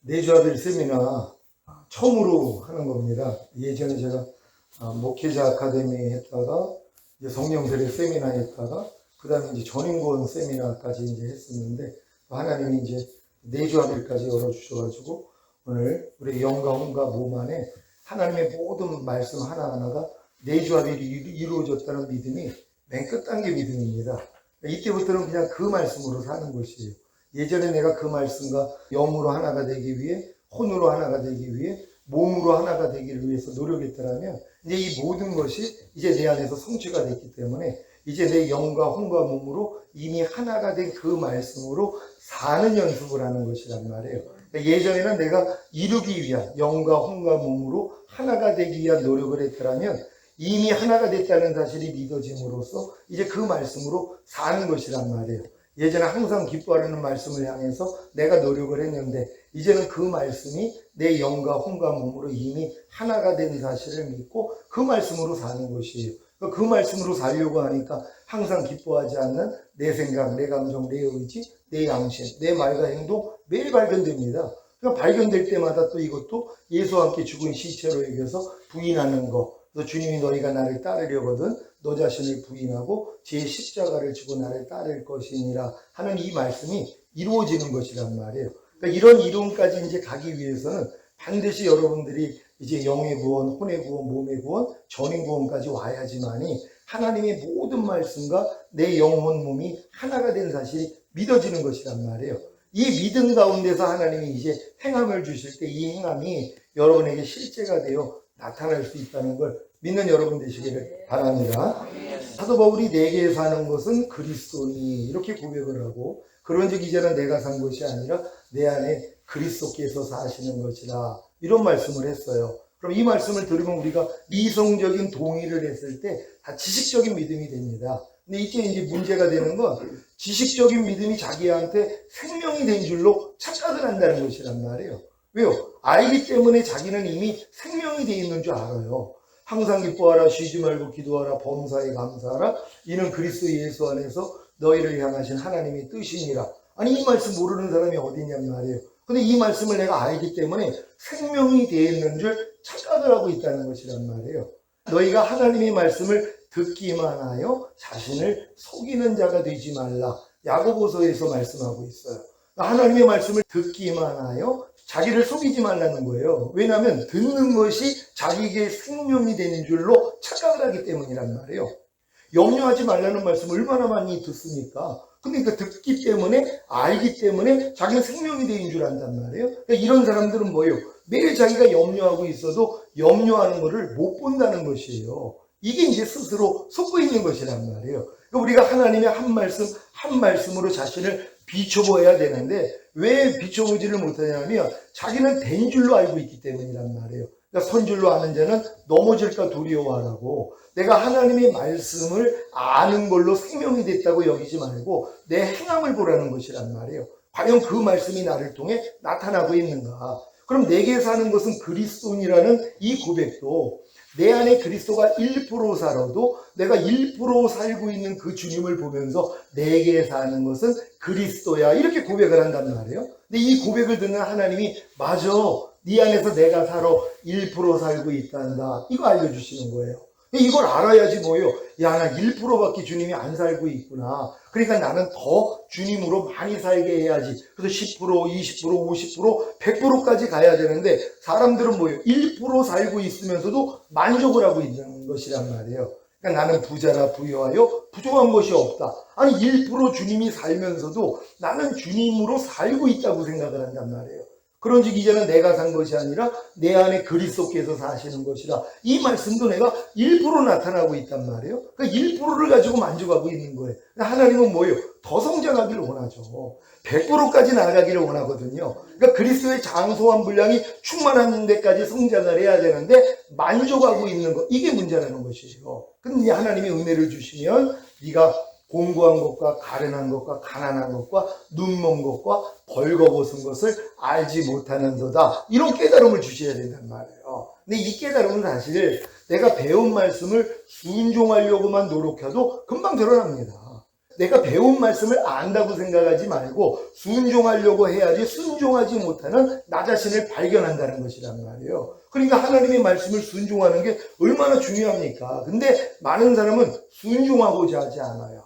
내주아들 세미나 처음으로 하는 겁니다. 예전에 제가 목회자 아카데미 했다가 이제 성령들의 세미나 했다가 그 다음에 이제 전인권 세미나까지 이제 했었는데 하나님이 이제 내주아들까지 열어주셔가지고 오늘 우리 영과 혼과 몸 안에 하나님의 모든 말씀 하나하나가 내주아들이 이루어졌다는 믿음이 맨 끝 단계 믿음입니다. 이때부터는 그냥 그 말씀으로 사는 것이에요. 예전에 내가 그 말씀과 영으로 하나가 되기 위해, 혼으로 하나가 되기 위해, 몸으로 하나가 되기를 위해서 노력했더라면 이제 이 모든 것이 이제 내 안에서 성취가 됐기 때문에 이제 내 영과 혼과 몸으로 이미 하나가 된 그 말씀으로 사는 연습을 하는 것이란 말이에요. 예전에는 내가 이루기 위한 영과 혼과 몸으로 하나가 되기 위한 노력을 했더라면 이미 하나가 됐다는 사실이 믿어짐으로써 이제 그 말씀으로 사는 것이란 말이에요. 예전에 항상 기뻐하는 말씀을 향해서 내가 노력을 했는데 이제는 그 말씀이 내 영과 혼과 몸으로 이미 하나가 된 사실을 믿고 그 말씀으로 사는 것이에요. 그 말씀으로 살려고 하니까 항상 기뻐하지 않는 내 생각, 내 감정, 내 의지, 내 양심, 내 말과 행동 매일 발견됩니다. 그러니까 발견될 때마다 또 이것도 예수와 함께 죽은 시체로 여겨서 부인하는 것. 주님이 너희가 나를 따르려거든 너 자신을 부인하고 제 십자가를 지고 나를 따를 것이니라 하는 이 말씀이 이루어지는 것이란 말이에요. 그러니까 이런 이름까지 이제 가기 위해서는 반드시 여러분들이 이제 영의 구원, 혼의 구원, 몸의 구원, 전인 구원까지 와야지만이 하나님의 모든 말씀과 내 영혼, 몸이 하나가 된 사실이 믿어지는 것이란 말이에요. 이 믿음 가운데서 하나님이 이제 행함을 주실 때 이 행함이 여러분에게 실제가 되어 나타날 수 있다는 걸 믿는 여러분 되시기를 바랍니다. 사도 바울이 내게 사는 것은 그리스도니 이렇게 고백을 하고 그런즉 이제는 내가 산 것이 아니라 내 안에 그리스도께서 사시는 것이라 이런 말씀을 했어요. 그럼 이 말씀을 들으면 우리가 이성적인 동의를 했을 때 다 지식적인 믿음이 됩니다. 근데 이제 문제가 되는 건 지식적인 믿음이 자기한테 생명이 된 줄로 착각을 한다는 것이란 말이에요. 왜요? 알기 때문에 자기는 이미 생명이 되어 있는 줄 알아요. 항상 기뻐하라, 쉬지 말고 기도하라, 범사에 감사하라. 이는 그리스도 예수 안에서 너희를 향하신 하나님의 뜻이니라. 아니 이 말씀 모르는 사람이 어디 있냔 말이에요. 근데 이 말씀을 내가 알기 때문에 생명이 되어 있는 줄 착각을 하고 있다는 것이란 말이에요. 너희가 하나님의 말씀을 듣기만 하여 자신을 속이는 자가 되지 말라. 야고보서에서 말씀하고 있어요. 하나님의 말씀을 듣기만 하여 자기를 속이지 말라는 거예요. 왜냐하면 듣는 것이 자기에게 생명이 되는 줄로 착각을 하기 때문이란 말이에요. 염려하지 말라는 말씀 얼마나 많이 듣습니까? 그러니까 듣기 때문에 알기 때문에 자기는 생명이 되는 줄 안단 말이에요. 그러니까 이런 사람들은 뭐예요? 매일 자기가 염려하고 있어도 염려하는 것을 못 본다는 것이에요. 이게 이제 스스로 속고 있는 것이란 말이에요. 그러니까 우리가 하나님의 한 말씀 한 말씀으로 자신을 비춰보아야 되는데 왜 비춰보지를 못하냐면 자기는 된 줄로 알고 있기 때문이란 말이에요. 그러니까 선줄로 아는 자는 넘어질까 두려워하라고 내가 하나님의 말씀을 아는 걸로 생명이 됐다고 여기지 말고 내 행함을 보라는 것이란 말이에요. 과연 그 말씀이 나를 통해 나타나고 있는가? 그럼 내게 사는 것은 그리스도인이라는 이 고백도 내 안에 그리스도가 1% 살아도 내가 1% 살고 있는 그 주님을 보면서 내게 사는 것은 그리스도야 이렇게 고백을 한단 말이에요. 근데 이 고백을 듣는 하나님이 맞아 네 안에서 내가 살아 1% 살고 있단다 이거 알려주시는 거예요. 이걸 알아야지 뭐예요. 야, 나 1%밖에 주님이 안 살고 있구나. 그러니까 나는 더 주님으로 많이 살게 해야지. 그래서 10%, 20%, 50%, 100%까지 가야 되는데 사람들은 뭐예요? 1% 살고 있으면서도 만족을 하고 있는 것이란 말이에요. 그러니까 나는 부자라 부유하여 부족한 것이 없다. 아니 1% 주님이 살면서도 나는 주님으로 살고 있다고 생각을 한단 말이에요. 그런즉 이제는 내가 산 것이 아니라 내 안에 그리스도께서 사시는 것이라. 이 말씀도 내가 1% 나타나고 있단 말이에요. 그러니까 1%를 가지고 만족하고 있는 거예요. 하나님은 뭐예요? 더 성장하기를 원하죠. 100%까지 나아가기를 원하거든요. 그러니까 그리스도의 장소한 분량이 충만한 데까지 성장을 해야 되는데 만족하고 있는 것 이게 문제라는 것이죠. 근데 하나님이 은혜를 주시면 네가 공고한 것과 가련한 것과 가난한 것과 눈먼 것과 벌거벗은 것을 알지 못하는도다. 이런 깨달음을 주셔야 된단 말이에요. 근데 이 깨달음은 사실 내가 배운 말씀을 순종하려고만 노력해도 금방 드러납니다. 내가 배운 말씀을 안다고 생각하지 말고 순종하려고 해야지 순종하지 못하는 나 자신을 발견한다는 것이란 말이에요. 그러니까 하나님의 말씀을 순종하는 게 얼마나 중요합니까? 근데 많은 사람은 순종하고자 하지 않아요.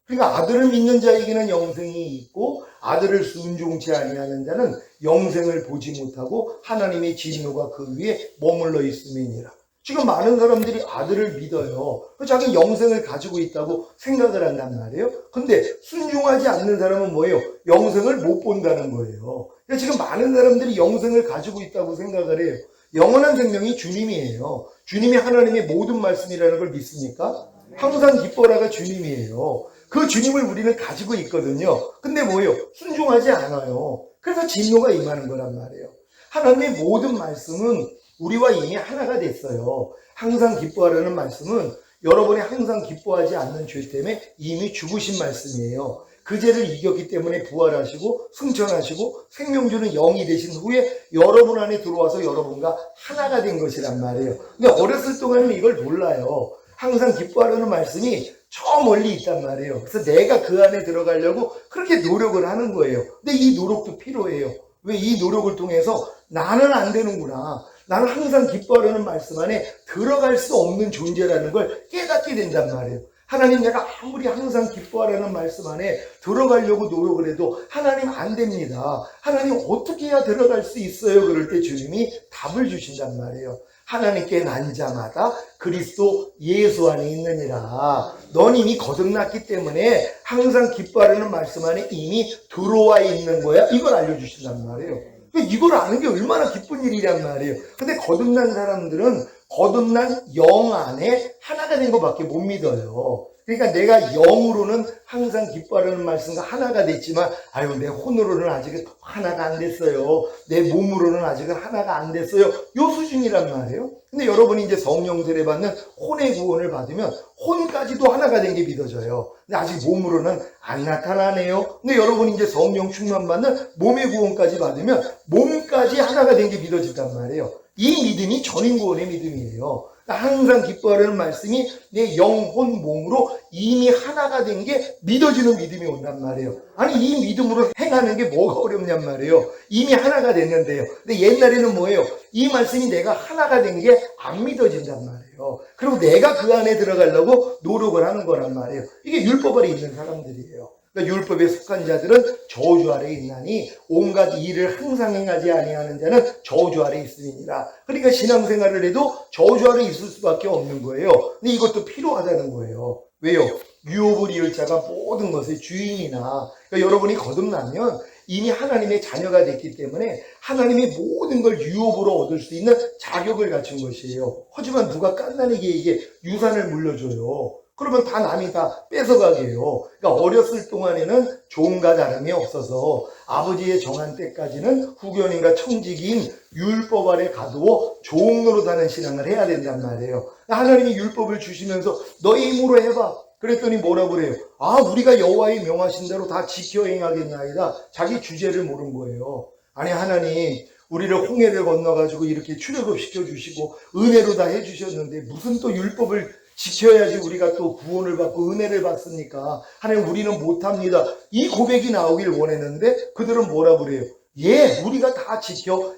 그러니까 아들을 믿는 자에게는 영생이 있고 아들을 순종치 아니하는 자는 영생을 보지 못하고 하나님의 진노가 그 위에 머물러 있음이니라. 지금 많은 사람들이 아들을 믿어요. 자기 영생을 가지고 있다고 생각을 한단 말이에요. 근데 순종하지 않는 사람은 뭐예요? 영생을 못 본다는 거예요. 그러니까 지금 많은 사람들이 영생을 가지고 있다고 생각을 해요. 영원한 생명이 주님이에요. 주님이 하나님의 모든 말씀이라는 걸 믿습니까? 항상 기뻐라가 주님이에요. 그 주님을 우리는 가지고 있거든요. 근데 뭐예요? 순종하지 않아요. 그래서 진노가 임하는 거란 말이에요. 하나님의 모든 말씀은 우리와 이미 하나가 됐어요. 항상 기뻐하라는 말씀은 여러분이 항상 기뻐하지 않는 죄 때문에 이미 죽으신 말씀이에요. 그 죄를 이겼기 때문에 부활하시고 승천하시고 생명 주는 영이 되신 후에 여러분 안에 들어와서 여러분과 하나가 된 것이란 말이에요. 근데 어렸을 동안은 이걸 몰라요. 항상 기뻐하라는 말씀이 저 멀리 있단 말이에요. 그래서 내가 그 안에 들어가려고 그렇게 노력을 하는 거예요. 근데 이 노력도 필요해요. 왜? 이 노력을 통해서 나는 안 되는구나. 나는 항상 기뻐하라는 말씀 안에 들어갈 수 없는 존재라는 걸 깨닫게 된단 말이에요. 하나님, 내가 아무리 항상 기뻐하라는 말씀 안에 들어가려고 노력을 해도 하나님 안 됩니다. 하나님 어떻게 해야 들어갈 수 있어요? 그럴 때 주님이 답을 주신단 말이에요. 하나님께 난 자마다 그리스도 예수 안에 있느니라. 넌 이미 거듭났기 때문에 항상 기뻐하라는 말씀 안에 이미 들어와 있는 거야. 이걸 알려주신단 말이에요. 이걸 아는 게 얼마나 기쁜 일이란 말이에요. 근데 거듭난 사람들은 거듭난 영 안에 하나가 된 것밖에 못 믿어요. 그러니까 내가 영으로는 항상 기뻐하라는 말씀과 하나가 됐지만 아유, 내 혼으로는 아직은 하나가 안 됐어요. 내 몸으로는 아직은 하나가 안 됐어요. 요 수준이란 말이에요. 근데 여러분이 이제 성령 세례 받는 혼의 구원을 받으면 혼까지도 하나가 된 게 믿어져요. 근데 아직 몸으로는 안 나타나네요. 근데 여러분이 이제 성령 충만 받는 몸의 구원까지 받으면 몸까지 하나가 된 게 믿어진단 말이에요. 이 믿음이 전인 구원의 믿음이에요. 항상 기뻐하라는 말씀이 내 영혼 몸으로 이미 하나가 된 게 믿어지는 믿음이 온단 말이에요. 아니, 이 믿음으로 행하는 게 뭐가 어렵냔 말이에요. 이미 하나가 됐는데요. 근데 옛날에는 뭐예요? 이 말씀이 내가 하나가 된 게 안 믿어진단 말이에요. 그리고 내가 그 안에 들어가려고 노력을 하는 거란 말이에요. 이게 율법 아래 있는 사람들이에요. 그러니까 율법에 속한 자들은 저주 아래 있나니 온갖 일을 항상 행하지 아니하는 자는 저주 아래 있으니라. 그러니까 신앙생활을 해도 저주 아래 있을 수밖에 없는 거예요. 근데 이것도 필요하다는 거예요. 왜요? 유업을 이을 자가 모든 것의 주인이나. 그러니까 여러분이 거듭나면 이미 하나님의 자녀가 됐기 때문에 하나님의 모든 걸 유업으로 얻을 수 있는 자격을 갖춘 것이에요. 하지만 누가 깐난에게 이게 유산을 물려줘요. 그러면 다 남이 다 뺏어가게 해요. 그러니까 어렸을 동안에는 종과 다름이 없어서 아버지의 정한 때까지는 후견인과 청지기인 율법 아래 가두어 종 노릇하는 신앙을 해야 된단 말이에요. 하나님이 율법을 주시면서 너희 힘으로 해봐. 그랬더니 뭐라고 그래요? 아, 우리가 여호와의 명하신 대로 다 지켜 행하겠나이다. 자기 주제를 모른 거예요. 아니, 하나님 우리를 홍해를 건너가지고 이렇게 출애굽 시켜주시고 은혜로 다 해주셨는데 무슨 또 율법을 지켜야지 우리가 또 구원을 받고 은혜를 받습니까? 하나님, 우리는 못합니다. 이 고백이 나오길 원했는데 그들은 뭐라 그래요? 예, 우리가 다 지켜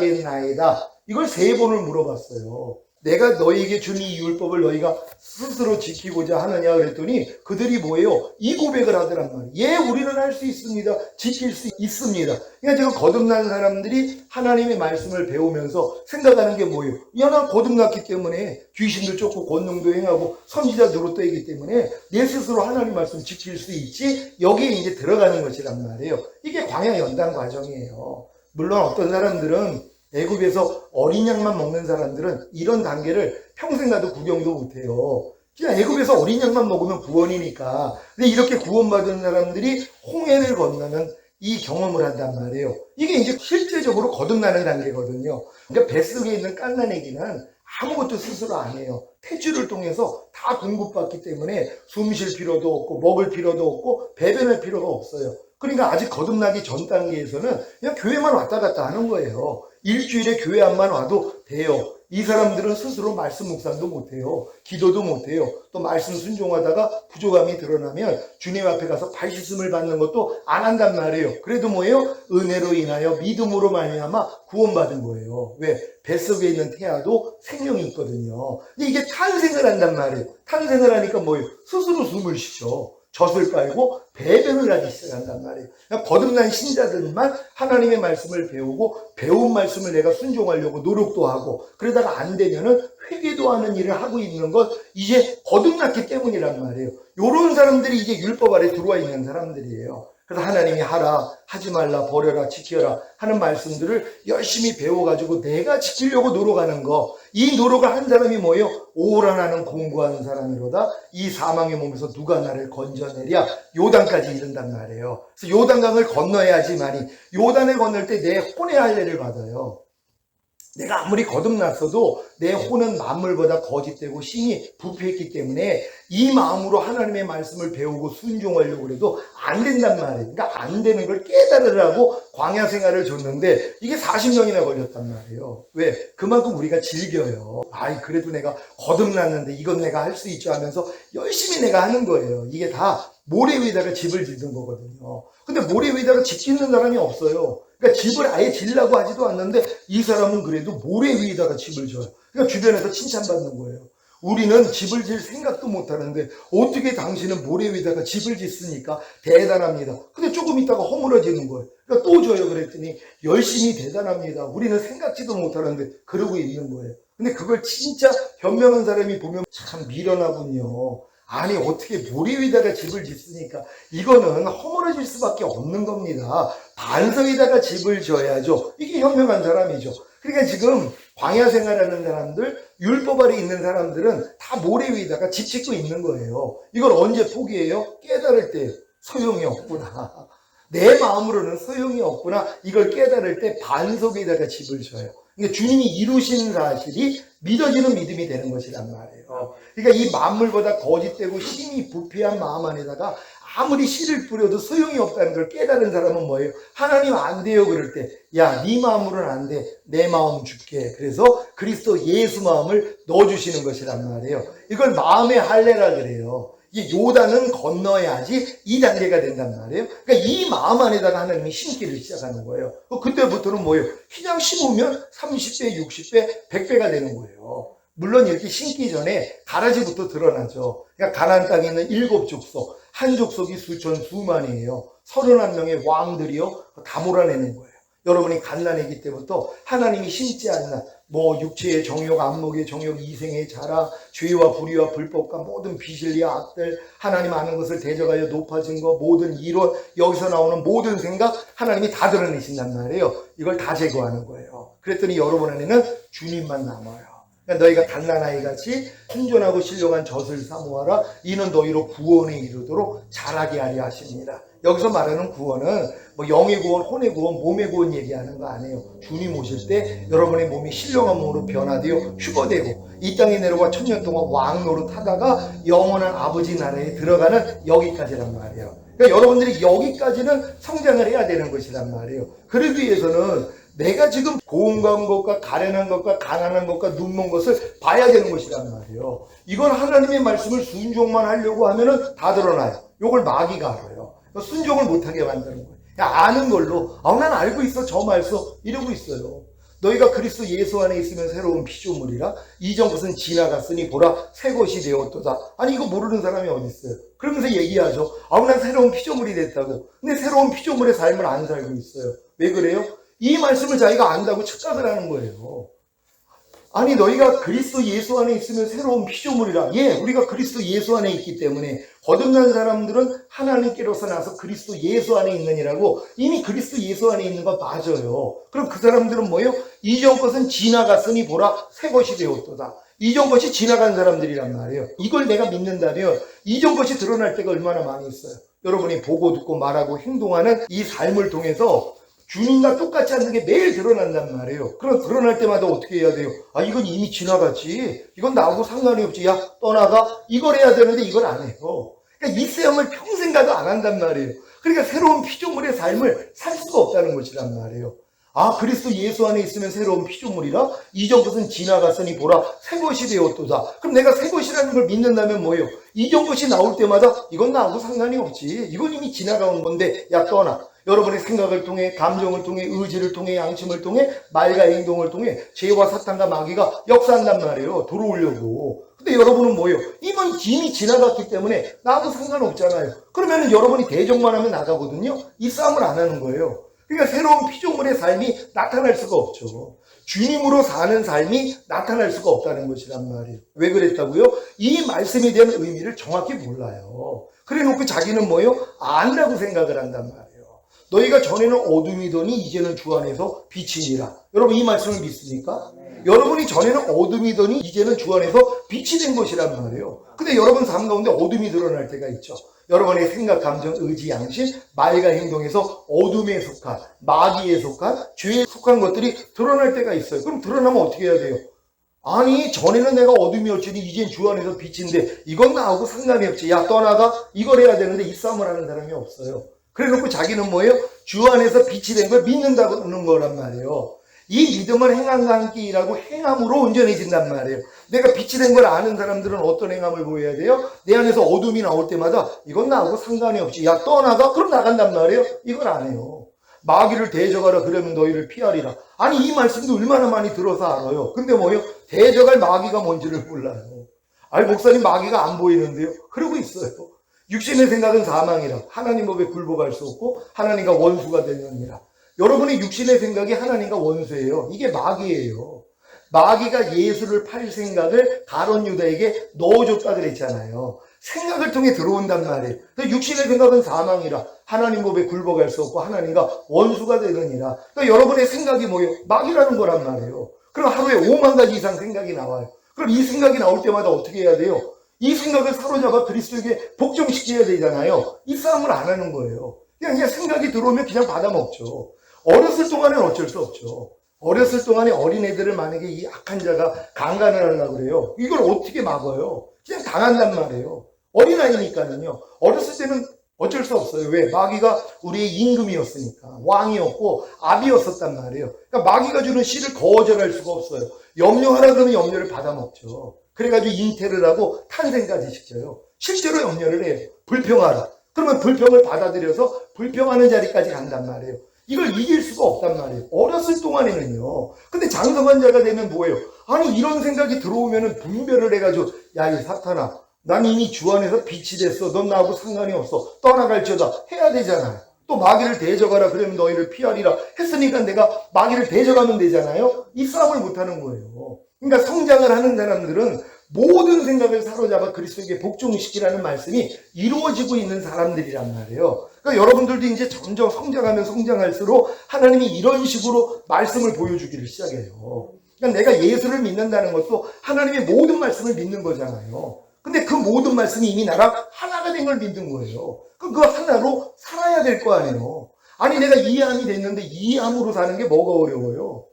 행하겠나이다. 이걸 3번을 물어봤어요. 내가 너희에게 준 이 율법을 너희가 스스로 지키고자 하느냐 그랬더니 그들이 뭐예요? 이 고백을 하더란 말이에요. 예, 우리는 할 수 있습니다. 지킬 수 있습니다. 그러니까 지금 거듭난 사람들이 하나님의 말씀을 배우면서 생각하는 게 뭐예요? 야, 나 거듭났기 때문에 귀신도 쫓고 권능도 행하고 선지자 노릇되기 때문에 내 스스로 하나님 말씀 지킬 수 있지. 여기에 이제 들어가는 것이란 말이에요. 이게 광야 연단 과정이에요. 물론 어떤 사람들은 애굽에서 어린 양만 먹는 사람들은 이런 단계를 평생 가도 구경도 못해요. 그냥 애굽에서 어린 양만 먹으면 구원이니까. 근데 이렇게 구원받은 사람들이 홍해를 건너는 이 경험을 한단 말이에요. 이게 이제 실제적으로 거듭나는 단계거든요. 그러니까 뱃속에 있는 갓난아기는 아무것도 스스로 안 해요. 태주를 통해서 다 공급받기 때문에 숨 쉴 필요도 없고 먹을 필요도 없고 배변할 필요가 없어요. 그러니까 아직 거듭나기 전 단계에서는 그냥 교회만 왔다 갔다 하는 거예요. 일주일에 교회 안만 와도 돼요. 이 사람들은 스스로 말씀 묵상도 못해요. 기도도 못해요. 또 말씀 순종하다가 부족함이 드러나면 주님 앞에 가서 발 씻음을 받는 것도 안 한단 말이에요. 그래도 뭐예요? 은혜로 인하여 믿음으로 말미암아 구원받은 거예요. 왜? 뱃속에 있는 태아도 생명이 있거든요. 근데 이게 탄생을 한단 말이에요. 탄생을 하니까 뭐예요? 스스로 숨을 쉬죠. 젖을 빨고 배변을 하기 시작한단 말이에요. 그러니까 거듭난 신자들만 하나님의 말씀을 배우고 배운 말씀을 내가 순종하려고 노력도 하고 그러다가 안 되면은 회개도 하는 일을 하고 있는 것 이제 거듭났기 때문이란 말이에요. 이런 사람들이 이제 율법 아래 들어와 있는 사람들이에요. 그래서 하나님이 하라, 하지 말라, 버려라, 지켜라 하는 말씀들을 열심히 배워가지고 내가 지키려고 노력하는 거. 이 노력을 한 사람이 뭐예요? 오라 나는 공부하는 사람이로다. 이 사망의 몸에서 누가 나를 건져내랴. 요단까지 이른단 말이에요. 그래서 요단강을 건너야지만이 요단을 건널 때 내 혼의 할례를 받아요. 내가 아무리 거듭났어도 내 혼은 만물보다 거짓되고 심히 부패했기 때문에 이 마음으로 하나님의 말씀을 배우고 순종하려고 해도 안 된단 말이에요. 그러니까 안 되는 걸 깨달으라고 광야 생활을 줬는데 이게 40년이나 걸렸단 말이에요. 왜? 그만큼 우리가 즐겨요. 아이 그래도 내가 거듭났는데 이건 내가 할 수 있죠 하면서 열심히 내가 하는 거예요. 이게 다 모래 위에다가 집을 짓는 거거든요. 근데 모래 위에다가 집 짓는 사람이 없어요. 그러니까 집을 아예 지으려고 하지도 않는데 이 사람은 그래도 모래 위에다가 집을 져요. 그러니까 주변에서 칭찬받는 거예요. 우리는 집을 질 생각도 못 하는데 어떻게 당신은 모래 위에다가 집을 짓습니까? 대단합니다. 근데 조금 있다가 허물어지는 거예요. 그러니까 또 줘요. 그랬더니 열심히 대단합니다. 우리는 생각지도 못하는데 그러고 있는 거예요. 근데 그걸 진짜 현명한 사람이 보면 참 미련하군요. 아니 어떻게 모래 위에다가 집을 짓습니까? 이거는 허물어질 수밖에 없는 겁니다. 반석에다가 집을 지어야죠. 이게 현명한 사람이죠. 그러니까 지금 광야 생활하는 사람들, 율법 아래 있는 사람들은 다 모래 위에다가 집 짓고 있는 거예요. 이걸 언제 포기해요? 깨달을 때 소용이 없구나. 내 마음으로는 소용이 없구나. 이걸 깨달을 때 반석에다가 집을 져요. 그러니까 주님이 이루신 사실이 믿어지는 믿음이 되는 것이란 말이에요. 그러니까 이 만물보다 거짓되고 심히 부패한 마음 안에다가 아무리 씨를 뿌려도 소용이 없다는 걸 깨달은 사람은 뭐예요? 하나님 안 돼요 그럴 때 야, 네 마음으로는 안 돼. 내 마음 줄게. 그래서 그리스도 예수 마음을 넣어주시는 것이란 말이에요. 이걸 마음의 할례라 그래요. 이 요단은 건너야지 이 단계가 된단 말이에요. 그러니까 이 마음 안에다가 하나님이 심기를 시작하는 거예요. 그때부터는 뭐예요? 그냥 심으면 30배, 60배, 100배가 되는 거예요. 물론 이렇게 심기 전에 가라지부터 드러나죠. 그러니까 가나안 땅에 있는 7족속, 한 족속이 수천, 수만이에요. 31명의 왕들이요. 다 몰아내는 거예요. 여러분이 갓난아기 때부터 하나님이 심지 않는 육체의 정욕, 안목의 정욕, 이생의 자라, 죄와 불의와 불법과 모든 비실리와 악들, 하나님 아는 것을 대적하여 높아진 것, 모든 이론, 여기서 나오는 모든 생각 하나님이 다 드러내신단 말이에요. 이걸 다 제거하는 거예요. 그랬더니 여러분 안에는 주님만 남아요. 그러니까 너희가 갓난아이 같이 순전하고 신령한 젖을 사모하라. 이는 너희로 구원에 이르도록 자라게 하려 하십니다. 여기서 말하는 구원은 영의 구원, 혼의 구원, 몸의 구원 얘기하는 거 아니에요. 주님 오실 때 여러분의 몸이 신령한 몸으로 변화되어 휴거되고 이 땅에 내려와 천년 동안 왕노릇 하다가 영원한 아버지 나라에 들어가는 여기까지란 말이에요. 그러니까 여러분들이 여기까지는 성장을 해야 되는 것이란 말이에요. 그러기 위해서는 내가 지금 고운한 것과 가련한 것과 가난한 것과 눈먼 것을 봐야 되는 것이란 말이에요. 이건 하나님의 말씀을 순종만 하려고 하면은 다 드러나요. 이걸 마귀가 알아요. 순종을 못하게 만드는 거예요. 아는 걸로 난 알고 있어 저 말써 이러고 있어요. 너희가 그리스도 예수 안에 있으면 새로운 피조물이라 이전 것은 지나갔으니 보라 새 것이 되었도다. 아니 이거 모르는 사람이 어디 있어요. 그러면서 얘기하죠. 난 새로운 피조물이 됐다고. 근데 새로운 피조물의 삶을 안 살고 있어요. 왜 그래요? 이 말씀을 자기가 안다고 착각을 하는 거예요. 아니 너희가 그리스도 예수 안에 있으면 새로운 피조물이라. 우리가 그리스도 예수 안에 있기 때문에 거듭난 사람들은 하나님께로서 나서 그리스도 예수 안에 있느니라고 이미 그리스도 예수 안에 있는 거 맞아요. 그럼 그 사람들은 뭐예요? 이전 것은 지나갔으니 보라 새 것이 되었도다. 이전 것이 지나간 사람들이란 말이에요. 이걸 내가 믿는다면 이전 것이 드러날 때가 얼마나 많이 있어요. 여러분이 보고 듣고 말하고 행동하는 이 삶을 통해서 주님과 똑같지 않는 게 매일 드러난단 말이에요. 그럼 드러날 때마다 어떻게 해야 돼요? 이건 이미 지나갔지. 이건 나하고 상관이 없지. 야, 떠나가. 이걸 해야 되는데 이걸 안 해요. 그러니까 이 싸움을 평생 가도 안 한단 말이에요. 그러니까 새로운 피조물의 삶을 살 수가 없다는 것이란 말이에요. 아, 그리스도 예수 안에 있으면 새로운 피조물이라 이전 것은 지나갔으니 보라 새 것이 되었도다. 그럼 내가 새 것이라는 걸 믿는다면 뭐예요? 이전 것이 나올 때마다 이건 나하고 상관이 없지. 이건 이미 지나가온 건데 야 떠나. 여러분의 생각을 통해, 감정을 통해, 의지를 통해, 양심을 통해, 말과 행동을 통해 죄와 사탄과 마귀가 역사한단 말이에요. 들어오려고. 근데 여러분은 뭐예요? 이미 지나갔기 때문에 나하고 상관없잖아요. 그러면 여러분이 대적만 하면 나가거든요. 이 싸움을 안 하는 거예요. 그러니까 새로운 피조물의 삶이 나타날 수가 없죠. 주님으로 사는 삶이 나타날 수가 없다는 것이란 말이에요. 왜 그랬다고요? 이 말씀에 대한 의미를 정확히 몰라요. 그래 놓고 자기는 뭐예요? 안다고 생각을 한단 말이에요. 너희가 전에는 어둠이더니 이제는 주 안에서 빛이니라. 여러분 이 말씀을 믿습니까? 여러분이 전에는 어둠이더니 이제는 주 안에서 빛이 된 것이란 말이에요. 근데 여러분 삶 가운데 어둠이 드러날 때가 있죠. 여러분의 생각, 감정, 의지, 양심, 말과 행동에서 어둠에 속한, 마귀에 속한, 죄에 속한 것들이 드러날 때가 있어요. 그럼 드러나면 어떻게 해야 돼요? 아니 전에는 내가 어둠이었지 이젠 주 안에서 빛인데 이건 나하고 상관이 없지. 야 떠나가? 이걸 해야 되는데 이 싸움을 하는 사람이 없어요. 그래 놓고 자기는 뭐예요? 주 안에서 빛이 된 걸 믿는다는 거란 말이에요. 이 믿음은 행함과 함께 일하고 행함으로 온전해진단 말이에요. 내가 빛이 된 걸 아는 사람들은 어떤 행함을 보여야 돼요? 내 안에서 어둠이 나올 때마다 이건 나하고 상관이 없지. 야 떠나가? 그럼 나간단 말이에요. 이걸 안 해요. 마귀를 대적하라 그러면 너희를 피하리라. 아니 이 말씀도 얼마나 많이 들어서 알아요. 근데 뭐예요? 대적할 마귀가 뭔지를 몰라요. 아니 목사님 마귀가 안 보이는데요. 그러고 있어요. 육신의 생각은 사망이라. 하나님 법에 굴복할 수 없고 하나님과 원수가 되느니라. 여러분의 육신의 생각이 하나님과 원수예요. 이게 마귀예요. 마귀가 예수를 팔 생각을 가룟 유다에게 넣어줬다 그랬잖아요. 생각을 통해 들어온단 말이에요. 육신의 생각은 사망이라. 하나님 법에 굴복할 수 없고 하나님과 원수가 되느니라. 그러니까 여러분의 생각이 뭐예요? 마귀라는 거란 말이에요. 그럼 하루에 5만 가지 이상 생각이 나와요. 그럼 이 생각이 나올 때마다 어떻게 해야 돼요? 이 생각을 사로잡아 그리스도에게 복종시켜야 되잖아요. 이 싸움을 안 하는 거예요. 그냥 생각이 들어오면 그냥 받아먹죠. 어렸을 동안은 어쩔 수 없죠. 어렸을 동안에 어린애들을 만약에 이 악한 자가 강간을 하려고 그래요. 이걸 어떻게 막아요? 그냥 당한단 말이에요. 어린아이니까는요. 어렸을 때는 어쩔 수 없어요. 왜? 마귀가 우리의 임금이었으니까. 왕이었고 아비였었단 말이에요. 그러니까 마귀가 주는 씨를 거절할 수가 없어요. 염려하라 그러면 염려를 받아먹죠. 그래가지고 잉태를 하고 탄생까지 시켜요. 실제로 염려를 해요. 불평하라. 그러면 불평을 받아들여서 불평하는 자리까지 간단 말이에요. 이걸 이길 수가 없단 말이에요. 어렸을 동안에는요. 근데 장성한 자가 되면 뭐예요? 아니 이런 생각이 들어오면은 분별을 해가지고 야 이 사탄아 난 이미 주 안에서 빛이 됐어. 넌 나하고 상관이 없어. 떠나갈지어다 해야 되잖아요. 또 마귀를 대적하라 그러면 너희를 피하리라 했으니까 내가 마귀를 대적하면 되잖아요. 이 싸움을 못하는 거예요. 그러니까 성장을 하는 사람들은 모든 생각을 사로잡아 그리스도에게 복종시키라는 말씀이 이루어지고 있는 사람들이란 말이에요. 그러니까 여러분들도 이제 점점 성장하면 성장할수록 하나님이 이런 식으로 말씀을 보여주기를 시작해요. 그러니까 내가 예수를 믿는다는 것도 하나님의 모든 말씀을 믿는 거잖아요. 근데 그 모든 말씀이 이미 나랑 하나가 된 걸 믿는 거예요. 그럼 그 하나로 살아야 될 거 아니에요. 아니 내가 이해함이 됐는데 이해함으로 사는 게 뭐가 어려워요?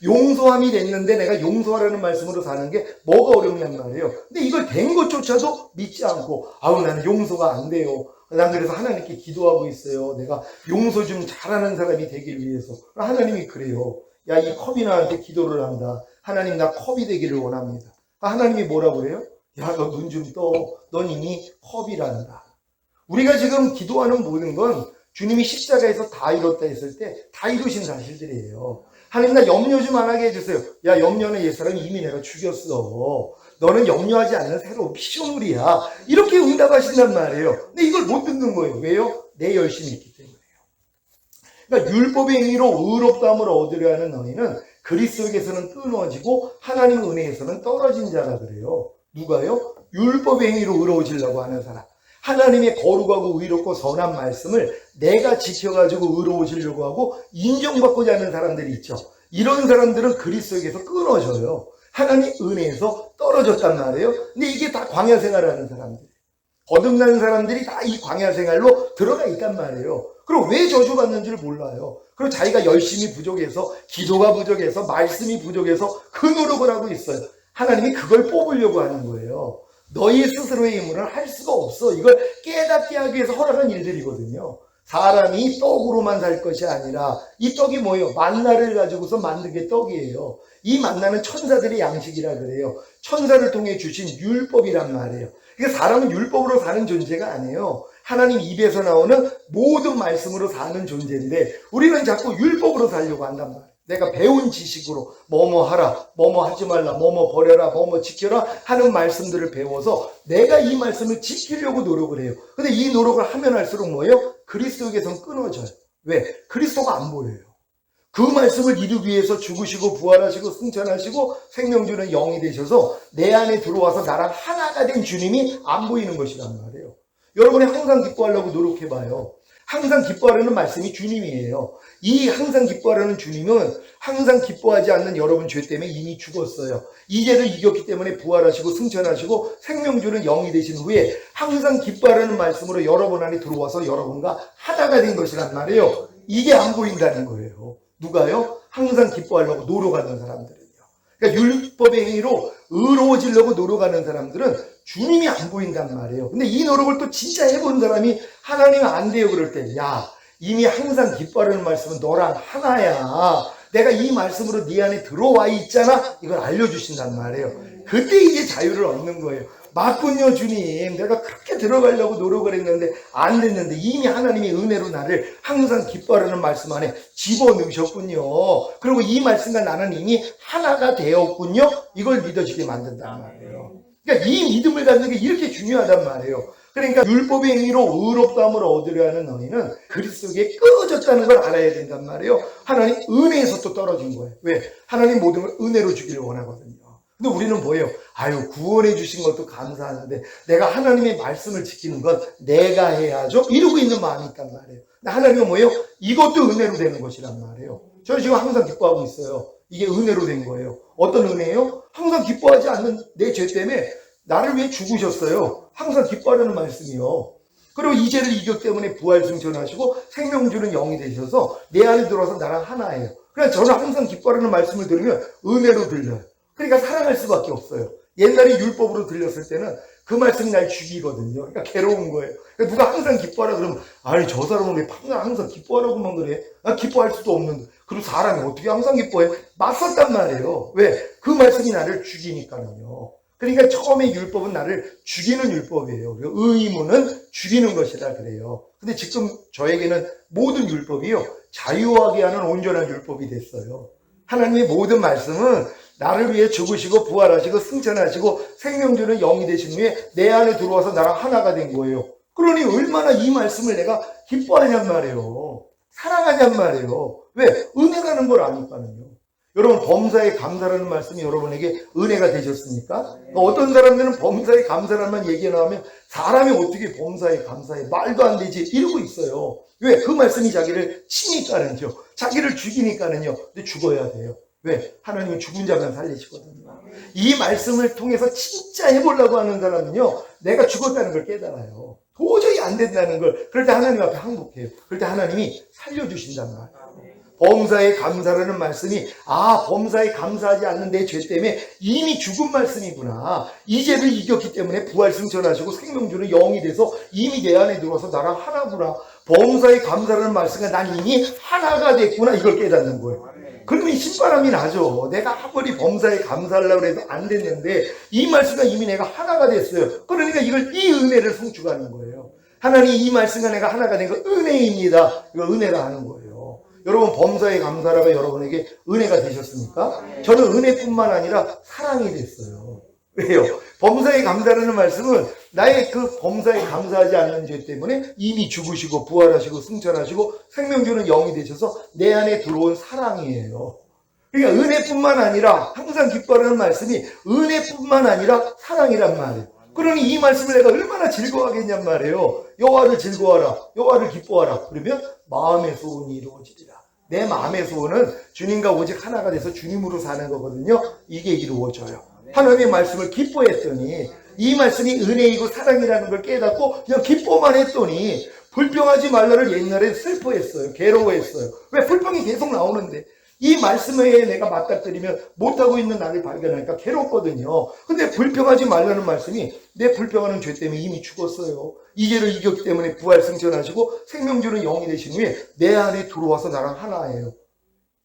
용서함이 됐는데 내가 용서하라는 말씀으로 사는 게 뭐가 어렵냔 말이에요. 근데 이걸 된 것조차도 믿지 않고 아우 나는 용서가 안 돼요. 난 그래서 하나님께 기도하고 있어요. 내가 용서 좀 잘하는 사람이 되길 위해서. 하나님이 그래요. 야 이 컵이 나한테 기도를 한다. 하나님 나 컵이 되기를 원합니다. 하나님이 뭐라고 그래요? 야 너 눈 좀 떠. 넌 이미 컵이란다. 우리가 지금 기도하는 모든 건 주님이 십자가에서 다 이뤘다 했을 때 다 이루신 사실들이에요. 하나님 나 염려 좀 안 하게 해주세요. 야 염려는 옛사람이 이미 내가 죽였어. 너는 염려하지 않는 새로운 피조물이야. 이렇게 응답하신단 말이에요. 근데 이걸 못 듣는 거예요. 왜요? 내 열심이 있기 때문에요. 그러니까 율법의 행위로 의롭다함을 얻으려 하는 너희는 그리스도에게서는 끊어지고 하나님 은혜에서는 떨어진 자라 그래요. 누가요? 율법의 행위로 의로워지려고 하는 사람. 하나님의 거룩하고 의롭고 선한 말씀을 내가 지켜가지고 의로워지려고 하고 인정받고자 하는 사람들이 있죠. 이런 사람들은 그리스도에게서 끊어져요. 하나님 은혜에서 떨어졌단 말이에요. 근데 이게 다 광야 생활하는 사람들. 거듭나는 사람들이 다 이 광야 생활로 들어가 있단 말이에요. 그럼 왜 저주받는지를 몰라요. 그리고 자기가 열심히 부족해서 기도가 부족해서 말씀이 부족해서 그 노력을 하고 있어요. 하나님이 그걸 뽑으려고 하는 거예요. 너희 스스로의 힘으로는 할 수가 없어. 이걸 깨닫게 하기 위해서 허락한 일들이거든요. 사람이 떡으로만 살 것이 아니라 이 떡이 뭐예요? 만나를 가지고서 만든 게 떡이에요. 이 만나는 천사들의 양식이라 그래요. 천사를 통해 주신 율법이란 말이에요. 그러니까 사람은 율법으로 사는 존재가 아니에요. 하나님 입에서 나오는 모든 말씀으로 사는 존재인데 우리는 자꾸 율법으로 살려고 한단 말이에요. 내가 배운 지식으로 뭐뭐 하라, 뭐뭐 하지 말라, 뭐뭐 버려라, 뭐뭐 지켜라 하는 말씀들을 배워서 내가 이 말씀을 지키려고 노력을 해요. 근데 이 노력을 하면 할수록 뭐예요? 그리스도에게선 끊어져요. 왜? 그리스도가 안 보여요. 그 말씀을 이루기 위해서 죽으시고 부활하시고 승천하시고 생명 주는 영이 되셔서 내 안에 들어와서 나랑 하나가 된 주님이 안 보이는 것이란 말이에요. 여러분이 항상 기뻐하려고 노력해봐요. 항상 기뻐하려는 말씀이 주님이에요. 이 항상 기뻐하려는 주님은 항상 기뻐하지 않는 여러분 죄 때문에 이미 죽었어요. 이 죄를 이겼기 때문에 부활하시고 승천하시고 생명 주는 영이 되신 후에 항상 기뻐하려는 말씀으로 여러분 안에 들어와서 여러분과 하나가 된 것이란 말이에요. 이게 안 보인다는 거예요. 누가요? 항상 기뻐하려고 노력하는 사람들은요. 그러니까 율법의 행위로 의로워지려고 노력하는 사람들은 주님이 안 보인단 말이에요. 근데 이 노력을 또 진짜 해본 사람이 하나님 안 돼요 그럴 때, 야 이미 항상 기뻐하는 말씀은 너랑 하나야. 내가 이 말씀으로 네 안에 들어와 있잖아. 이걸 알려주신단 말이에요. 그때 이제 자유를 얻는 거예요. 맞군요 주님, 내가 그렇게 들어가려고 노력을 했는데 안 됐는데 이미 하나님이 은혜로 나를 항상 기뻐하라는 말씀 안에 집어넣으셨군요. 그리고 이 말씀과 나는 이미 하나가 되었군요. 이걸 믿어지게 만든단 말이에요. 그러니까 이 믿음을 갖는 게 이렇게 중요하단 말이에요. 그러니까 율법의 행위로 의롭다함을 얻으려 하는 너희는 그리스도에 끊어졌다는 걸 알아야 된단 말이에요. 하나님 은혜에서 또 떨어진 거예요. 왜? 하나님 모든 걸 은혜로 주기를 원하거든요. 근데 우리는 뭐예요? 아유, 구원해 주신 것도 감사하는데 내가 하나님의 말씀을 지키는 건 내가 해야죠. 이러고 있는 마음이 있단 말이에요. 근데 하나님은 뭐예요? 이것도 은혜로 되는 것이란 말이에요. 저는 지금 항상 기뻐하고 있어요. 이게 은혜로 된 거예요. 어떤 은혜예요? 항상 기뻐하지 않는 내 죄 때문에 나를 위해 죽으셨어요. 항상 기뻐하라는 말씀이요. 그리고 이 죄를 이겼기 때문에 부활 승천하시고 생명 주는 영이 되셔서 내 안에 들어와서 나랑 하나예요. 그러니까 저는 항상 기뻐하라는 말씀을 들으면 은혜로 들려요. 그러니까 사랑할 수밖에 없어요. 옛날에 율법으로 들렸을 때는 그 말씀이 날 죽이거든요. 그러니까 괴로운 거예요. 그러니까 누가 항상 기뻐하라 그러면 아니 저 사람은 왜 항상 기뻐하라고만 그래? 나 기뻐할 수도 없는데. 그리고 사람이 어떻게 항상 기뻐해? 맞섰단 말이에요. 왜? 그 말씀이 나를 죽이니까는요. 그러니까 처음에 율법은 나를 죽이는 율법이에요. 의무는 죽이는 것이다 그래요. 근데 지금 저에게는 모든 율법이요 자유하게 하는 온전한 율법이 됐어요. 하나님의 모든 말씀은 나를 위해 죽으시고 부활하시고 승천하시고 생명 주는 영이 되신 후에 내 안에 들어와서 나랑 하나가 된 거예요. 그러니 얼마나 이 말씀을 내가 기뻐하냔 말이에요. 사랑하냔 말이에요. 왜? 은혜라는 걸 아니까는요. 여러분 범사에 감사라는 말씀이 여러분에게 은혜가 되셨습니까? 어떤 사람들은 범사에 감사라는 얘기가 나오면 사람이 어떻게 범사에 감사해? 말도 안 되지 이러고 있어요. 왜? 그 말씀이 자기를 치니까는요. 자기를 죽이니까는요. 근데 죽어야 돼요. 왜? 하나님은 죽은 자만 살리시거든요. 이 말씀을 통해서 진짜 해보려고 하는 사람은요. 내가 죽었다는 걸 깨달아요. 도저히 안 된다는 걸. 그럴 때 하나님 앞에 항복해요. 그럴 때 하나님이 살려주신단 말이에요. 범사에 감사라는 말씀이 범사에 감사하지 않는 내 죄 때문에 이미 죽은 말씀이구나. 이 죄를 이겼기 때문에 부활 승천하시고 생명 주는 영이 돼서 이미 내 안에 들어와서 나랑 하나구나. 범사에 감사라는 말씀이 난 이미 하나가 됐구나. 이걸 깨닫는 거예요. 그러면 신바람이 나죠. 내가 아무리 범사에 감사하려고 해도 안 됐는데 이 말씀과 이미 내가 하나가 됐어요. 그러니까 이 은혜를 성취하는 거예요. 하나님 이 말씀과 내가 하나가 된 거 은혜입니다. 이거 은혜가 하는 거예요. 여러분 범사에 감사라가 여러분에게 은혜가 되셨습니까? 저는 은혜뿐만 아니라 사랑이 됐어요. 왜요? 범사에 감사라는 말씀은 나의 그 범사에 감사하지 않는 죄 때문에 이미 죽으시고 부활하시고 승천하시고 생명 주는 영이 되셔서 내 안에 들어온 사랑이에요. 그러니까 은혜뿐만 아니라 항상 기뻐하는 말씀이 은혜뿐만 아니라 사랑이란 말이에요. 그러니 이 말씀을 내가 얼마나 즐거워하겠냔 말이에요. 여호와를 즐거워하라. 여호와를 기뻐하라. 그러면 마음의 소원이 이루어지리라. 내 마음의 소원은 주님과 오직 하나가 돼서 주님으로 사는 거거든요. 이게 이루어져요. 하나님의 말씀을 기뻐했더니 이 말씀이 은혜이고 사랑이라는 걸 깨닫고 그냥 기뻐만 했더니 불평하지 말라를 옛날에 슬퍼했어요. 괴로워했어요. 왜? 불평이 계속 나오는데 이 말씀에 내가 맞닥뜨리면 못하고 있는 나를 발견하니까 괴롭거든요. 근데 불평하지 말라는 말씀이 내 불평하는 죄 때문에 이미 죽었어요. 이 죄를 이겼기 때문에 부활 승천하시고 생명 주는 영이 되신 후에 내 안에 들어와서 나랑 하나예요.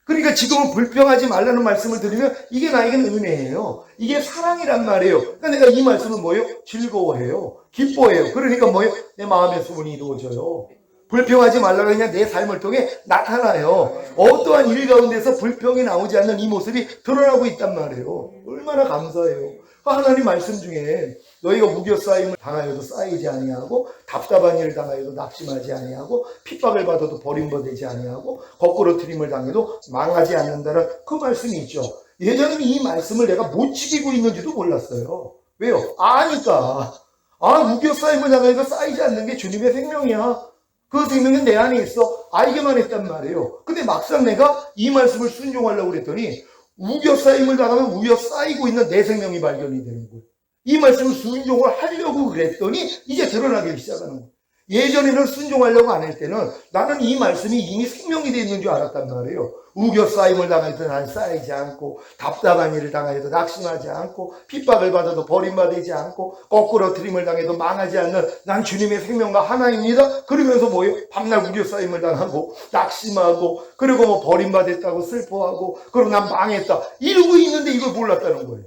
그러니까 지금은 불평하지 말라는 말씀을 드리면 이게 나에게는 은혜예요. 이게 사랑이란 말이에요. 그러니까 내가 이 말씀은 뭐예요? 즐거워해요. 기뻐해요. 그러니까 뭐예요? 내 마음의 소원이 이루어져요. 불평하지 말라고 그냥 내 삶을 통해 나타나요. 어떠한 일 가운데서 불평이 나오지 않는 이 모습이 드러나고 있단 말이에요. 얼마나 감사해요. 하나님 말씀 중에 너희가 무교쌓임을 당하여도 쌓이지 아니하고 답답한 일을 당하여도 낙심하지 아니하고 핍박을 받아도 버림받지 아니하고 거꾸로 트림을 당해도 망하지 않는다는 그 말씀이 있죠. 예전에는 이 말씀을 내가 못 지키고 있는지도 몰랐어요. 왜요? 아니까. 무교쌓임을 당하여도 쌓이지 않는 게 주님의 생명이야. 그 생명은 내 안에 있어. 알기만 했단 말이에요. 근데 막상 내가 이 말씀을 순종하려고 그랬더니 우겨쌓임을 당하면 우겨쌓이고 있는 내 생명이 발견이 되는 거예요. 이 말씀을 순종을 하려고 그랬더니 이제 드러나기 시작하는 거예요. 예전에는 순종하려고 안 할 때는 나는 이 말씀이 이미 생명이 되어 있는 줄 알았단 말이에요. 우겨쌓임을 당해도 난 쌓이지 않고 답답한 일을 당해도 낙심하지 않고 핍박을 받아도 버림받지 않고 거꾸로 트림을 당해도 망하지 않는 난 주님의 생명과 하나입니다. 그러면서 뭐예요? 밤낮 우겨쌓임을 당하고 낙심하고 그리고 뭐 버림받았다고 슬퍼하고 그리고 난 망했다 이러고 있는데 이걸 몰랐다는 거예요.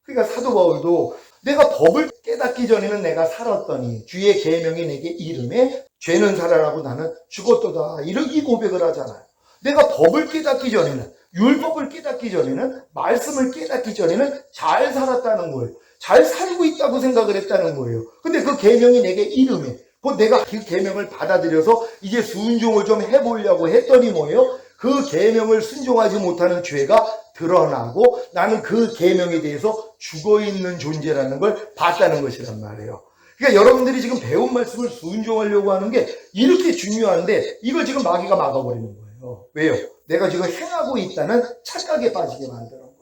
그러니까 사도 바울도 내가 법을 깨닫기 전에는 내가 살았더니 주의 계명이 내게 이름에 죄는 살아나고 나는 죽었도다 이렇게 고백을 하잖아요. 내가 법을 깨닫기 전에는 율법을 깨닫기 전에는 말씀을 깨닫기 전에는 잘 살았다는 거예요. 잘 살고 있다고 생각을 했다는 거예요. 근데 그 계명이 내게 이름에 곧 내가 그 계명을 받아들여서 이제 순종을 좀 해보려고 했더니 뭐예요? 그 계명을 순종하지 못하는 죄가 드러나고 나는 그 계명에 대해서 죽어있는 존재라는 걸 봤다는 것이란 말이에요. 그러니까 여러분들이 지금 배운 말씀을 순종하려고 하는 게 이렇게 중요한데 이걸 지금 마귀가 막아버리는 거예요. 왜요? 내가 지금 행하고 있다는 착각에 빠지게 만드는 거예요.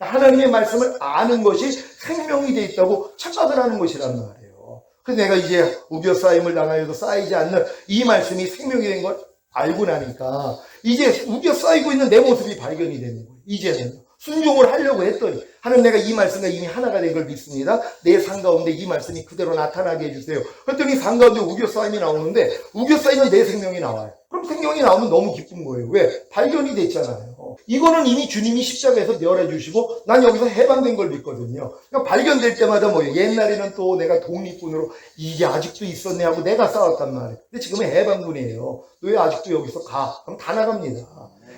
하나님의 말씀을 아는 것이 생명이 돼 있다고 착각을 하는 것이란 말이에요. 그래서 내가 이제 우겨쌓임을 당하여도 쌓이지 않는 이 말씀이 생명이 된 걸 알고 나니까 이제 우겨쌓이고 있는 내 모습이 발견이 되는 거예요. 이제는 순종을 하려고 했더니 하나님 내가 이 말씀과 이미 하나가 된 걸 믿습니다. 내 삶 가운데 이 말씀이 그대로 나타나게 해주세요. 그랬더니 삶 가운데 우겨쌓임이 나오는데 우겨쌓이는 내 생명이 나와요. 그럼 생명이 나오면 너무 기쁜 거예요. 왜? 발견이 됐잖아요. 이거는 이미 주님이 십자가에서 멸해주시고 난 여기서 해방된 걸 믿거든요. 그러니까 발견될 때마다 뭐예요? 옛날에는 또 내가 독립군으로 이게 아직도 있었네 하고 내가 싸웠단 말이에요. 근데 지금은 해방군이에요. 너 왜 아직도 여기서 가? 그럼 다 나갑니다.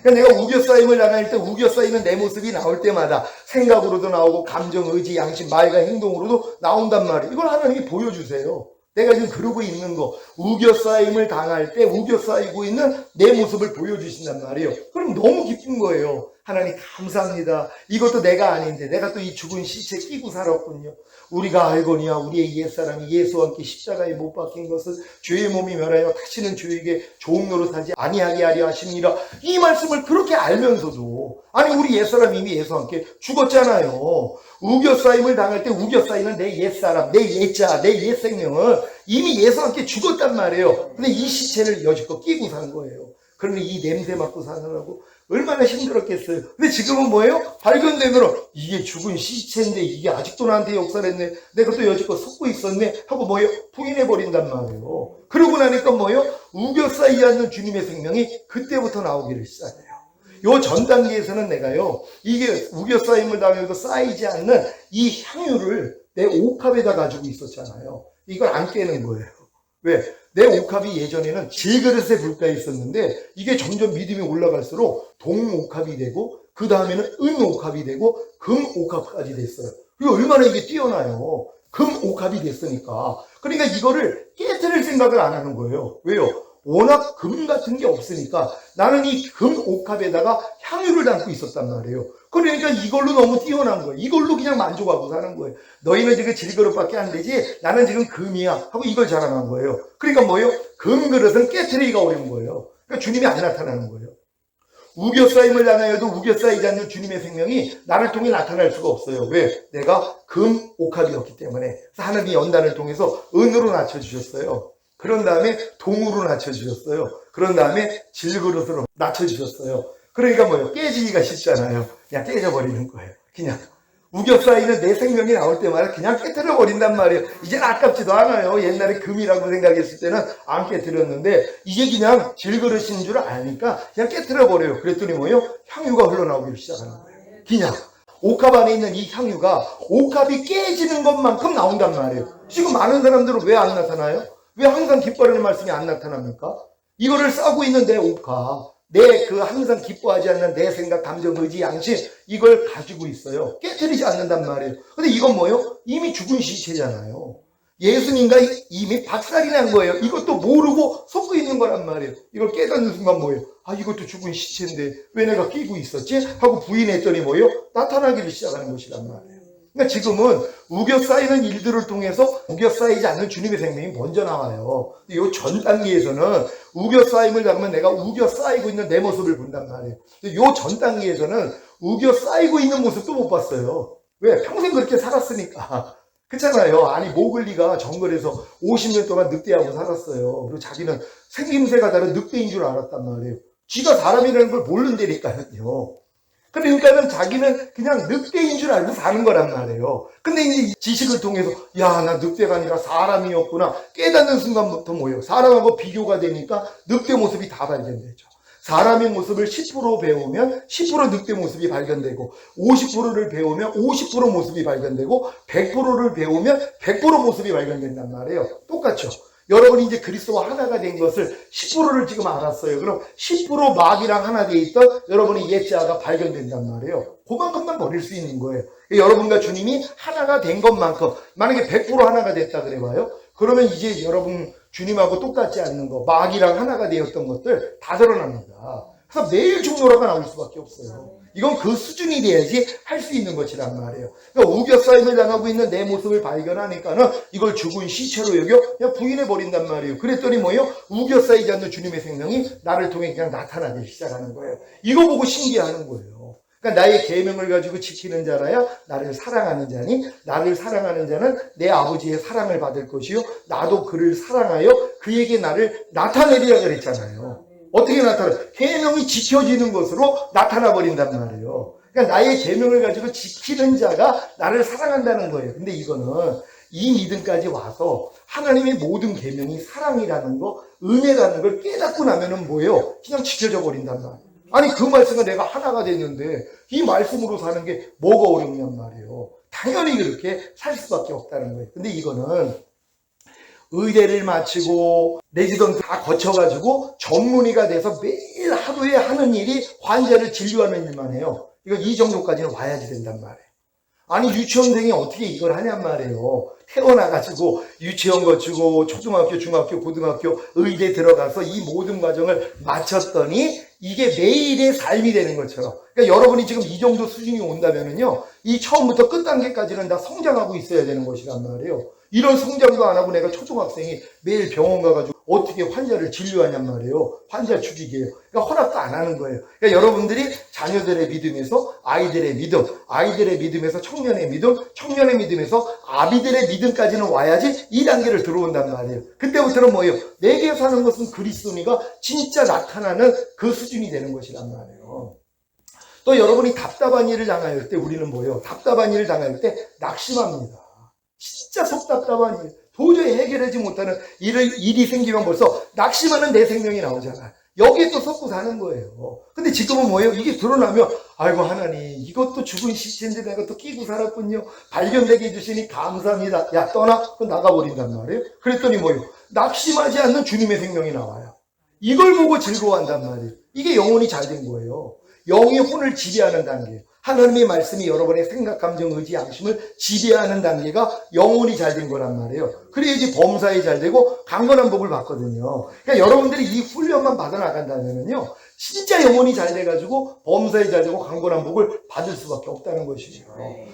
그러니까 내가 우겨쌓임을 당할 때 우겨쌓이는 내 모습이 나올 때마다 생각으로도 나오고 감정, 의지, 양심, 말과 행동으로도 나온단 말이에요. 이걸 하나님이 보여주세요. 내가 지금 그러고 있는 거 우겨쌓임을 당할 때 우겨쌓이고 있는 내 모습을 보여주신단 말이에요. 그럼 너무 기쁜 거예요. 하나님 감사합니다. 이것도 내가 아닌데 내가 또 이 죽은 시체 끼고 살았군요. 우리가 알거니와 우리의 옛사람이 예수와 함께 십자가에 못 박힌 것은 죄의 몸이 멸하여 다시는 죄에게 좋은 노릇하지 아니하게 하려 하심이라. 이 말씀을 그렇게 알면서도 아니 우리 옛사람이 이미 예수와 함께 죽었잖아요. 우겨쌓임을 당할 때 우겨쌓이는 내 옛사람, 내 옛자, 내 옛생명은 이미 예수와 함께 죽었단 말이에요. 근데 이 시체를 여지껏 끼고 산 거예요. 그러니 이 냄새 맡고 사느라고 얼마나 힘들었겠어요. 근데 지금은 뭐예요? 발견되면 이게 죽은 시체인데 이게 아직도 나한테 역사를 했네. 내가 또 여지껏 속고 있었네 하고 뭐예요? 부인해버린단 말이에요. 그러고 나니까 뭐예요? 우겨쌓이지 않는 주님의 생명이 그때부터 나오기를 시작해요. 요 전 단계에서는 내가요 이게 우겨쌓임을 당해도 쌓이지 않는 이 향유를 내 옥합에다 가지고 있었잖아요. 이걸 안 깨는 거예요. 왜? 내 옥합이 예전에는 질그릇에 불가에 있었는데 이게 점점 믿음이 올라갈수록 동옥합이 되고 그 다음에는 은옥합이 되고 금옥합까지 됐어요. 이거 얼마나 이게 뛰어나요. 금옥합이 됐으니까. 그러니까 이거를 깨트릴 생각을 안 하는 거예요. 왜요? 워낙 금 같은 게 없으니까 나는 이 금옥합에다가 향유를 담고 있었단 말이에요. 그러니까 이걸로 너무 뛰어난 거예요. 이걸로 그냥 만족하고 사는 거예요. 너희는 지금 질그릇밖에 안 되지 나는 지금 금이야 하고 이걸 자랑한 거예요. 그러니까 뭐예요? 금그릇은 깨트리기가 어려운 거예요. 그러니까 주님이 안 나타나는 거예요. 우겨쌓임을 당하여도 우겨쌓이지 않는 주님의 생명이 나를 통해 나타날 수가 없어요. 왜? 내가 금옥합이었기 때문에. 그래서 하나님이 연단을 통해서 은으로 낮춰주셨어요. 그런 다음에 동으로 낮춰주셨어요. 그런 다음에 질그릇으로 낮춰주셨어요. 그러니까 뭐예요? 깨지기가 쉽잖아요. 그냥 깨져버리는 거예요. 그냥. 우겨 쌓이는 내 생명이 나올 때마다 그냥 깨뜨려 버린단 말이에요. 이젠 아깝지도 않아요. 옛날에 금이라고 생각했을 때는 안 깨뜨렸는데 이게 그냥 질그릇인 줄 아니까 그냥 깨뜨려 버려요. 그랬더니 뭐예요? 향유가 흘러나오기 시작하는 거예요. 그냥 옥합 안에 있는 이 향유가 옥합이 깨지는 것만큼 나온단 말이에요. 지금 많은 사람들은 왜 안 나타나요? 왜 항상 기뻐하는 말씀이 안 나타납니까? 이거를 싸고 있는 내 옥합, 내 그 항상 기뻐하지 않는 내 생각, 감정, 의지, 양심, 이걸 가지고 있어요. 깨뜨리지 않는단 말이에요. 근데 이건 뭐예요? 이미 죽은 시체잖아요. 예수님과 이미 박살이 난 거예요. 이것도 모르고 섞고 있는 거란 말이에요. 이걸 깨닫는 순간 뭐예요? 아, 이것도 죽은 시체인데 왜 내가 끼고 있었지? 하고 부인했더니 뭐예요? 나타나기를 시작하는 것이란 말이에요. 그러니까 지금은 우겨 쌓이는 일들을 통해서 우겨 쌓이지 않는 주님의 생명이 먼저 나와요. 이 전 단계에서는 우겨 쌓임을 잡으면 내가 우겨 쌓이고 있는 내 모습을 본단 말이에요. 이 전 단계에서는 우겨 쌓이고 있는 모습도 못 봤어요. 왜? 평생 그렇게 살았으니까. 그렇잖아요. 아니 모글리가 정글에서 50년 동안 늑대하고 살았어요. 그리고 자기는 생김새가 다른 늑대인 줄 알았단 말이에요. 지가 사람이라는 걸 모른다니까요. 그러니까는 자기는 그냥 늑대인 줄 알고 사는 거란 말이에요. 근데 이제 지식을 통해서 야, 나 늑대가 아니라 사람이었구나 깨닫는 순간부터 뭐예요? 사람하고 비교가 되니까 늑대 모습이 다 발견되죠. 사람의 모습을 10% 배우면 10% 늑대 모습이 발견되고 50%를 배우면 50% 모습이 발견되고 100%를 배우면 100% 모습이 발견된단 말이에요. 똑같죠. 여러분이 이제 그리스도와 하나가 된 것을 10%를 지금 알았어요. 그럼 10% 마귀랑 하나 돼 있던 여러분의 옛자가 발견된단 말이에요. 그만큼만 버릴 수 있는 거예요. 여러분과 주님이 하나가 된 것만큼 만약에 100% 하나가 됐다 그래봐요. 그러면 이제 여러분 주님하고 똑같지 않는 거, 마귀랑 하나가 되었던 것들 다 드러납니다. 그래서 매일 종로라가 나올 수밖에 없어요. 이건 그 수준이 돼야지 할 수 있는 것이란 말이에요. 그러니까 우겨 쌓임을 당하고 있는 내 모습을 발견하니까는 이걸 죽은 시체로 여겨 그냥 부인해버린단 말이에요. 그랬더니 뭐예요? 우겨 쌓이지 않는 주님의 생명이 나를 통해 그냥 나타나기 시작하는 거예요. 이거 보고 신기하는 거예요. 그러니까 나의 계명을 가지고 지키는 자라야 나를 사랑하는 자니 나를 사랑하는 자는 내 아버지의 사랑을 받을 것이요 나도 그를 사랑하여 그에게 나를 나타내리라 그랬잖아요. 어떻게 나타나? 계명이 지켜지는 것으로 나타나 버린단 말이에요. 그러니까 나의 계명을 가지고 지키는 자가 나를 사랑한다는 거예요. 근데 이거는 이 믿음까지 와서 하나님의 모든 계명이 사랑이라는 거, 은혜라는 걸 깨닫고 나면은 뭐예요? 그냥 지켜져 버린단 말이에요. 아니 그 말씀은 내가 하나가 됐는데 이 말씀으로 사는 게 뭐가 어렵냔 말이에요. 당연히 그렇게 살 수밖에 없다는 거예요. 근데 이거는 의대를 마치고 레지던트 다 거쳐가지고 전문의가 돼서 매일 하루에 하는 일이 환자를 진료하는 일만 해요. 이거 이 정도까지는 와야지 된단 말이에요. 아니 유치원생이 어떻게 이걸 하냔 말이에요. 태어나가지고 유치원 거치고 초등학교, 중학교, 고등학교, 의대 들어가서 이 모든 과정을 마쳤더니 이게 매일의 삶이 되는 것처럼. 그러니까 여러분이 지금 이 정도 수준이 온다면은요, 이 처음부터 끝 단계까지는 다 성장하고 있어야 되는 것이란 말이에요. 이런 성장도 안 하고 내가 초등학생이 매일 병원 가가지고 어떻게 환자를 진료하냔 말이에요. 환자 죽이게요. 그러니까 허락도 안 하는 거예요. 그러니까 여러분들이 자녀들의 믿음에서 아이들의 믿음, 아이들의 믿음에서 청년의 믿음, 청년의 믿음에서 아비들의 믿음까지는 와야지 이 단계를 들어온단 말이에요. 그때부터는 뭐예요? 내게 사는 것은 그리스도니가 진짜 나타나는 그 수준이 되는 것이란 말이에요. 또 여러분이 답답한 일을 당할 때 우리는 뭐예요? 답답한 일을 당할 때 낙심합니다. 진짜 속 답답한 일, 도저히 해결하지 못하는 일이 생기면 벌써 낙심하는 내 생명이 나오잖아요. 여기에 또 섞고 사는 거예요. 근데 지금은 뭐예요? 이게 드러나면 아이고 하나님 이것도 죽은 시체인데 내가 또 끼고 살았군요. 발견되게 해주시니 감사합니다. 야 떠나? 그럼 나가버린단 말이에요. 그랬더니 뭐예요? 낙심하지 않는 주님의 생명이 나와요. 이걸 보고 즐거워한단 말이에요. 이게 영혼이 잘 된 거예요. 영의 혼을 지배하는 단계예요. 하나님의 말씀이 여러분의 생각, 감정, 의지, 양심을 지배하는 단계가 영혼이 잘 된 거란 말이에요. 그래야지 범사에 잘 되고 강건한 복을 받거든요. 그러니까 여러분들이 이 훈련만 받아 나간다면요, 진짜 영혼이 잘 돼가지고 범사에 잘 되고 강건한 복을 받을 수밖에 없다는 것이죠.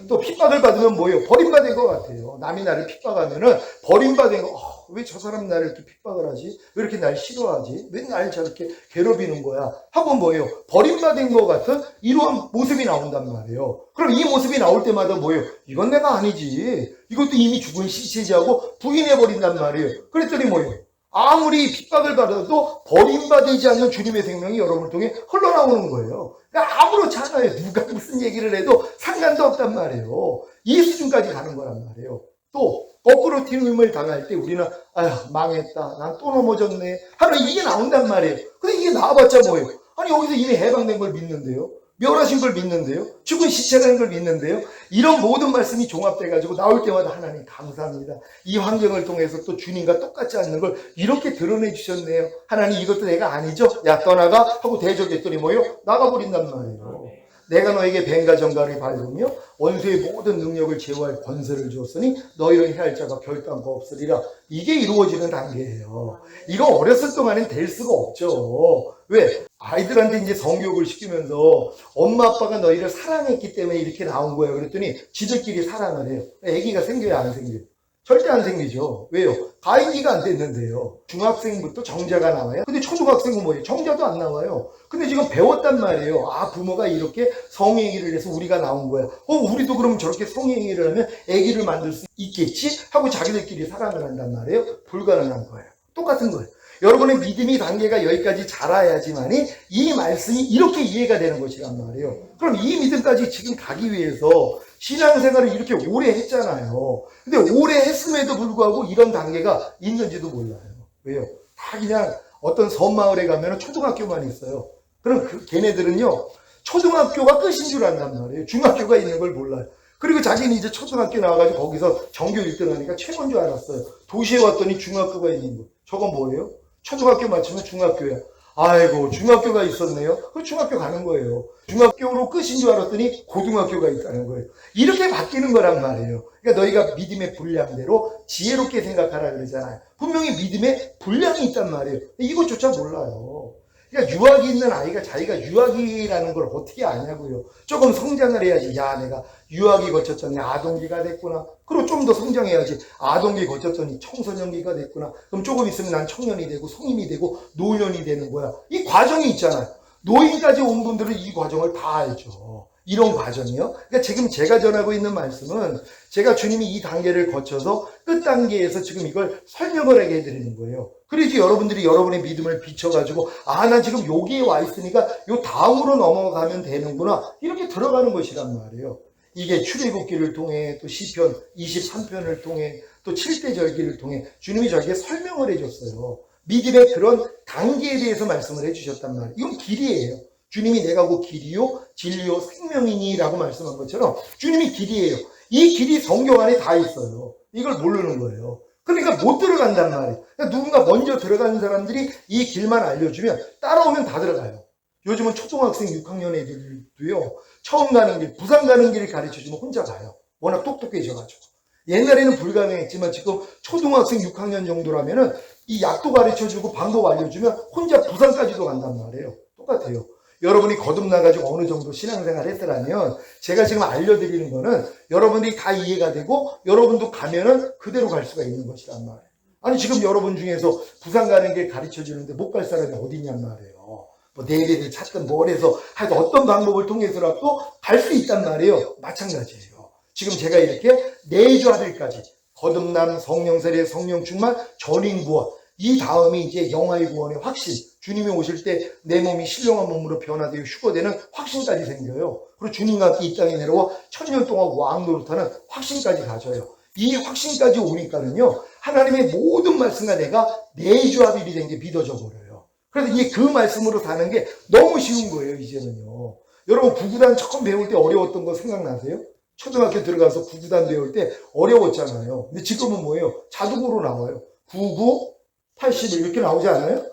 또 핍박을 받으면 뭐예요? 버림받은 것 같아요. 남이 나를 핍박하면은 버림받은 거. 왜 저 사람 나를 이렇게 핍박을 하지? 왜 이렇게 날 싫어하지? 왜 날 저렇게 괴롭히는 거야? 하고 뭐예요? 버림받은 것 같은 이러한 모습이 나온단 말이에요. 그럼 이 모습이 나올 때마다 뭐예요? 이건 내가 아니지. 이것도 이미 죽은 시체지 하고 부인해버린단 말이에요. 그랬더니 뭐예요? 아무리 핍박을 받아도 버림받지 않는 주님의 생명이 여러분을 통해 흘러나오는 거예요. 그러니까 아무렇지 않아요. 누가 무슨 얘기를 해도 상관도 없단 말이에요. 이 수준까지 가는 거란 말이에요. 또 거꾸로 튀김을 당할 때 우리는 아휴 망했다, 난 또 넘어졌네 하는 이게 나온단 말이에요. 근데 이게 나와봤자 뭐예요? 아니 여기서 이미 해방된 걸 믿는데요, 멸하신 걸 믿는데요, 죽은 시체라는 걸 믿는데요. 이런 모든 말씀이 종합돼가지고 나올 때마다 하나님 감사합니다. 이 환경을 통해서 또 주님과 똑같지 않는 걸 이렇게 드러내 주셨네요. 하나님 이것도 내가 아니죠? 야 떠나가 하고 대적했더니 뭐요? 나가버린단 말이에요. 내가 너에게 뱀과 정갈을 밟으며 원수의 모든 능력을 제어할 권세를 주었으니 너희를 해할 자가 결단코 없으리라. 이게 이루어지는 단계예요. 이거 어렸을 동안엔 될 수가 없죠. 왜? 아이들한테 이제 성교육을 시키면서 엄마 아빠가 너희를 사랑했기 때문에 이렇게 나온 거예요. 그랬더니 지들끼리 사랑을 해요. 애기가 생겨야 안 생겨요? 절대 안 생기죠. 왜요? 가인기가 안 됐는데요. 중학생부터 정자가 나와요. 근데 초등학생은 뭐예요? 정자도 안 나와요. 근데 지금 배웠단 말이에요. 아, 부모가 이렇게 성행위를 해서 우리가 나온 거야. 우리도 그럼 저렇게 성행위를 하면 아기를 만들 수 있겠지? 하고 자기들끼리 사랑을 한단 말이에요. 불가능한 거예요. 똑같은 거예요. 여러분의 믿음이 단계가 여기까지 자라야지만이 이 말씀이 이렇게 이해가 되는 것이란 말이에요. 그럼 이 믿음까지 지금 가기 위해서 신앙생활을 이렇게 오래 했잖아요. 근데 오래 했음에도 불구하고 이런 단계가 있는지도 몰라요. 왜요? 다 그냥 어떤 섬마을에 가면 초등학교만 있어요. 그럼 걔네들은요, 초등학교가 끝인 줄 안단 말이에요. 중학교가 있는 걸 몰라요. 그리고 자기는 이제 초등학교 나와가지고 거기서 전교 1등 하니까 최고인 줄 알았어요. 도시에 왔더니 중학교가 있는 거. 저건 뭐예요? 초등학교 맞추면 중학교야. 아이고 중학교가 있었네요. 그 중학교 가는 거예요. 중학교로 끝인 줄 알았더니 고등학교가 있다는 거예요. 이렇게 바뀌는 거란 말이에요. 그러니까 너희가 믿음의 분량대로 지혜롭게 생각하라 그러잖아요. 분명히 믿음의 분량이 있단 말이에요. 이것조차 몰라요. 그러니까 유학이 있는 아이가 자기가 유학이라는 걸 어떻게 아냐고요. 조금 성장을 해야지. 야, 내가 유학이 거쳤더니 아동기가 됐구나. 그리고 좀 더 성장해야지. 아동기 거쳤더니 청소년기가 됐구나. 그럼 조금 있으면 난 청년이 되고 성인이 되고 노년이 되는 거야. 이 과정이 있잖아요. 노인까지 온 분들은 이 과정을 다 알죠. 이런 과정이요. 그러니까 지금 제가 전하고 있는 말씀은 제가 주님이 이 단계를 거쳐서 끝 단계에서 지금 이걸 설명을 하게 해드리는 거예요. 그래야지 여러분들이 여러분의 믿음을 비춰가지고 아, 나 지금 여기에 와 있으니까 요 다음으로 넘어가면 되는구나. 이렇게 들어가는 것이란 말이에요. 이게 출애굽기를 통해 또 시편 23편을 통해 또 7대 절기를 통해 주님이 저에게 설명을 해줬어요. 믿음의 그런 단계에 대해서 말씀을 해주셨단 말이에요. 이건 길이에요. 주님이 내가 그 길이요 진리요 생명이니 라고 말씀한 것처럼 주님이 길이에요. 이 길이 성경 안에 다 있어요. 이걸 모르는 거예요. 그러니까 못 들어간단 말이에요. 그러니까 누군가 먼저 들어가는 사람들이 이 길만 알려주면 따라오면 다 들어가요. 요즘은 초등학생 6학년 애들도요, 처음 가는 길, 부산 가는 길을 가르쳐주면 혼자 가요. 워낙 똑똑해져가지고. 옛날에는 불가능했지만 지금 초등학생 6학년 정도라면은 이 약도 가르쳐주고 방법 알려주면 혼자 부산까지도 간단 말이에요. 똑같아요. 여러분이 거듭나가지고 어느 정도 신앙생활 했더라면 제가 지금 알려드리는 거는 여러분들이 다 이해가 되고 여러분도 가면은 그대로 갈 수가 있는 것이란 말이에요. 아니 지금 여러분 중에서 부산 가는 길 가르쳐주는데 못 갈 사람이 어디 있냔 말이에요. 뭐 내비를 찾든 뭘 해서 하여튼 어떤 방법을 통해서라도 갈 수 있단 말이에요. 마찬가지예요. 지금 제가 이렇게 내주 아들까지 거듭남, 성령 세례, 성령 충만, 전인 구원, 이 다음이 이제 영화의 구원의 확신, 주님이 오실 때 내 몸이 신령한 몸으로 변화되어 휴거되는 확신까지 생겨요. 그리고 주님과 함께 이 땅에 내려와 1000년 동안 왕 노릇하는 확신까지 가져요. 이 확신까지 오니까는요, 하나님의 모든 말씀과 내가 내조합일이 된 게 믿어져 버려요. 그래서 이게 그 말씀으로 사는 게 너무 쉬운 거예요, 이제는요. 여러분, 구구단 처음 배울 때 어려웠던 거 생각나세요? 초등학교 들어가서 구구단 배울 때 어려웠잖아요. 근데 지금은 뭐예요? 자동으로 나와요. 99, 81 이렇게 나오지 않아요?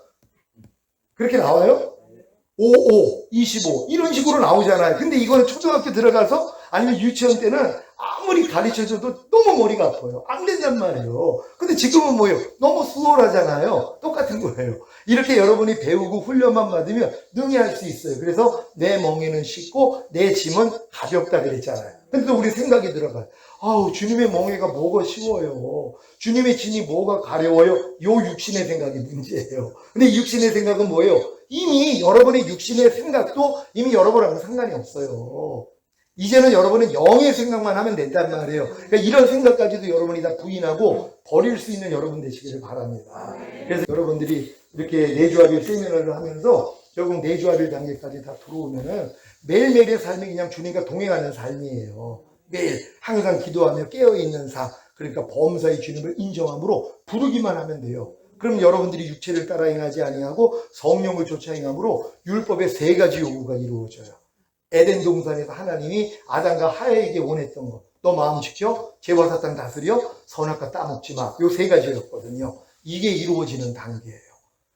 그렇게 나와요? 55, 25 이런 식으로 나오잖아요. 근데 이거는 초등학교 들어가서 아니면 유치원 때는 아무리 가르쳐줘도 너무 머리가 아파요. 안 된단 말이에요. 근데 지금은 뭐예요? 너무 수월하잖아요. 똑같은 거예요. 이렇게 여러분이 배우고 훈련만 받으면 능히 할 수 있어요. 그래서 내 멍에는 쉽고 내 짐은 가볍다 그랬잖아요. 근데 또 우리 생각이 들어가요. 아우, 주님의 멍에가 뭐가 쉬워요. 주님의 짐이 뭐가 가려워요. 요 육신의 생각이 문제예요. 근데 육신의 생각은 뭐예요? 이미 여러분의 육신의 생각도 이미 여러분하고 상관이 없어요. 이제는 여러분은 영의 생각만 하면 된단 말이에요. 그러니까 이런 생각까지도 여러분이 다 부인하고 버릴 수 있는 여러분 되시기를 바랍니다. 그래서 여러분들이 이렇게 내주합일 세미나를 하면서 결국 내주합일 단계까지 다 들어오면은 매일매일의 삶이 그냥 주님과 동행하는 삶이에요. 매일 항상 기도하며 깨어있는 삶, 그러니까 범사의 주님을 인정함으로 부르기만 하면 돼요. 그럼 여러분들이 육체를 따라 행하지 아니하고 성령을 쫓아 행함으로 율법의 3가지 요구가 이루어져요. 에덴 동산에서 하나님이 아담과 하와에게 원했던 것, 너 마음 지켜, 죄와 사탄 다스려, 선악과 따먹지 마. 요 3가지였거든요. 이게 이루어지는 단계예요.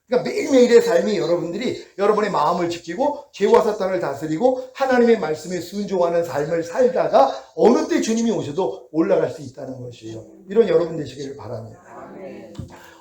그러니까 매일매일의 삶이 여러분들이 여러분의 마음을 지키고 죄와 사탄을 다스리고 하나님의 말씀에 순종하는 삶을 살다가 어느 때 주님이 오셔도 올라갈 수 있다는 것이에요. 이런 여러분 되시기를 바랍니다.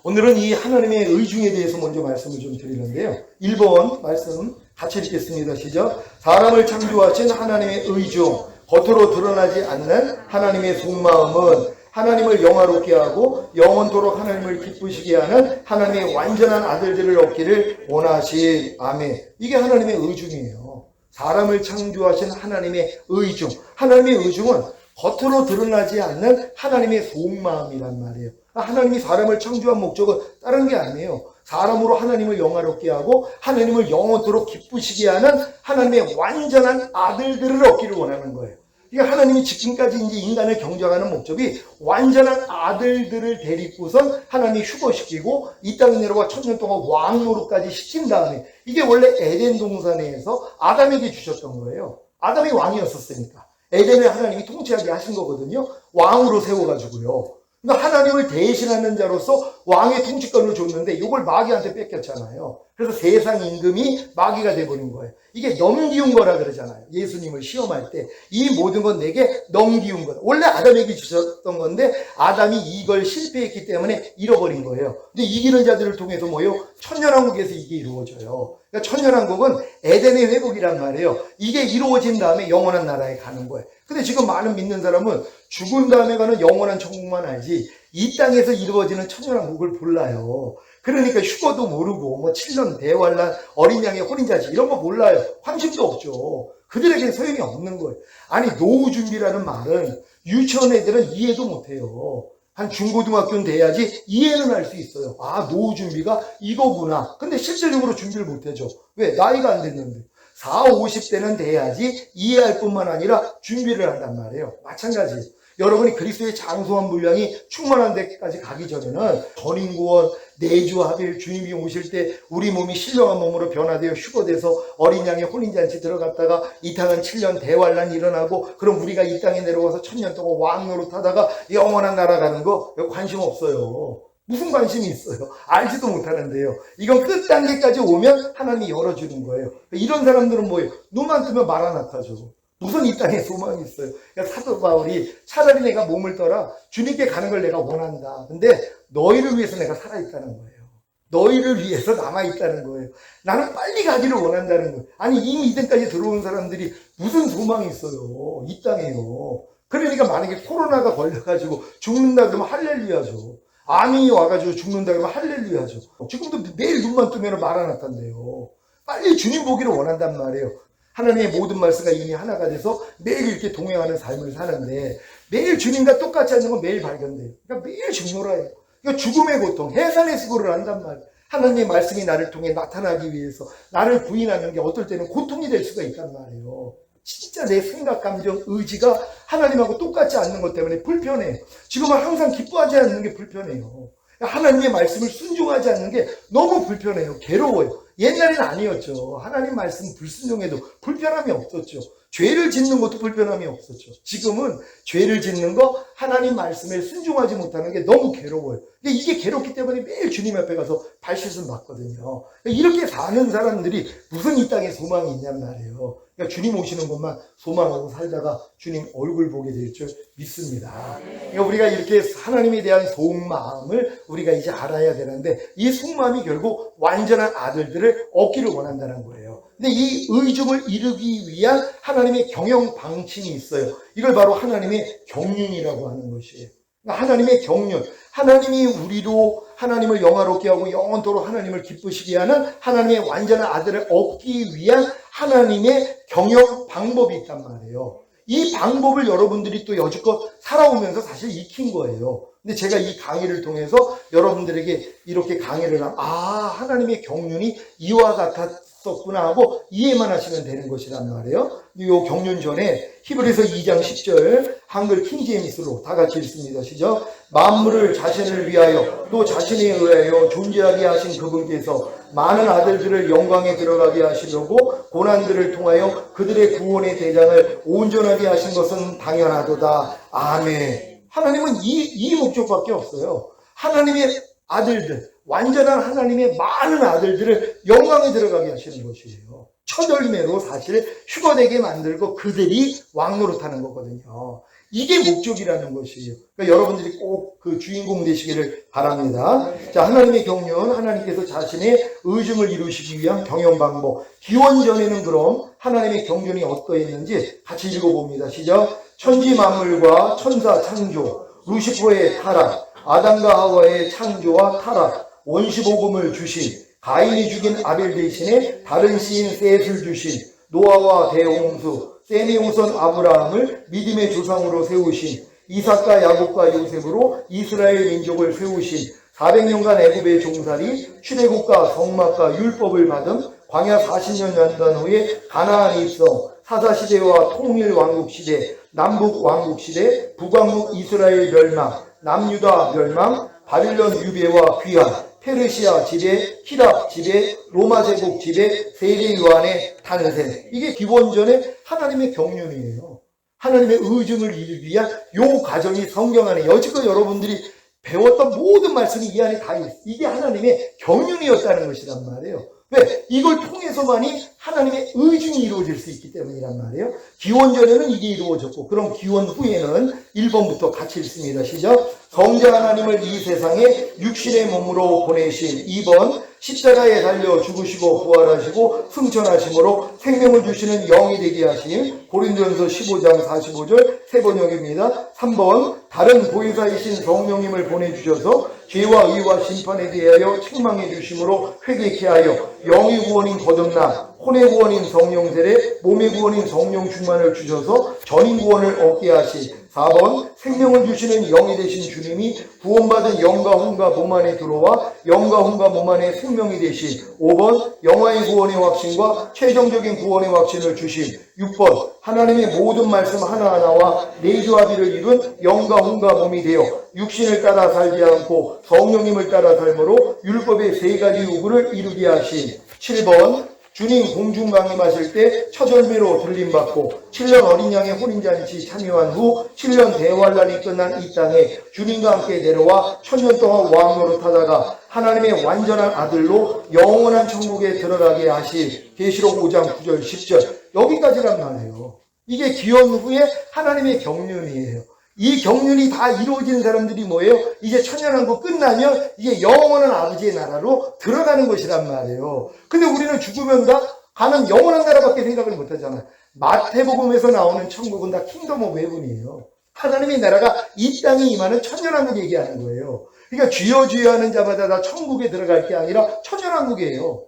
오늘은 이 하나님의 의중에 대해서 먼저 말씀을 좀 드리는데요. 1번 말씀 같이 읽겠습니다. 시작. 사람을 창조하신 하나님의 의중, 겉으로 드러나지 않는 하나님의 속마음은 하나님을 영화롭게 하고 영원토록 하나님을 기쁘시게 하는 하나님의 완전한 아들들을 얻기를 원하신. 아멘. 이게 하나님의 의중이에요. 사람을 창조하신 하나님의 의중. 하나님의 의중은 겉으로 드러나지 않는 하나님의 속마음이란 말이에요. 하나님이 사람을 창조한 목적은 다른 게 아니에요. 사람으로 하나님을 영화롭게 하고 하나님을 영원토록 기쁘시게 하는 하나님의 완전한 아들들을 얻기를 원하는 거예요. 그러니까 하나님이 지금까지 이제 인간을 경작하는 목적이 완전한 아들들을 데리고선 하나님이 휴거시키고 이 땅에 내려와 1000년 동안 왕노릇까지 시킨 다음에, 이게 원래 에덴 동산에서 아담에게 주셨던 거예요. 아담이 왕이었었으니까 에덴을 하나님이 통치하게 하신 거거든요. 왕으로 세워가지고요. 그러니까 하나님을 대신하는 자로서 왕의 통치권을 줬는데 이걸 마귀한테 뺏겼잖아요. 그래서 세상 임금이 마귀가 돼버린 거예요. 이게 넘기운 거라 그러잖아요. 예수님을 시험할 때 이 모든 건 내게 넘기운 거다. 원래 아담에게 주셨던 건데 아담이 이걸 실패했기 때문에 잃어버린 거예요. 근데 이기는 자들을 통해서 뭐예요? 천년왕국에서 이게 이루어져요. 그러니까 천년왕국은 에덴의 회복이란 말이에요. 이게 이루어진 다음에 영원한 나라에 가는 거예요. 근데 지금 많은 믿는 사람은 죽은 다음에 가는 영원한 천국만 알지 이 땅에서 이루어지는 천년왕국을 몰라요. 그러니까 휴거도 모르고 뭐 7년 대환란, 어린 양의 혼인잔치 이런 거 몰라요. 관심도 없죠. 그들에게 소용이 없는 거예요. 아니 노후 준비라는 말은 유치원 애들은 이해도 못해요. 한 중고등학교는 돼야지 이해는 할 수 있어요. 아, 노후 준비가 이거구나. 근데 실질적으로 준비를 못해죠. 왜? 나이가 안 됐는데. 40, 50대는 돼야지 이해할 뿐만 아니라 준비를 한단 말이에요. 마찬가지예요. 여러분이 그리스도의 장수한 분량이 충만한 데까지 가기 전에는 전인구원, 내주합일, 주님이 오실 때 우리 몸이 신령한 몸으로 변화되어 휴거돼서 어린 양의 혼인잔치 들어갔다가 이 땅은 7년 대환란이 일어나고 그럼 우리가 이 땅에 내려와서 1000년 동안 왕노릇하다가 영원한 나라 가는 거 관심 없어요. 무슨 관심이 있어요? 알지도 못하는데요. 이건 끝 단계까지 오면 하나님이 열어주는 거예요. 이런 사람들은 뭐예요? 눈만 뜨면 마라나타죠. 무슨 이 땅에 소망이 있어요. 그러니까 사도 바울이 차라리 내가 몸을 떠라 주님께 가는 걸 내가 원한다. 근데 너희를 위해서 내가 살아있다는 거예요. 너희를 위해서 남아있다는 거예요. 나는 빨리 가기를 원한다는 거예요. 아니 이미 이때까지 들어온 사람들이 무슨 소망이 있어요. 이 땅에요. 그러니까 만약에 코로나가 걸려가지고 죽는다 그러면 할렐루야죠. 암이 와가지고 죽는다 그러면 할렐루야죠. 지금도 매일 눈만 뜨면 마라나타인데요. 빨리 주님 보기를 원한단 말이에요. 하나님의 모든 말씀과 이미 하나가 돼서 매일 이렇게 동행하는 삶을 사는데 매일 주님과 똑같지 않는 건 매일 발견돼요. 그러니까 매일 죽노라예요. 그러니까 죽음의 고통, 해산의 수고를 한단 말이에요. 하나님의 말씀이 나를 통해 나타나기 위해서 나를 부인하는 게 어떨 때는 고통이 될 수가 있단 말이에요. 진짜 내 생각, 감정, 의지가 하나님하고 똑같지 않는 것 때문에 불편해요. 지금은 항상 기뻐하지 않는 게 불편해요. 하나님의 말씀을 순종하지 않는 게 너무 불편해요. 괴로워요. 옛날에는 아니었죠. 하나님 말씀 불순종해도 불편함이 없었죠. 죄를 짓는 것도 불편함이 없었죠. 지금은 죄를 짓는 거, 하나님 말씀에 순종하지 못하는 게 너무 괴로워요. 근데 이게 괴롭기 때문에 매일 주님 앞에 가서 발씻음 받거든요. 이렇게 사는 사람들이 무슨 이 땅에 소망이 있냔 말이에요. 그러니까 주님 오시는 것만 소망하고 살다가 주님 얼굴 보게 될 줄 믿습니다. 그러니까 우리가 이렇게 하나님에 대한 속마음을 우리가 이제 알아야 되는데 이 속마음이 결국 완전한 아들들을 얻기를 원한다는 거예요. 근데 이 의중을 이루기 위한 하나님의 경영 방침이 있어요. 이걸 바로 하나님의 경륜이라고 하는 것이에요. 그러니까 하나님의 경륜, 하나님이 우리로 하나님을 영화롭게 하고 영원토록 하나님을 기쁘시게 하는 하나님의 완전한 아들을 얻기 위한 하나님의 경영 방법이 있단 말이에요. 이 방법을 여러분들이 또 여지껏 살아오면서 사실 익힌 거예요. 근데 제가 이 강의를 통해서 여러분들에게 이렇게 강의를 하면 하나님의 경륜이 이와 같았었구나 하고 이해만 하시면 되는 것이란 말이에요. 이 경륜 전에 히브리서 2장 10절 한글 킹제임스로 다 같이 읽습니다. 시작. 만물을 자신을 위하여 또 자신에 의하여 존재하게 하신 그분께서 많은 아들들을 영광에 들어가게 하시려고 고난들을 통하여 그들의 구원의 대장을 온전하게 하신 것은 당연하도다. 아멘. 하나님은 이 목적밖에 없어요. 하나님의 아들들, 완전한 하나님의 많은 아들들을 영광에 들어가게 하시는 것이에요. 첫 열매로 사실 휴거되게 만들고 그들이 왕노릇하는 거거든요. 이게 목적이라는 것이에요. 그러니까 여러분들이 꼭 그 주인공 되시기를 바랍니다. 자, 하나님의 경륜, 하나님께서 자신의 의중을 이루시기 위한 경영 방법. 기원 전에는 그럼 하나님의 경륜이 어떠했는지 같이 읽어봅니다. 시작. 천지 만물과 천사 창조, 루시퍼의 타락, 아담과 하와의 창조와 타락, 원시복음을 주신, 가인이 죽인 아벨 대신에 다른 씨인 셋을 주신, 노아와 대홍수, 셈의 후손 아브라함을 믿음의 조상으로 세우신, 이삭과 야곱과 요셉으로 이스라엘 민족을 세우신, 400년간 애굽의 종살이, 출애굽과 성막과 율법을 받은 광야 40년 연단 후에 가나안 입성, 사사시대와 통일왕국시대, 남북왕국시대, 북왕국 이스라엘 멸망, 남유다 멸망, 바빌론 유배와 귀환, 페르시아 지배, 히랍 지배, 로마 제국 지배, 세례 요한의 탄생. 이게 기원전에 하나님의 경륜이에요. 하나님의 의중을 이루기 위한 요 과정이 성경 안에 여지껏 여러분들이 배웠던 모든 말씀이 이 안에 다 있어요. 이게 하나님의 경륜이었다는 것이란 말이에요. 왜? 이걸 통해서만이 하나님의 의중이 이루어질 수 있기 때문이란 말이에요. 기원전에는 이게 이루어졌고, 그럼 기원 후에는 1번부터 같이 읽습니다. 시작. 성자 하나님을 이 세상에 육신의 몸으로 보내신 2번 십자가에 달려 죽으시고 부활하시고 승천하심으로 생명을 주시는 영이 되게 하신 고린도전서 15장 45절 세 번역입니다. 3번 다른 보혜사이신 성령님을 보내주셔서 죄와 의와 심판에 대하여 책망해 주심으로 회개케 하여 영의 구원인 거듭남, 혼의 구원인 성령 세례, 몸의 구원인 성령 충만을 주셔서 전인 구원을 얻게 하시. 4번 생명을 주시는 영이 되신 주님이 구원받은 영과 혼과 몸 안에 들어와 영과 혼과 몸 안에 생명이 되신. 5번 영화의 구원의 확신과 최종적인 구원의 확신을 주신. 6번 하나님의 모든 말씀 하나하나와 내조합의를 이룬 영과 혼과 몸이 되어 육신을 따라 살지 않고 성령님을 따라 삶으로 율법의 세 가지 요구를 이루게 하신. 7번 주님 공중 강림하실 때 첫 열매로 들림받고 7년 어린 양의 혼인잔치 참여한 후 7년 대환란이 끝난 이 땅에 주님과 함께 내려와 1000년 동안 왕노릇하다가 하나님의 완전한 아들로 영원한 천국에 들어가게 하실. 계시록 5장 9절 10절 여기까지란 말이에요. 이게 기원 후에 하나님의 경륜이에요. 이 경륜이 다 이루어진 사람들이 뭐예요? 이제 천년왕국 끝나면 이게 영원한 아버지의 나라로 들어가는 것이란 말이에요. 근데 우리는 죽으면 다 가는 영원한 나라밖에 생각을 못 하잖아요. 마태복음에서 나오는 천국은 다 킹덤 오브 헤븐이에요. 하나님의 나라가 이 땅에 임하는 천년왕국 얘기하는 거예요. 그러니까 주여 주여 하는 자마다 다 천국에 들어갈 게 아니라 천년왕국이에요.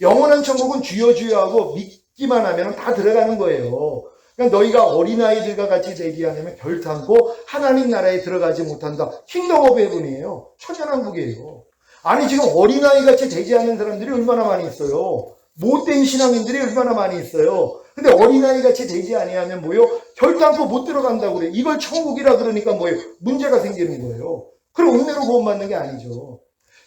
영원한 천국은 주여 주여 하고 믿기만 하면 다 들어가는 거예요. 그러니까 너희가 어린아이들과 같이 되지 않으면 결탄코 하나님 나라에 들어가지 못한다. 킹덤 오브 헤븐이에요. 천년왕국이에요. 아니 지금 어린아이 같이 되지 않는 사람들이 얼마나 많이 있어요. 못된 신앙인들이 얼마나 많이 있어요. 근데 어린아이 같이 되지 아니하면 뭐예요? 결단코 못 들어간다고 그래요. 이걸 천국이라 그러니까 뭐예요? 문제가 생기는 거예요. 그럼 은혜로 구원받는 게 아니죠.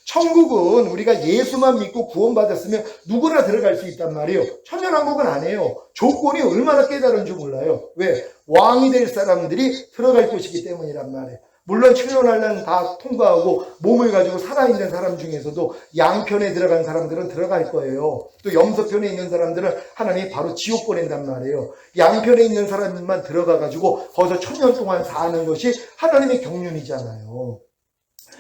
천국은 우리가 예수만 믿고 구원받았으면 누구나 들어갈 수 있단 말이에요. 천년왕국은 안 해요. 조건이 얼마나 깨달은지 몰라요. 왜? 왕이 될 사람들이 들어갈 곳이기 때문이란 말이에요. 물론 7년환란 다 통과하고 몸을 가지고 살아있는 사람 중에서도 양편에 들어간 사람들은 들어갈 거예요. 또 염소편에 있는 사람들은 하나님이 바로 지옥 보낸단 말이에요. 양편에 있는 사람만 들어가가지고 거기서 1000년 동안 사는 것이 하나님의 경륜이잖아요.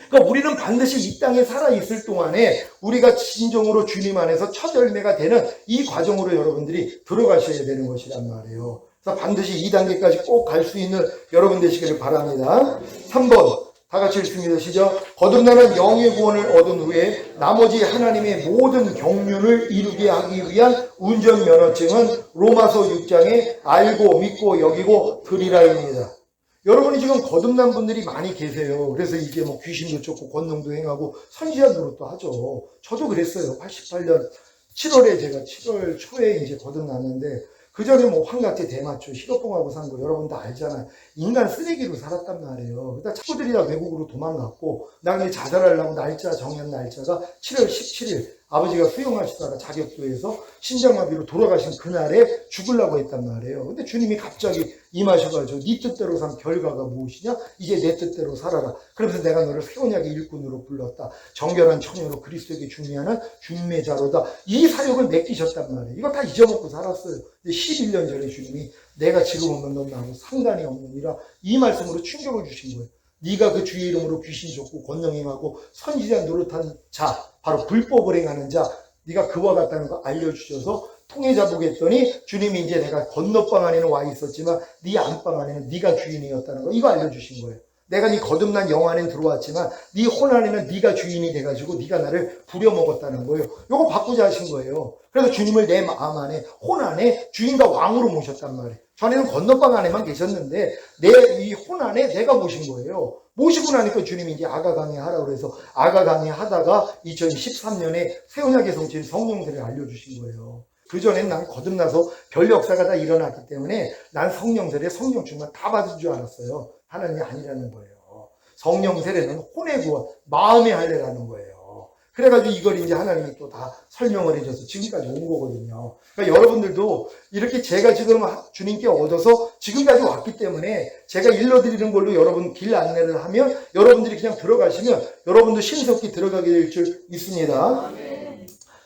그러니까 우리는 반드시 이 땅에 살아있을 동안에 우리가 진정으로 주님 안에서 첫 열매가 되는 이 과정으로 여러분들이 들어가셔야 되는 것이란 말이에요. 그래서 반드시 이 단계까지 꼭 갈 수 있는 여러분 되시기를 바랍니다. 3번 다 같이 읽습니다. 시작. 거듭나는 영의 구원을 얻은 후에 나머지 하나님의 모든 경륜을 이루게 하기 위한 운전면허증은 로마서 6장에 알고 믿고 여기고 드리라입니다. 여러분이 지금 거듭난 분들이 많이 계세요. 그래서 이제 뭐 귀신도 쫓고 권능도 행하고 선지자 노릇도 하죠. 저도 그랬어요. 88년 7월에 제가 7월 초에 이제 거듭났는데 그 전에 뭐 환각제 대마초 실업봉하고 산 거 여러분 다 알잖아요. 인간 쓰레기로 살았단 말이에요. 그러다 친구들이 다 외국으로 도망갔고 나중에 자살하려고 날짜 정한 날짜가 7월 17일 아버지가 수용하시다가 자격도에서 심장마비로 돌아가신 그날에 죽으려고 했단 말이에요. 근데 주님이 갑자기 임하셔가지고 네 뜻대로 산 결과가 무엇이냐? 이제 내 뜻대로 살아라. 그러면서 내가 너를 새 언약의 일꾼으로 불렀다. 정결한 처녀로 그리스도에게 중매하는 중매자로다. 이 사역을 맡기셨단 말이에요. 이거 다 잊어먹고 살았어요. 11년 전에 주님이 내가 지금 오면 넌 나하고 상관이 없느니라 이 말씀으로 충격을 주신 거예요. 네가 그 주의 이름으로 귀신 쫓고 권능행하고 선지자 노릇한 자, 바로 불법을 행하는 자, 네가 그와 같다는 거 알려주셔서 통해 잡으겠더니 주님이 이제 내가 건너방 안에는 와 있었지만 네 안방 안에는 네가 주인이었다는 거 이거 알려주신 거예요. 내가 네 거듭난 영 안에 들어왔지만 네 혼 안에는 네가 주인이 돼가지고 네가 나를 부려먹었다는 거예요. 요거 바꾸자 하신 거예요. 그래서 주님을 내 마음 안에 혼 안에 주인과 왕으로 모셨단 말이에요. 전에는 건너방 안에만 계셨는데 내 이 혼 안에 내가 모신 거예요. 모시고 나니까 주님이 이제 아가 강해하라고 그래서 아가 강해하다가 2013년에 새 언약의 성취인 성령들을 알려주신 거예요. 그전엔 난 거듭나서 별 역사가 다 일어났기 때문에 난 성령들의 성령 충만 다 받은 줄 알았어요. 하나님이 아니라는 거예요. 성령 세례는 혼의 구원, 마음의 할례라는 거예요. 그래가지고 이걸 이제 하나님이 또 다 설명을 해줘서 지금까지 온 거거든요. 그러니까 여러분들도 이렇게 제가 지금 주님께 얻어서 지금까지 왔기 때문에 제가 일러드리는 걸로 여러분 길 안내를 하면 여러분들이 그냥 들어가시면 여러분도 신속히 들어가게 될 줄 믿습니다.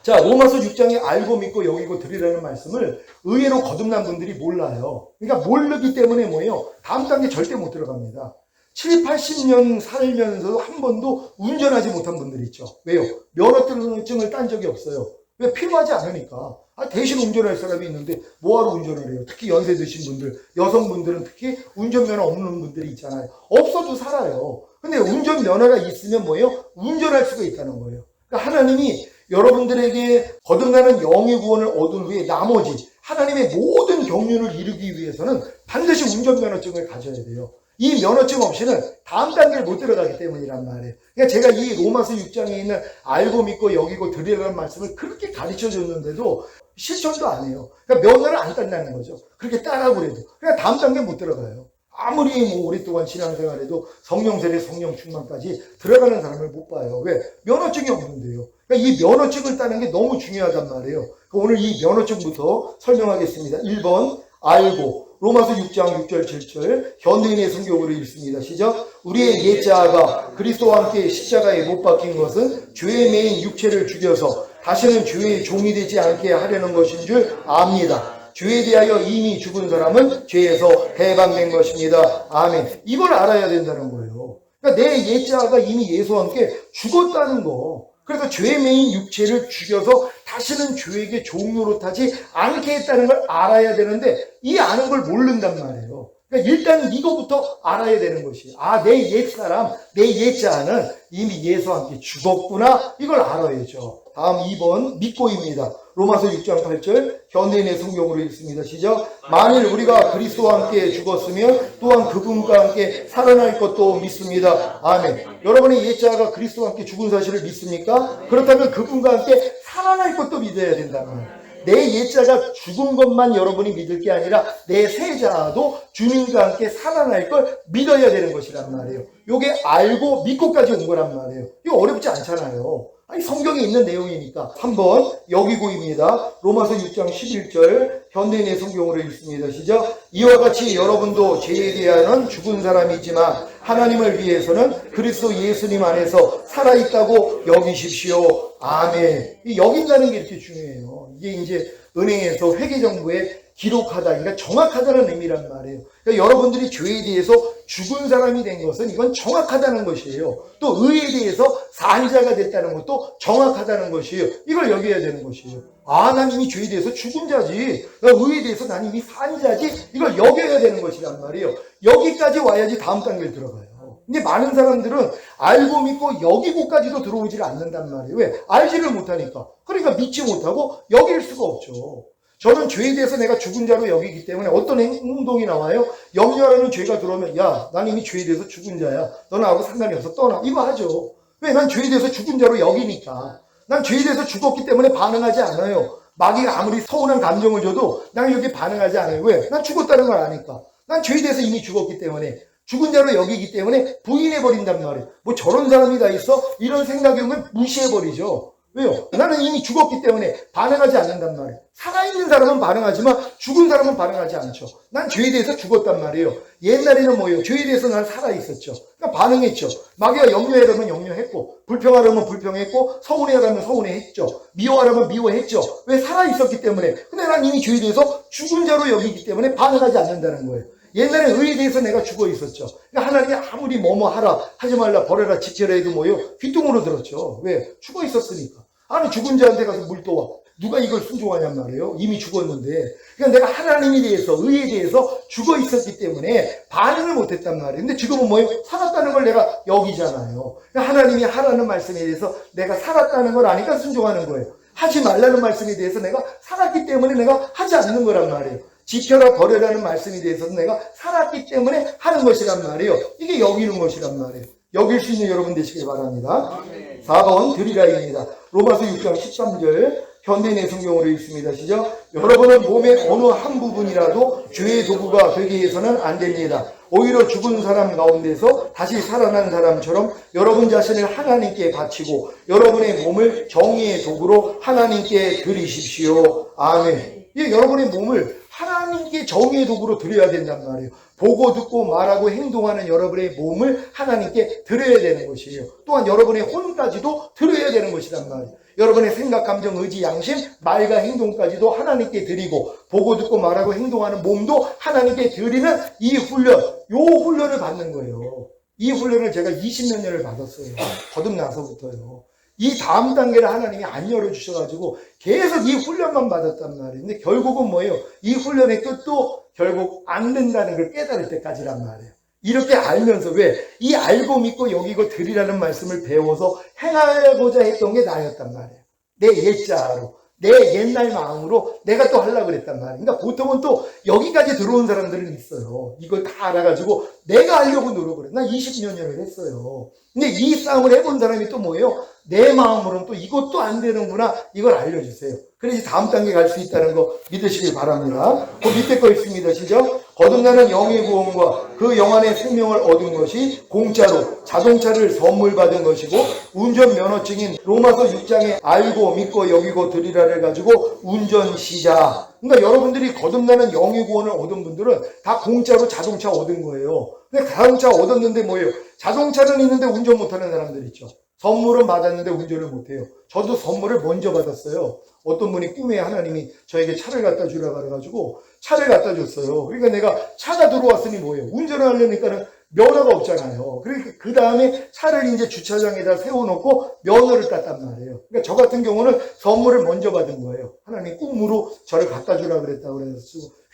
자, 로마서 6장에 알고 믿고 여기고 드리라는 말씀을 의외로 거듭난 분들이 몰라요. 그러니까 모르기 때문에 뭐예요? 다음 단계 절대 못 들어갑니다. 7, 80년 살면서 한 번도 운전하지 못한 분들이 있죠. 왜요? 면허증을 딴 적이 없어요. 왜? 필요하지 않으니까. 대신 운전할 사람이 있는데 뭐하러 운전을 해요? 특히 연세 드신 분들, 여성분들은 특히 운전면허 없는 분들이 있잖아요. 없어도 살아요. 근데 운전면허가 있으면 뭐예요? 운전할 수가 있다는 거예요. 그러니까 하나님이 여러분들에게 거듭나는 영의 구원을 얻은 후에 나머지 하나님의 모든 경륜을 이루기 위해서는 반드시 운전면허증을 가져야 돼요. 이 면허증 없이는 다음 단계를 못 들어가기 때문이란 말이에요. 그러니까 제가 이 로마서 6장에 있는 알고 믿고 여기고 드리라는 말씀을 그렇게 가르쳐 줬는데도 실천도 안 해요. 그러니까 면허를 안 딴다는 거죠. 그렇게 따라고 그래도. 그러니까 다음 단계 못 들어가요. 아무리 뭐 오랫동안 신앙생활해도 성령 세례, 성령 충만까지 들어가는 사람을 못 봐요. 왜? 면허증이 없는데요. 그러니까 이 면허증을 따는 게 너무 중요하단 말이에요. 오늘 이 면허증부터 설명하겠습니다. 1번 알고 로마서 6장 6절 7절 현대인의 성경으로 읽습니다. 시작. 우리의 옛자아가 그리스도와 함께 십자가에 못 박힌 것은 죄의 매인 육체를 죽여서 다시는 죄의 종이 되지 않게 하려는 것인 줄 압니다. 죄에 대하여 이미 죽은 사람은 죄에서 해방된 것입니다. 아멘. 이걸 알아야 된다는 거예요. 그러니까 내 옛자아가 이미 예수와 함께 죽었다는 거. 그래서 죄의 매인 육체를 죽여서 다시는 죄에게 종노릇하지 않게 했다는 걸 알아야 되는데 이 아는 걸 모른단 말이에요. 그러니까 일단 이거부터 알아야 되는 것이에요. 아, 내 옛사람, 내 옛자아는 이미 예수와 함께 죽었구나. 이걸 알아야죠. 다음 2번 믿고입니다. 로마서 6장 8절 현대인의 성경으로 읽습니다. 시작. 만일 우리가 그리스도와 함께 죽었으면 또한 그분과 함께 살아날 것도 믿습니다. 아멘. 여러분의 옛자아가 그리스도와 함께 죽은 사실을 믿습니까? 그렇다면 그분과 함께 살아날 것도 믿어야 된다는 거예요. 내 옛자가 죽은 것만 여러분이 믿을 게 아니라 내 새자도 주님과 함께 살아날 걸 믿어야 되는 것이란 말이에요. 요게 알고 믿고까지 온 거란 말이에요. 이거 어렵지 않잖아요. 아니, 성경에 있는 내용이니까. 3번 여기고입니다. 로마서 6장 11절 현대인의 성경으로 읽습니다. 시작. 이와 같이 여러분도 죄에 대하여는 죽은 사람이지만 하나님을 위해서는 그리스도 예수님 안에서 살아있다고 여기십시오. 아멘. 이 여긴다는 게 이렇게 중요해요. 이게 이제 은행에서 회계정보에 기록하다, 그러니까 정확하다는 의미란 말이에요. 그러니까 여러분들이 죄에 대해서 죽은 사람이 된 것은 이건 정확하다는 것이에요. 또 의에 대해서 산자가 됐다는 것도 정확하다는 것이에요. 이걸 여겨야 되는 것이에요. 아, 난 이미 죄에 대해서 죽은 자지. 의에 대해서 난 이미 산자지. 이걸 여겨야 되는 것이란 말이에요. 여기까지 와야지 다음 단계를 들어가요. 근데 많은 사람들은 알고 믿고 여기고까지도 들어오질 않는단 말이에요. 왜? 알지를 못하니까. 그러니까 믿지 못하고 여길 수가 없죠. 저는 죄에 대해서 내가 죽은 자로 여기기 때문에 어떤 행동이 나와요? 염려하는 죄가 들어오면 야, 난 이미 죄에 대해서 죽은 자야. 너는 나하고 상관이 없어. 떠나. 이거 하죠. 왜? 난 죄에 대해서 죽은 자로 여기니까. 난 죄에 대해서 죽었기 때문에 반응하지 않아요. 마귀가 아무리 서운한 감정을 줘도 난 여기에 반응하지 않아요. 왜? 난 죽었다는 걸 아니까. 난 죄에 대해서 이미 죽었기 때문에. 죽은 자로 여기기 때문에 부인해버린단 말이에요. 뭐 저런 사람이 다 있어? 이런 생각이 오면 무시해버리죠. 왜요? 나는 이미 죽었기 때문에 반응하지 않는단 말이에요. 살아있는 사람은 반응하지만 죽은 사람은 반응하지 않죠. 난 죄에 대해서 죽었단 말이에요. 옛날에는 뭐예요? 죄에 대해서 난 살아있었죠. 그러니까 반응했죠. 마귀가 염려하려면 염려했고, 불평하려면 불평했고, 서운해하려면 서운해했죠. 미워하려면 미워했죠. 왜? 살아있었기 때문에. 근데 난 이미 죄에 대해서 죽은 자로 여기기 때문에 반응하지 않는다는 거예요. 옛날에 의에 대해서 내가 죽어 있었죠. 그러니까 하나님이 아무리 뭐뭐 하라, 하지 말라, 버려라, 지켜라 해도 뭐예요? 귀뚱으로 들었죠. 왜? 죽어 있었으니까. 아니, 죽은 자한테 가서 물 떠와. 누가 이걸 순종하냔 말이에요. 이미 죽었는데. 그러니까 내가 하나님에 대해서, 의에 대해서 죽어 있었기 때문에 반응을 못했단 말이에요. 근데 지금은 뭐예요? 살았다는 걸 내가 여기잖아요. 그러니까 하나님이 하라는 말씀에 대해서 내가 살았다는 걸 아니까 순종하는 거예요. 하지 말라는 말씀에 대해서 내가 살았기 때문에 내가 하지 않는 거란 말이에요. 지켜라 버려라는 말씀에 대해서는 내가 살았기 때문에 하는 것이란 말이에요. 이게 여기는 것이란 말이에요. 여길 수 있는 여러분 되시길 바랍니다. 4번 드리라입니다. 로마서 6장 13절 현대인의 성경으로 읽습니다. 시작. 여러분은 몸의 어느 한 부분이라도 죄의 도구가 되게 해서는 안 됩니다. 오히려 죽은 사람 가운데서 다시 살아난 사람처럼 여러분 자신을 하나님께 바치고 여러분의 몸을 정의의 도구로 하나님께 드리십시오. 아멘. 예, 여러분의 몸을 하나님께 정의의 도구로 드려야 된단 말이에요. 보고 듣고 말하고 행동하는 여러분의 몸을 하나님께 드려야 되는 것이에요. 또한 여러분의 혼까지도 드려야 되는 것이란 말이에요. 여러분의 생각, 감정, 의지, 양심, 말과 행동까지도 하나님께 드리고 보고 듣고 말하고 행동하는 몸도 하나님께 드리는 이 훈련, 요 훈련을 받는 거예요. 이 훈련을 제가 20몇 년을 받았어요. 거듭나서부터요. 이 다음 단계를 하나님이 안 열어주셔가지고 계속 이 훈련만 받았단 말이에요. 근데 결국은 뭐예요? 이 훈련의 끝도 결국 안 된다는 걸 깨달을 때까지란 말이에요. 이렇게 알면서 왜? 이 알고 믿고 여기고 드리라는 말씀을 배워서 행하고자 했던 게 나였단 말이에요. 내 옛자로, 내 옛날 마음으로 내가 또 하려고 그랬단 말이에요. 그러니까 보통은 또 여기까지 들어온 사람들은 있어요. 이걸 다 알아가지고 내가 하려고 노력을 해요. 난 20몇 년을 했어요. 근데 이 싸움을 해본 사람이 또 뭐예요? 내 마음으로는 또 이것도 안 되는구나. 이걸 알려주세요. 그래서 다음 단계 갈 수 있다는 거 믿으시길 바랍니다. 그 밑에 거 있습니다. 시죠? 거듭나는 영의 구원과 그 영 안의 생명을 얻은 것이 공짜로 자동차를 선물 받은 것이고 운전 면허증인 로마서 6장에 알고 믿고 여기고 드리라를 가지고 운전 시작. 그러니까 여러분들이 거듭나는 영의 구원을 얻은 분들은 다 공짜로 자동차 얻은 거예요. 근데 자동차 얻었는데 뭐예요? 자동차는 있는데 운전 못하는 사람들 있죠. 선물은 받았는데 운전을 못해요. 저도 선물을 먼저 받았어요. 어떤 분이 꿈에 하나님이 저에게 차를 갖다 주라고 그래가지고 차를 갖다 줬어요. 그러니까 내가 차가 들어왔으니 뭐예요? 운전을 하려니까는 면허가 없잖아요. 그러니까 그 다음에 차를 이제 주차장에다 세워놓고 면허를 땄단 말이에요. 그러니까 저 같은 경우는 선물을 먼저 받은 거예요. 하나님 꿈으로 저를 갖다 주라고 그랬다고 그래서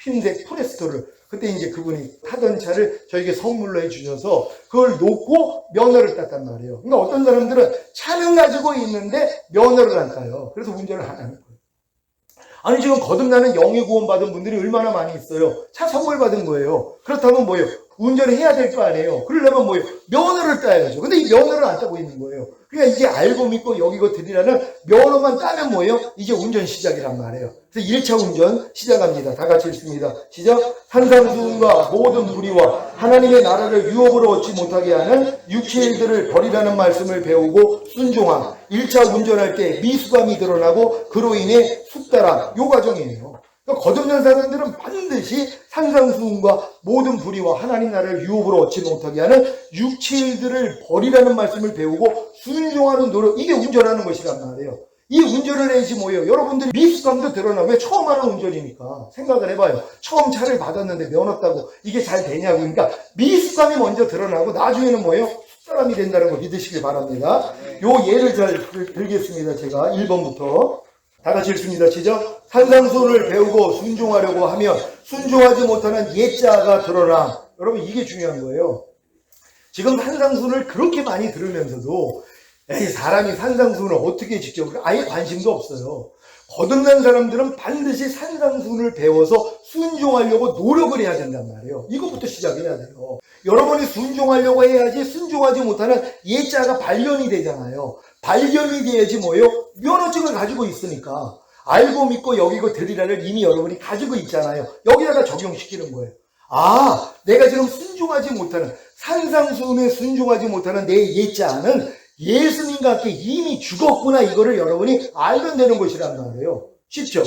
흰색 포레스토를 그때 이제 그분이 타던 차를 저에게 선물로 해주셔서 그걸 놓고 면허를 땄단 말이에요. 그러니까 어떤 사람들은 차는 가지고 있는데 면허를 안 따요. 그래서 운전을 안 하는 거예요. 아니 지금 거듭나는 영의 구원 받은 분들이 얼마나 많이 있어요. 차 선물 받은 거예요. 그렇다면 뭐예요? 운전을 해야 될 거 아니에요. 그러려면 뭐예요? 면허를 따야죠. 근데 이 면허를 안 따고 있는 거예요. 그러니까 이제 알고 믿고 여기고 드리라는 면허만 따면 뭐예요? 이제 운전 시작이란 말이에요. 그래서 1차 운전 시작합니다. 다 같이 읽습니다. 시작. 산상수훈과 모든 불의와 하나님의 나라를 유업으로 얻지 못하게 하는 육체의 일들을 버리라는 말씀을 배우고 순종함. 1차 운전할 때 미숙함이 드러나고 그로 인해 숙달함. 요 과정이에요. 그러니까 거듭난 사람들은 반드시 산상수훈과 모든 불의와 하나님 나라를 유업으로 얻지 못하게 하는 육체의 일들을 버리라는 말씀을 배우고 순종하는 노력. 이게 운전하는 것이란 말이에요. 이 운전을 해야지 뭐예요? 여러분들이 미숙함도 드러나. 왜? 처음 하는 운전이니까. 생각을 해봐요. 처음 차를 받았는데 면허 따고 이게 잘 되냐고. 그러니까 미숙함이 먼저 드러나고 나중에는 뭐예요? 숙사람이 된다는 거 믿으시길 바랍니다. 요 예를 잘 들겠습니다. 제가 1번부터. 다 같이 읽습니다. 시작. 산상수훈을 배우고 순종하려고 하면 순종하지 못하는 옛자가 드러나. 여러분 이게 중요한 거예요. 지금 산상수훈을 그렇게 많이 들으면서도 에이, 사람이 산상수훈을 어떻게 직접, 아예 관심도 없어요. 거듭난 사람들은 반드시 산상수훈을 배워서 순종하려고 노력을 해야 된단 말이에요. 이것부터 시작해야 돼요. 여러분이 순종하려고 해야지 순종하지 못하는 예자가 발견이 되잖아요. 발견이 돼야지 뭐예요? 면허증을 가지고 있으니까. 알고 믿고 여기고 드리라를 이미 여러분이 가지고 있잖아요. 여기다가 적용시키는 거예요. 아, 내가 지금 순종하지 못하는, 산상수훈에 순종하지 못하는 내 예자는 예수님과 함께 이미 죽었구나, 이거를 여러분이 알면 되는 것이란 말이에요. 쉽죠?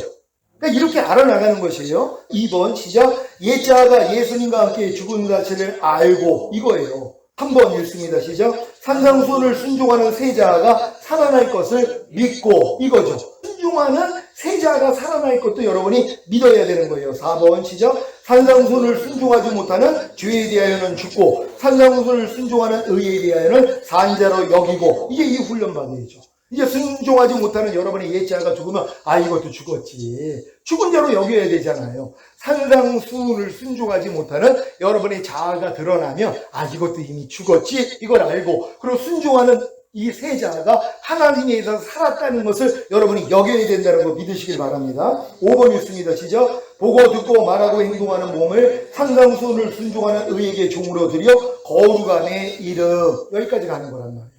그러니까 이렇게 알아나가는 것이에요. 2번 시작. 예자가 예수님과 함께 죽은 사실을 알고, 이거예요. 한 번 읽습니다. 시작. 산상수훈을 순종하는 세자가 살아날 것을 믿고, 이거죠. 순종하는 세자가 살아날 것도 여러분이 믿어야 되는 거예요. 4번 시작. 산상수훈을 순종하지 못하는 죄에 대하여는 죽고 산상수훈을 순종하는 의에 대하여는 산자로 여기고, 이게 이 훈련 받아야죠. 이제 순종하지 못하는 여러분의 예자가 죽으면 아, 이것도 죽었지, 죽은 자로 여겨야 되잖아요. 산상수훈을 순종하지 못하는 여러분의 자아가 드러나면 아, 이것도 이미 죽었지, 이걸 알고, 그리고 순종하는 이 세자가 하나님에 의해서 살았다는 것을 여러분이 여겨야 된다는 거 믿으시길 바랍니다. 5번 읽습니다. 시작. 보고 듣고 말하고 행동하는 몸을 산상수훈을 순종하는 의에게 종으로 드려 거룩함에 이르. 여기까지 가는 거란 말이에요.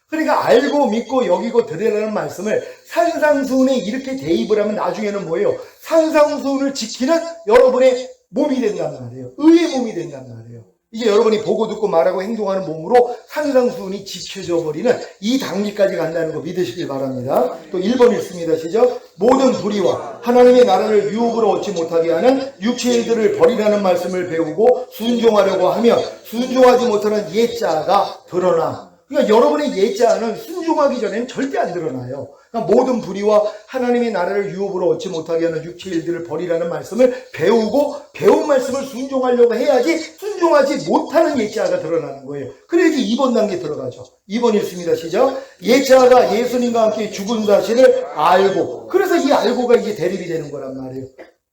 그러니까 알고 믿고 여기고 드리라는 말씀을 산상수훈에 이렇게 대입을 하면 나중에는 뭐예요? 산상수훈을 지키는 여러분의 몸이 된단 말이에요. 의의 몸이 된단 말이에요. 이제 여러분이 보고 듣고 말하고 행동하는 몸으로 산상수훈이 지켜져 버리는 이 단계까지 간다는 거 믿으시길 바랍니다. 또 1번 읽습니다. 시작. 모든 불의와 하나님의 나라를 유혹으로 얻지 못하게 하는 육체의 일들을 버리라는 말씀을 배우고 순종하려고 하며 순종하지 못하는 예자가 드러나. 그러니까 여러분의 예자는 순종하기 전에는 절대 안 드러나요. 그러니까 모든 불의와 하나님의 나라를 유혹으로 얻지 못하게 하는 육체의 일들을 버리라는 말씀을 배우고 배운 말씀을 순종하려고 해야지 순종하지 못하는 예자가 드러나는 거예요. 그래야지 2번 단계 들어가죠. 2번 읽습니다. 시작. 예자가 예수님과 함께 죽은 사실을 알고, 그래서 이 알고가 이제 대립이 되는 거란 말이에요.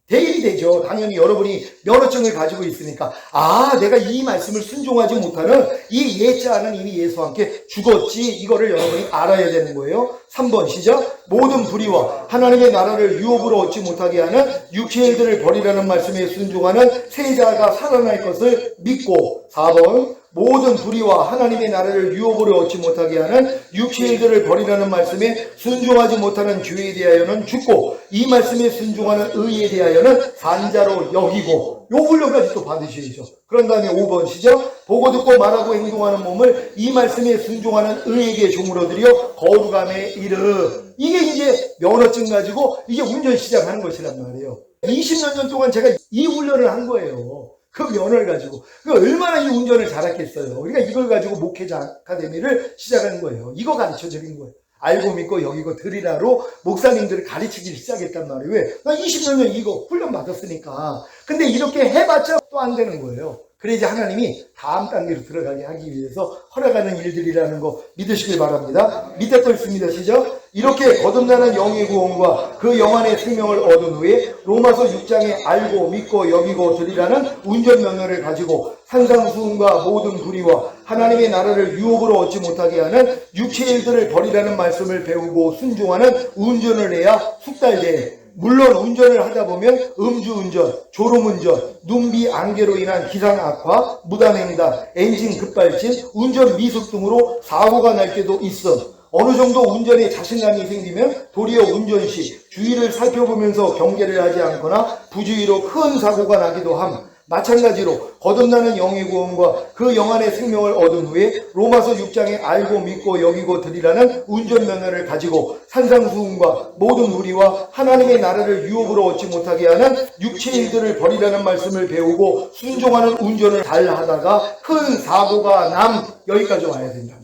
대입이 되죠. 당연히 여러분이 면허증을 가지고 있으니까 아, 내가 이 말씀을 순종하지 못하는 이 예자는 이미 예수와 함께 죽었지, 이거를 여러분이 알아야 되는 거예요. 3번 시작. 모든 불의와 하나님의 나라를 유혹으로 얻지 못하게 하는 육체의 일들을 버리라는 말씀에 순종하는 세자가 살아날 것을 믿고. 4번 모든 불의와 하나님의 나라를 유혹으로 얻지 못하게 하는 육체의 일들을 버리라는 말씀에 순종하지 못하는 죄에 대하여는 죽고 이 말씀에 순종하는 의에 대하여는 산자로 여기고. 요 훈련까지 또 받으셔야죠. 그런 다음에 5번 시작. 보고 듣고 말하고 행동하는 몸을 이 말씀에 순종하는 의에게 종으로 드려 거룩함에 이르. 이게 이제 면허증 가지고 이제 운전 시작하는 것이란 말이에요. 20몇 년 동안 제가 이 훈련을 한 거예요. 그 면허를 가지고. 얼마나 이 운전을 잘했겠어요. 우리가 이걸 가지고 목회자 아카데미를 시작한 거예요. 이거 가르쳐 드린 거예요. 알고 믿고 여기고 드리라로 목사님들을 가르치기 시작했단 말이에요. 왜? 나 20몇 년 이거 훈련 받았으니까. 근데 이렇게 해봤자 또 안 되는 거예요. 그래야지 하나님이 다음 단계로 들어가게 하기 위해서 허락하는 일들이라는 거 믿으시길 바랍니다. 밑에 거 있습니다. 시작. 이렇게 거듭나는 영의 구원과 그 영 안의 생명을 얻은 후에 로마서 6장에 알고 믿고 여기고 드리라는 운전면허를 가지고 산상수훈과 모든 불의와 하나님의 나라를 유혹으로 얻지 못하게 하는 육체의 일들을 버리라는 말씀을 배우고 순종하는 운전을 해야 숙달돼. 물론 운전을 하다 보면 음주운전, 졸음운전, 눈비 안개로 인한 기상 악화, 무단횡단, 엔진 급발진, 운전 미숙 등으로 사고가 날 때도 있어. 어느 정도 운전에 자신감이 생기면 도리어 운전 시 주위를 살펴보면서 경계를 하지 않거나 부주의로 큰 사고가 나기도 함. 마찬가지로 거듭나는 영의 구원과 그 영 안의 생명을 얻은 후에 로마서 6장에 알고 믿고 여기고 드리라는 운전면허를 가지고 산상수훈과 모든 불의와 하나님의 나라를 유혹으로 얻지 못하게 하는 육체의 일들을 버리라는 말씀을 배우고 순종하는 운전을 잘하다가 큰 사고가 남. 여기까지 와야 된단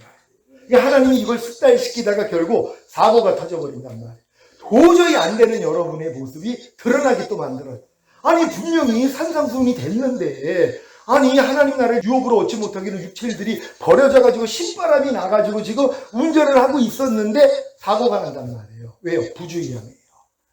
말이에요. 하나님이 이걸 숙달시키다가 결국 사고가 터져버린단 말이에요. 도저히 안 되는 여러분의 모습이 드러나게 또 만들어요. 아니 분명히 산상수훈이 됐는데 아니 하나님 나라를 유혹으로 얻지 못하기는 육체들이 버려져가지고 신바람이 나가지고 지금 운전을 하고 있었는데 사고가 난단 말이에요. 왜요? 부주의함이에요.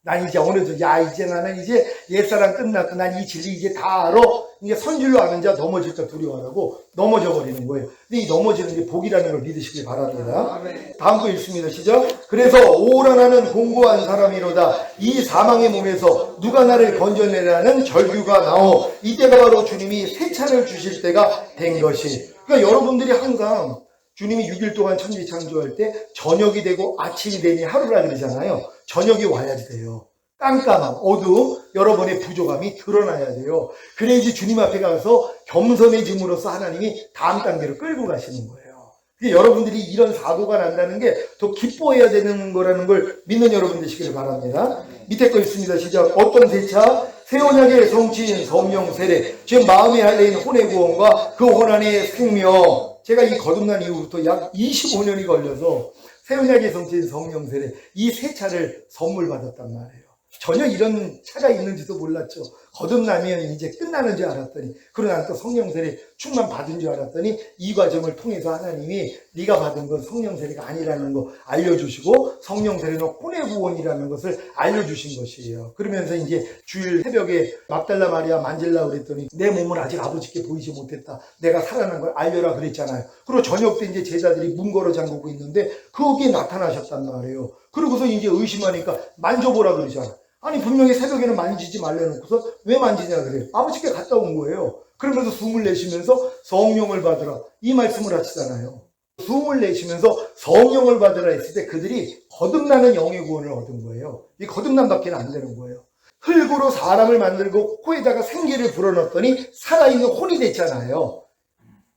난 이제 어느덧, 야, 이제 나는 이제 옛사람 끝났고, 난 이 진리 이제 다 알아. 이게 선줄로 아는 자 넘어질까 두려워하고 넘어져 버리는 거예요. 근데 이 넘어지는 게 복이라는 걸 믿으시길 바랍니다. 다음 거 읽습니다. 시작. 그래서 오라 나는 공고한 사람이로다. 이 사망의 몸에서 누가 나를 건져내라는 절규가 나오. 이때가 바로 주님이 새 차를 주실 때가 된 것이. 그러니까 여러분들이 항상 주님이 6일 동안 천지 창조할 때 저녁이 되고 아침이 되니 하루라 그러잖아요. 저녁이 와야지 돼요. 깜깜함, 어두움, 여러분의 부족함이 드러나야 돼요. 그래야지 주님 앞에 가서 겸손해짐으로써 하나님이 다음 단계로 끌고 가시는 거예요. 여러분들이 이런 사고가 난다는 게 더 기뻐해야 되는 거라는 걸 믿는 여러분 되시기를 바랍니다. 밑에 거 있습니다. 시작. 어떤 세차? 새 언약의 성취인 성령 세례, 지금 마음에 할례인 혼의 구원과 그 혼안의 생명. 제가 이 거듭난 이후부터 약 25년이 걸려서 새 언약의 성취인 성령 세례, 이 세 차를 선물 받았단 말이에요. 전혀 이런 차가 있는지도 몰랐죠. 거듭나면 이제 끝나는 줄 알았더니, 그러나 또 성령 세례 충만 받은 줄 알았더니 이 과정을 통해서 하나님이 네가 받은 건 성령 세례가 아니라는 거 알려주시고 성령 세례는 혼의 구원이라는 것을 알려주신 것이에요. 그러면서 이제 주일 새벽에 막달라 마리아 만질라 그랬더니 내 몸은 아직 아버지께 보이지 못했다. 내가 살아난 걸 알려라 그랬잖아요. 그리고 저녁 때 이제 제자들이 문 걸어 잠그고 있는데 거기에 나타나셨단 말이에요. 그러고서 이제 의심하니까 만져보라 그러잖아. 아니 분명히 새벽에는 만지지 말려놓고서 왜 만지냐 그래요. 아버지께 갔다 온 거예요. 그러면서 숨을 내쉬면서 성령을 받으라 이 말씀을 하시잖아요. 숨을 내쉬면서 성령을 받으라 했을 때 그들이 거듭나는 영의 구원을 얻은 거예요. 이 거듭남밖에 안 되는 거예요. 흙으로 사람을 만들고 코에다가 생기를 불어넣었더니 살아있는 혼이 됐잖아요.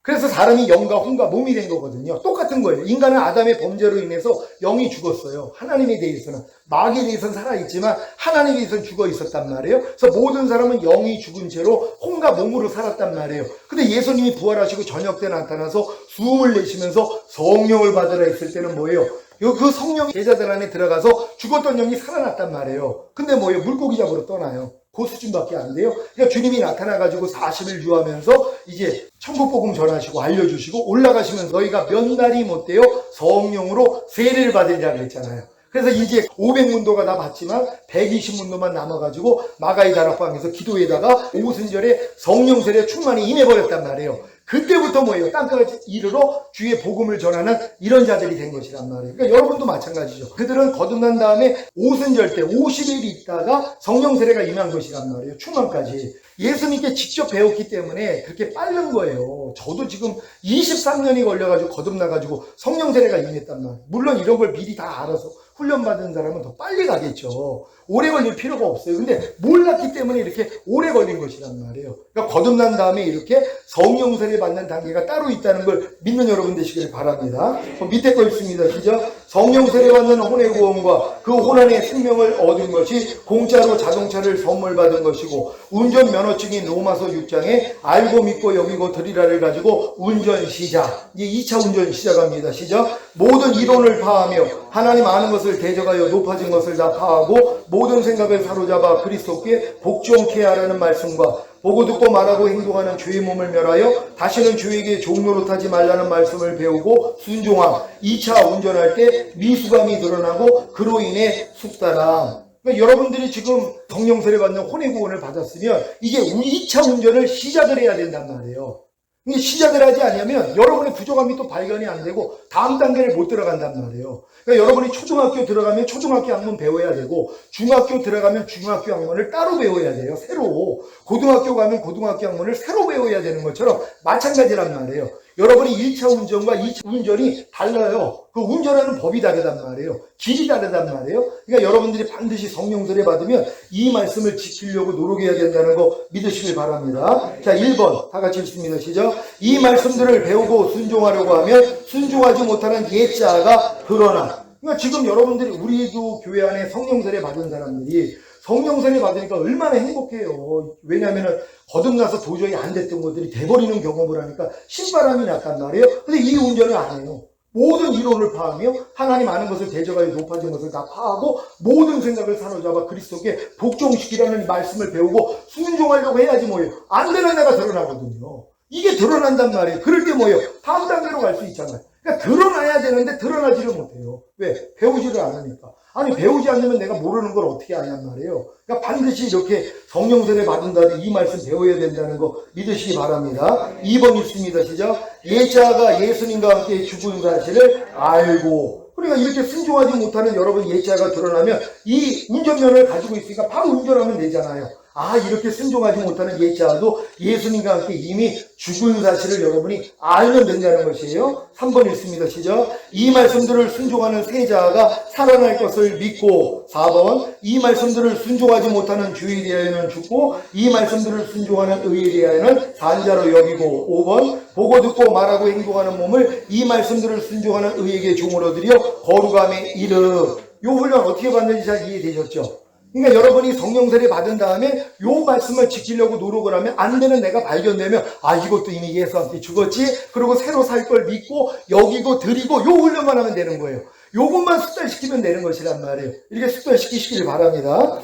그래서 사람이 영과 혼과 몸이 된 거거든요. 똑같은 거예요. 인간은 아담의 범죄로 인해서 영이 죽었어요. 하나님에 대해서는. 마귀에 대해서는 살아있지만 하나님에 대해서는 죽어 있었단 말이에요. 그래서 모든 사람은 영이 죽은 채로 혼과 몸으로 살았단 말이에요. 근데 예수님이 부활하시고 저녁 때 나타나서 숨을 내쉬면서 성령을 받으라 했을 때는 뭐예요? 그 성령이 제자들 안에 들어가서 죽었던 영이 살아났단 말이에요. 근데 뭐예요? 물고기 잡으러 떠나요. 그 수준밖에 안 돼요. 그러니까 주님이 나타나가지고 40일 유하면서 이제 천국복음 전하시고 알려주시고 올라가시면서 너희가 몇 날이 못돼요 성령으로 세례를 받으리라 그랬잖아요. 그래서 이제 500문도가 다 받지만 120문도만 남아가지고 마가의 다락방에서 기도에다가 오순절에 성령 세례 충만히 임해버렸단 말이에요. 그때부터 뭐예요? 땅끝까지 이르러 주의 복음을 전하는 이런 자들이 된 것이란 말이에요. 그러니까 여러분도 마찬가지죠. 그들은 거듭난 다음에 오순절 때 50일 있다가 성령 세례가 임한 것이란 말이에요. 충만까지. 예수님께 직접 배웠기 때문에 그렇게 빠른 거예요. 저도 지금 23년이 걸려가지고 거듭나가지고 성령 세례가 임했단 말이에요. 물론 이런 걸 미리 다 알아서 훈련받은 사람은 더 빨리 가겠죠. 오래 걸릴 필요가 없어요. 근데 몰랐기 때문에 이렇게 오래 걸린 것이란 말이에요. 그러니까 거듭난 다음에 이렇게 성령 세례 받는 단계가 따로 있다는 걸 믿는 여러분 되시길 바랍니다. 밑에 거 있습니다. 시작. 성령 세례 받는 혼의 구원과 그 혼 안의 생명을 얻은 것이 공짜로 자동차를 선물 받은 것이고 운전 면허증인 로마서 6장에 알고 믿고 여기고 드리라를 가지고 운전 시작. 이제 2차 운전 시작합니다. 시작. 모든 이론을 파하며 하나님 아는 것을 대적하여 높아진 것을 다 파하고 모든 생각을 사로잡아 그리스도께 복종케 하라는 말씀과 보고 듣고 말하고 행동하는 죄의 몸을 멸하여 다시는 죄에게 종로로 타지 말라는 말씀을 배우고 순종함. 2차 운전할 때 미수감이 드러나고 그로 인해 숙달함. 그러니까 여러분들이 지금 성령 세례 받는 혼의 구원을 받았으면 이게 2차 운전을 시작을 해야 된단 말이에요. 이게 시작을 하지 않으면 여러분의 부족함이 또 발견이 안 되고 다음 단계를 못 들어간단 말이에요. 그러니까 여러분이 초등학교 들어가면 초등학교 학문 배워야 되고 중학교 들어가면 중학교 학문을 따로 배워야 돼요. 새로. 고등학교 가면 고등학교 학문을 새로 배워야 되는 것처럼 마찬가지란 말이에요. 여러분이 1차 운전과 2차 운전이 달라요. 그 운전하는 법이 다르단 말이에요. 길이 다르단 말이에요. 그러니까 여러분들이 반드시 성령 세례 받으면 이 말씀을 지키려고 노력해야 된다는 거 믿으시길 바랍니다. 자, 1번 다 같이 읽습니다. 시작. 이 말씀들을 배우고 순종하려고 하면 순종하지 못하는 옛자가 드러나. 그러니까 지금 여러분들이 우리도 교회 안에 성령 세례 받은 사람들이 성령 세례 받으니까 얼마나 행복해요. 왜냐하면 거듭나서 도저히 안 됐던 것들이 돼버리는 경험을 하니까 신바람이 났단 말이에요. 근데 이 운전을 안 해요. 모든 이론을 파하며 하나님 아는 것을 대적하여 높아진 것을 다 파하고 모든 생각을 사로잡아 그리스도께 복종시키라는 말씀을 배우고 순종하려고 해야지 뭐예요. 안 되는 애가 드러나거든요. 이게 드러난단 말이에요. 그럴 때 뭐예요? 다음 단계로 갈 수 있잖아요. 그러니까 드러나야 되는데 드러나지를 못해요. 왜? 배우지를 않으니까. 아니, 배우지 않으면 내가 모르는 걸 어떻게 아냔 말이에요. 그러니까 반드시 이렇게 성령 세례 받은 다음에 이 말씀 배워야 된다는 거 믿으시기 바랍니다. 2번 있습니다. 시작. 예자가 예수님과 함께 죽은 사실을 알고. 그러니까 이렇게 순종하지 못하는 여러분 예자가 드러나면 이 운전면허를 가지고 있으니까 바로 운전하면 되잖아요. 아, 이렇게 순종하지 못하는 예자도 예수님과 함께 이미 죽은 사실을 여러분이 알면 된다는 것이에요. 3번 읽습니다. 시작. 이 말씀들을 순종하는 세자가 살아날 것을 믿고. 4번 이 말씀들을 순종하지 못하는 주에 대하여는 죽고 이 말씀들을 순종하는 의에 대하여는 산자로 여기고. 5번 보고 듣고 말하고 행동하는 몸을 이 말씀들을 순종하는 의에게 종으로 드려 거룩함에 이르. 요 훈련 어떻게 받는지 잘 이해되셨죠? 그러니까 여러분이 성령 세례 받은 다음에 요 말씀을 지키려고 노력을 하면 안 되는 내가 발견되면 아, 이것도 이미 예수와 함께 죽었지. 그리고 새로 살 걸 믿고 여기고 드리고 요 훈련만 하면 되는 거예요. 요것만 숙달시키면 되는 것이란 말이에요. 이렇게 숙달시키시길 바랍니다.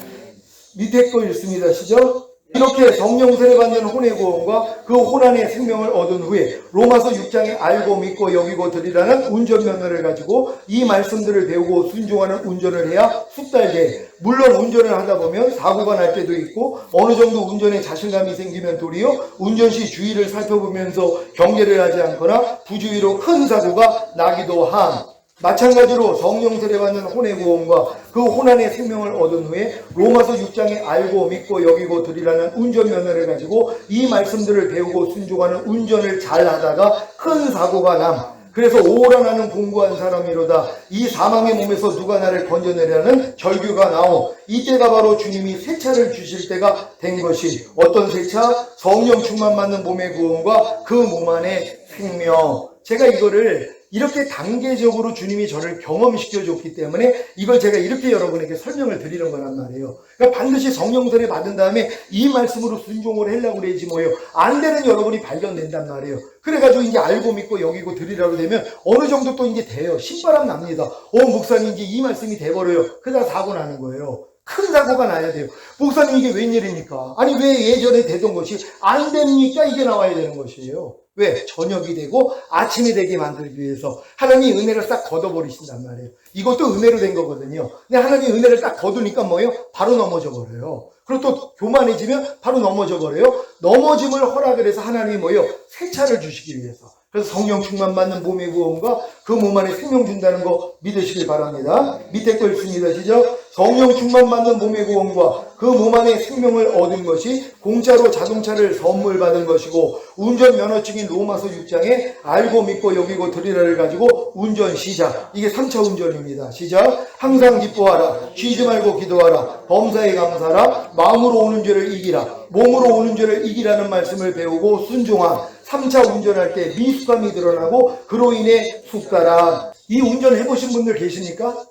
밑에 거 읽습니다. 시작. 이렇게 성령 세례 받는 혼의 구원과 그 혼안의 생명을 얻은 후에 로마서 6장에 알고 믿고 여기고 드리라는 운전면허를 가지고 이 말씀들을 배우고 순종하는 운전을 해야 숙달돼. 물론 운전을 하다 보면 사고가 날 때도 있고 어느 정도 운전에 자신감이 생기면 도리어 운전 시 주의를 살펴보면서 경계를 하지 않거나 부주의로 큰 사고가 나기도 함. 마찬가지로 성령 세례 받는 혼의 구원과 그 혼안의 생명을 얻은 후에 로마서 6장에 알고 믿고 여기고 드리라는 운전면허를 가지고 이 말씀들을 배우고 순종하는 운전을 잘 하다가 큰 사고가 남. 그래서 오라 나는 공부한 사람이로다. 이 사망의 몸에서 누가 나를 건져내려는 절규가 나오. 이때가 바로 주님이 새 차를 주실 때가 된 것이. 어떤 새 차? 성령 충만 받는 몸의 구원과 그 몸 안의 생명. 제가 이거를 이렇게 단계적으로 주님이 저를 경험시켜 줬기 때문에 이걸 제가 이렇게 여러분에게 설명을 드리는 거란 말이에요. 그러니까 반드시 성령 세례 받은 다음에 이 말씀으로 순종을 하려고 그러지 뭐예요. 안 되는 여러분이 발견된단 말이에요. 그래가지고 이제 알고 믿고 여기고 드리라고 되면 어느 정도 또 이제 돼요. 신바람 납니다. 목사님 이제 이 말씀이 돼버려요. 그러다 사고 나는 거예요. 큰 사고가 나야 돼요. 목사님 이게 웬일입니까? 아니 왜 예전에 되던 것이 안 됩니까? 이게 나와야 되는 것이에요. 왜? 저녁이 되고 아침이 되게 만들기 위해서 하나님이 은혜를 싹 걷어버리신단 말이에요. 이것도 은혜로 된 거거든요. 근데 하나님이 은혜를 딱 거두니까 뭐예요? 바로 넘어져 버려요. 그리고 또 교만해지면 바로 넘어져 버려요. 넘어짐을 허락을 해서 하나님이 뭐예요? 새 차를 주시기 위해서. 그래서 성령 충만 받는 몸의 구원과 그 몸 안에 생명 준다는 거 믿으시길 바랍니다. 밑에 거 읽습니다. 시작. 성령 충만 받는 몸의 구원과 그 몸 안에 생명을 얻은 것이 공짜로 자동차를 선물 받은 것이고 운전 면허증인 로마서 6장에 알고 믿고 여기고 드리라를 가지고 운전 시작. 이게 3차 운전입니다. 시작. 항상 기뻐하라. 쉬지 말고 기도하라. 범사에 감사하라. 마음으로 오는 죄를 이기라. 몸으로 오는 죄를 이기라는 말씀을 배우고 순종함. 3차 운전할 때 미숙함이 드러나고 그로 인해 숙달함. 이 운전 해보신 분들 계십니까?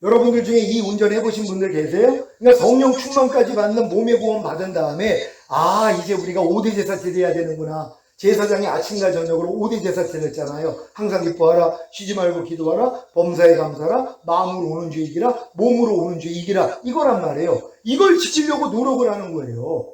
여러분들 중에 이 운전 해보신 분들 계세요? 그러니까 성령 충만까지 받는 몸의 구원 받은 다음에 아, 이제 우리가 5대 제사 지내야 되는구나. 제사장이 아침과 저녁으로 5대 제사 지냈잖아요. 항상 기뻐하라. 쉬지 말고 기도하라. 범사에 감사하라. 마음으로 오는 죄 이기라. 몸으로 오는 죄 이기라. 이거란 말이에요. 이걸 지키려고 노력을 하는 거예요.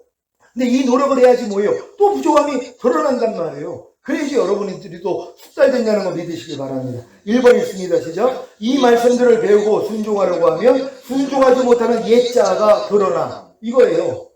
근데 이 노력을 해야지 뭐예요? 또 부족함이 드러난단 말이에요. 그래야지 여러분들이 또 숙달된다는 거 믿으시기 바랍니다. 1번 읽습니다. 시작. 이 말씀들을 배우고 순종하려고 하면 순종하지 못하는 옛자가 드러나. 이거예요.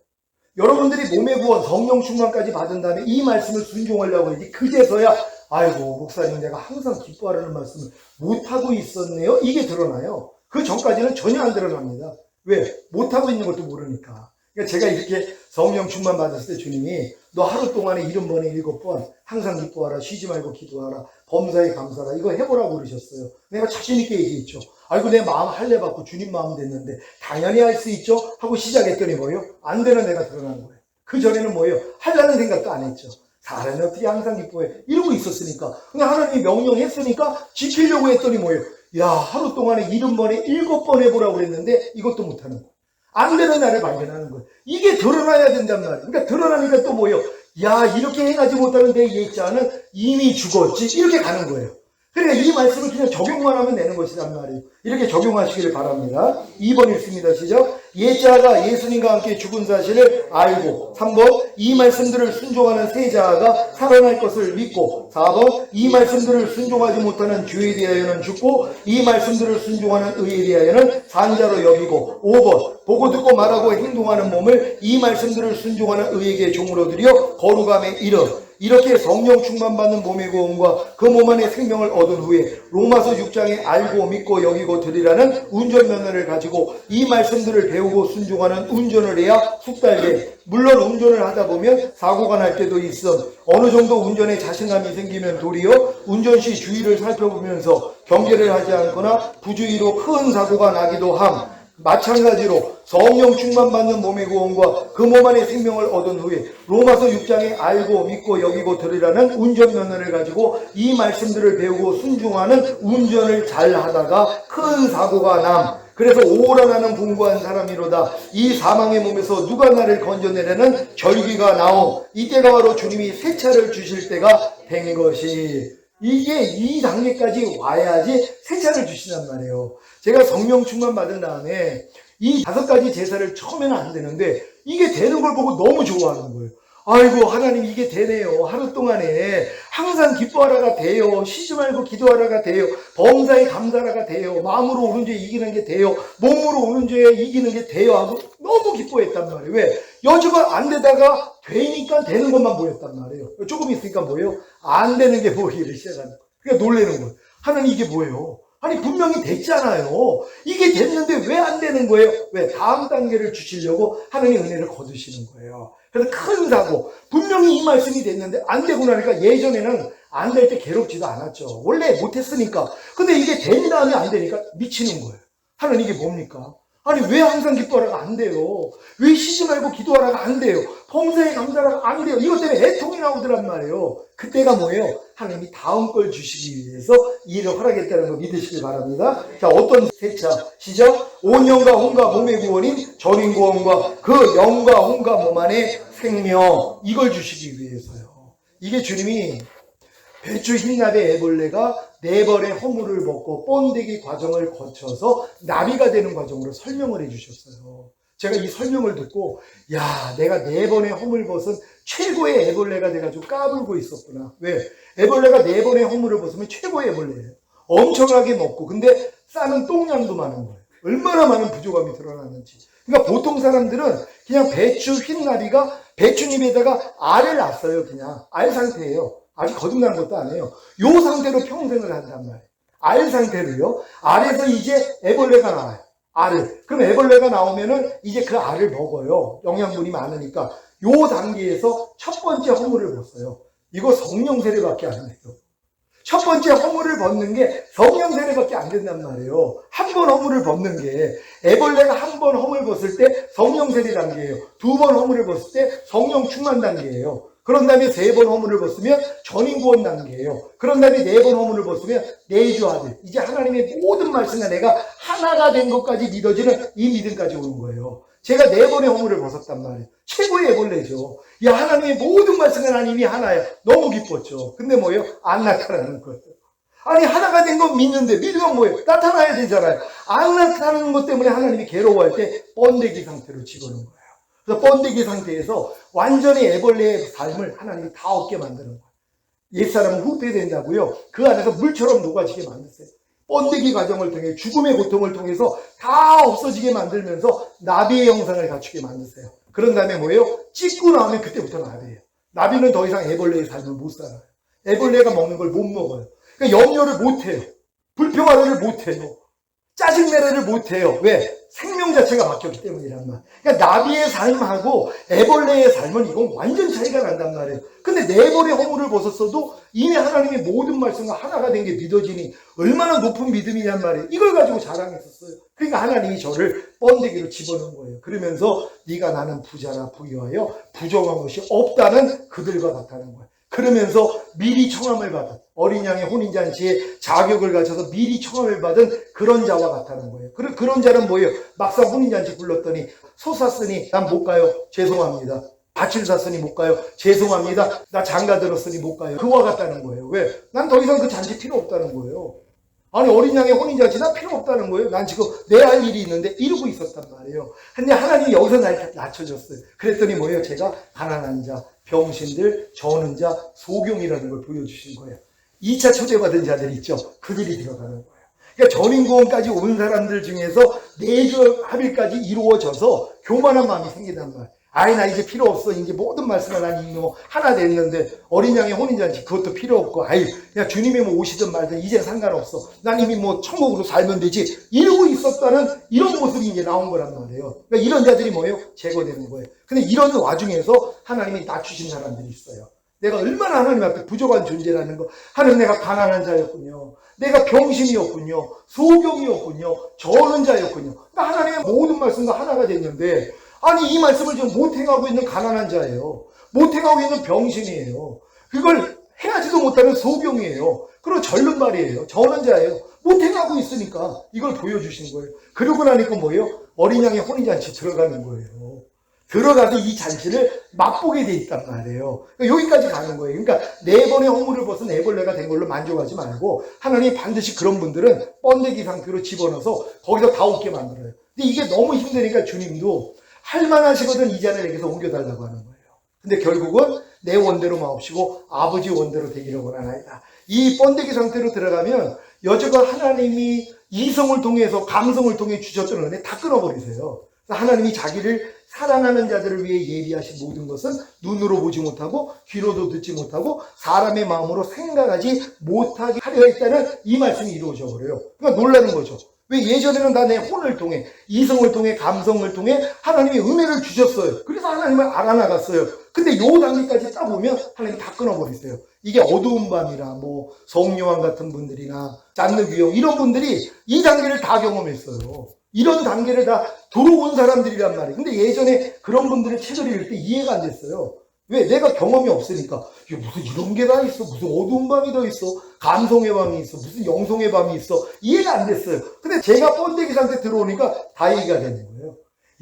여러분들이 몸의 구원, 성령 충만까지 받은 다음에 이 말씀을 순종하려고 하지 그제서야 아이고 목사님 내가 항상 기뻐하라는 말씀을 못하고 있었네요. 이게 드러나요. 그 전까지는 전혀 안 드러납니다. 왜? 못하고 있는 것도 모르니까. 그러니까 제가 이렇게 성령 충만 받았을 때 주님이 너 하루 동안에 70번에 7번 항상 기뻐하라. 쉬지 말고 기도하라. 범사에 감사하라. 이거 해보라고 그러셨어요. 내가 자신 있게 얘기했죠. 아이고 내 마음 할례 받고 주님 마음 됐는데 당연히 할 수 있죠 하고 시작했더니 뭐예요? 안 되는 내가 드러난 거예요. 그 전에는 뭐예요? 하려는 생각도 안 했죠. 사람이 어떻게 항상 기뻐해 이러고 있었으니까. 그냥 하나님이 명령했으니까 지키려고 했더니 뭐예요? 야 하루 동안에 70번에 7번 해보라고 그랬는데 이것도 못하는 거예요. 안 되는 나를 발견하는 거예요. 이게 드러나야 된단 말이에요. 그러니까 드러나니까 또 뭐예요? 야 이렇게 행하지 못하는 내 예자는 이미 죽었지. 이렇게 가는 거예요. 그러니까 이 말씀을 그냥 적용만 하면 되는 것이란 말이에요. 이렇게 적용하시기를 바랍니다. 2번 읽습니다. 시작. 예자가 예수님과 함께 죽은 사실을 알고, 3번 이 말씀들을 순종하는 세자가 살아날 것을 믿고, 4번 이 말씀들을 순종하지 못하는 죄에 대하여는 죽고 이 말씀들을 순종하는 의에 대하여는 산자로 여기고, 5번 보고 듣고 말하고 행동하는 몸을 이 말씀들을 순종하는 의에게 종으로 드려 거룩함에 이르. 이렇게 성령 충만받는 몸의 구원과 그 몸 안에 생명을 얻은 후에 로마서 6장에 알고 믿고 여기고 들이라는 운전면허를 가지고 이 말씀들을 배우고 순종하는 운전을 해야 숙달돼. 물론 운전을 하다 보면 사고가 날 때도 있어. 어느 정도 운전에 자신감이 생기면 도리어 운전 시 주의를 살펴보면서 경계를 하지 않거나 부주의로 큰 사고가 나기도 함. 마찬가지로 성령 충만받는 몸의 구원과 그 몸 안에 생명을 얻은 후에 로마서 6장에 알고 믿고 여기고 들으라는 운전면허를 가지고 이 말씀들을 배우고 순종하는 운전을 잘 하다가 큰 사고가 남. 그래서 오라나는 분고한 사람이로다. 이 사망의 몸에서 누가 나를 건져내려는 절기가 나오. 이때가 바로 주님이 새 차를 주실 때가 된 것이. 이게 이 단계까지 와야지 새 차를 주신단 말이에요. 제가 성령 충만 받은 다음에 이 5가지 제사를 처음에는 안 되는데 이게 되는 걸 보고 너무 좋아하는 거예요. 아이고 하나님 이게 되네요. 하루 동안에 항상 기뻐하라가 돼요. 쉬지 말고 기도하라가 돼요. 범사에 감사하라가 돼요. 마음으로 오는 죄 이기는 게 돼요. 몸으로 오는 죄 이기는 게 돼요 하고 너무 기뻐했단 말이에요. 왜? 여주가 안 되다가 되니까 되는 것만 보였단 말이에요. 조금 있으니까 뭐예요? 안 되는 게 보이기 시작하는 거예요. 그러니까 놀라는 거예요. 하나님 이게 뭐예요? 아니 분명히 됐잖아요. 이게 됐는데 왜 안 되는 거예요? 왜? 다음 단계를 주시려고 하나님 은혜를 거두시는 거예요. 그래서 큰 사고, 분명히 이 말씀이 됐는데 안 되고 나니까 예전에는 안 될 때 괴롭지도 않았죠. 원래 못했으니까. 근데 이게 된 다음에 안 되니까 미치는 거예요. 하나님 이게 뭡니까? 아니 왜 항상 기뻐하라가 안 돼요? 왜 쉬지 말고 기도하라가 안 돼요? 범사에 감사하라가 안 돼요? 이것 때문에 애통이 나오더란 말이에요. 그때가 뭐예요? 하나님이 다음 걸 주시기 위해서 이 일을 허락했다는 거 믿으시기 바랍니다. 자, 어떤 세차? 시작. 온 영과 혼과 몸의 구원인 전인 구원과 그 영과 혼과 몸 안에 생명, 이걸 주시기 위해서요. 이게 주님이 배추 흰나비의 애벌레가 4번의 허물을 먹고 번데기 과정을 거쳐서 나비가 되는 과정으로 설명을 해주셨어요. 제가 이 설명을 듣고 야, 내가 4번의 허물 벗은 최고의 애벌레가 돼가지고 까불고 있었구나. 왜? 애벌레가 4번의 허물을 벗으면 최고의 애벌레예요. 엄청나게 먹고 근데 싸는 똥량도 많은 거예요. 얼마나 많은 부족함이 드러나는지. 그러니까 보통 사람들은 그냥 배추 흰나비가 배추잎에다가 알을 놨어요. 그냥 알 상태예요. 아직 거듭난 것도 아니에요. 요 상태로 평생을 한단 말이에요. 알 상태로요. 알에서 이제 애벌레가 나와요. 알을. 그럼 애벌레가 나오면은 이제 그 알을 먹어요. 영양분이 많으니까. 요 단계에서 첫 번째 허물을 벗어요. 이거 성령 세례밖에 안 돼요. 첫 번째 허물을 벗는 게 성령 세례밖에 안 된단 말이에요. 한 번 허물을 벗는 게 애벌레가 한 번 허물 벗을 때 성령 세례 단계예요. 2번 허물을 벗을 때 성령 충만 단계예요. 그런 다음에 3번 허물을 벗으면 전인 구원 단계예요. 그런 다음에 4번 허물을 벗으면 내주 아들. 이제 하나님의 모든 말씀과 내가 하나가 된 것까지 믿어지는 이 믿음까지 오는 거예요. 제가 4번의 허물을 벗었단 말이에요. 최고의 애벌레죠. 야, 하나님의 모든 말씀과 난 이미 하나야. 너무 기뻤죠. 근데 뭐예요? 안 나타나는 거예요. 아니 하나가 된 건 믿는데 믿으면 뭐예요? 나타나야 되잖아요. 안 나타나는 것 때문에 하나님이 괴로워할 때 번데기 상태로 집어넣은 거예요. 그래서 번데기 상태에서 완전히 애벌레의 삶을 하나님이 다 얻게 만드는 거예요. 옛사람은 후퇴된다고요. 그 안에서 물처럼 녹아지게 만드세요. 번데기 과정을 통해 죽음의 고통을 통해서 다 없어지게 만들면서 나비의 형상을 갖추게 만드세요. 그런 다음에 뭐예요? 찍고 나오면 그때부터 나비예요. 나비는 더 이상 애벌레의 삶을 못 살아요. 애벌레가 먹는 걸 못 먹어요. 그러니까 염려를 못 해요. 불평하려를 못 해요. 짜증내려를 못 해요. 왜? 생명 자체가 바뀌었기 때문이란 말. 그러니까 나비의 삶하고 애벌레의 삶은 이건 완전 차이가 난단 말이에요. 근데 4번의 허물을 벗었어도 이미 하나님의 모든 말씀과 하나가 된 게 믿어지니 얼마나 높은 믿음이냔 말이에요. 이걸 가지고 자랑했었어요. 그러니까 하나님이 저를 번데기로 집어넣은 거예요. 그러면서 네가 나는 부자라 부유하여 부정한 것이 없다는 그들과 같다는 거예요. 그러면서 미리 청함을 받은 어린 양의 혼인잔치에 자격을 갖춰서 미리 청함을 받은 그런 자와 같다는 거예요. 그런 자는 뭐예요? 막상 혼인잔치 불렀더니 솟았으니 난 못 가요. 죄송합니다. 밭을 샀으니 못 가요. 죄송합니다. 나 장가 들었으니 못 가요. 그와 같다는 거예요. 왜? 난 더 이상 그 잔치 필요 없다는 거예요. 아니, 어린 양의 혼인잔치 난 필요 없다는 거예요. 난 지금 내 할 일이 있는데 이러고 있었단 말이에요. 근데 하나님이 여기서 날 낮춰줬어요. 그랬더니 뭐예요? 제가 가난한 자, 병신들, 저는 자, 소경이라는 걸 보여주신 거예요. 2차 초대받은 자들이 있죠. 그들이 들어가는 거예요. 그러니까 전인구원까지 온 사람들 중에서 내조 합일까지 이루어져서 교만한 마음이 생기단 말이에요. 아이, 나 이제 필요 없어. 이제 모든 말씀을 난 이미 뭐 하나 됐는데, 어린 양의 혼인잔치 그것도 필요 없고, 아이, 그냥 주님이 뭐 오시든 말든 이제 상관없어. 난 이미 뭐 천국으로 살면 되지. 이러고 있었다는 이런 모습이 이제 나온 거란 말이에요. 그러니까 이런 자들이 뭐예요? 제거되는 거예요. 근데 이런 와중에서 하나님이 낮추신 사람들이 있어요. 내가 얼마나 하나님 앞에 부족한 존재라는 거. 하나님, 내가 가난한 자였군요. 내가 병신이었군요. 소경이었군요. 저는 자였군요. 그러니까 하나님의 모든 말씀과 하나가 됐는데, 아니, 이 말씀을 지금 못 행하고 있는 가난한 자예요. 못 행하고 있는 병신이에요. 그걸 행하지도 못하는 소경이에요. 그리고 절른 말이에요. 저는 자예요. 못 행하고 있으니까 이걸 보여주신 거예요. 그러고 나니까 뭐예요? 어린 양의 혼인잔치 들어가는 거예요. 들어가서 이 잔치를 맛보게 돼 있단 말이에요. 그러니까 여기까지 가는 거예요. 그러니까 4번의 허물을 벗은 애벌레가 된 걸로 만족하지 말고, 하나님이 반드시 그런 분들은 번데기 상태로 집어넣어서 거기서 다 없게 만들어요. 근데 이게 너무 힘드니까 주님도 할만하시거든 이 잔을 내게서 옮겨달라고 하는 거예요. 근데 결국은 내 원대로 마옵시고 아버지 원대로 되기를 원하나이다. 이 번데기 상태로 들어가면 여자가 하나님이 이성을 통해서 감성을 통해 주셨던 은혜 다 끊어버리세요. 그래서 하나님이 자기를 사랑하는 자들을 위해 예비하신 모든 것은 눈으로 보지 못하고 귀로도 듣지 못하고 사람의 마음으로 생각하지 못하게 하려 했다는 이 말씀이 이루어져 버려요. 그러니까 놀라는 거죠. 왜? 예전에는 다 내 혼을 통해, 이성을 통해, 감성을 통해 하나님이 은혜를 주셨어요. 그래서 하나님을 알아나갔어요. 근데 요 단계까지 따보면 하나님이 다 끊어버리세요. 이게 어두운 밤이라 뭐 성요한 같은 분들이나 짠느귀형 이런 분들이 이 단계를 다 경험했어요. 이런 단계를 다 들어온 사람들이란 말이에요. 근데 예전에 그런 분들의 책을 읽을 때 이해가 안 됐어요. 왜? 내가 경험이 없으니까. 이게 무슨 이런 게 다 있어. 무슨 어두운 밤이 더 있어. 감성의 밤이 있어. 무슨 영성의 밤이 있어. 이해가 안 됐어요. 근데 제가 번데기 상태 들어오니까 다 이해가 되는 거예요.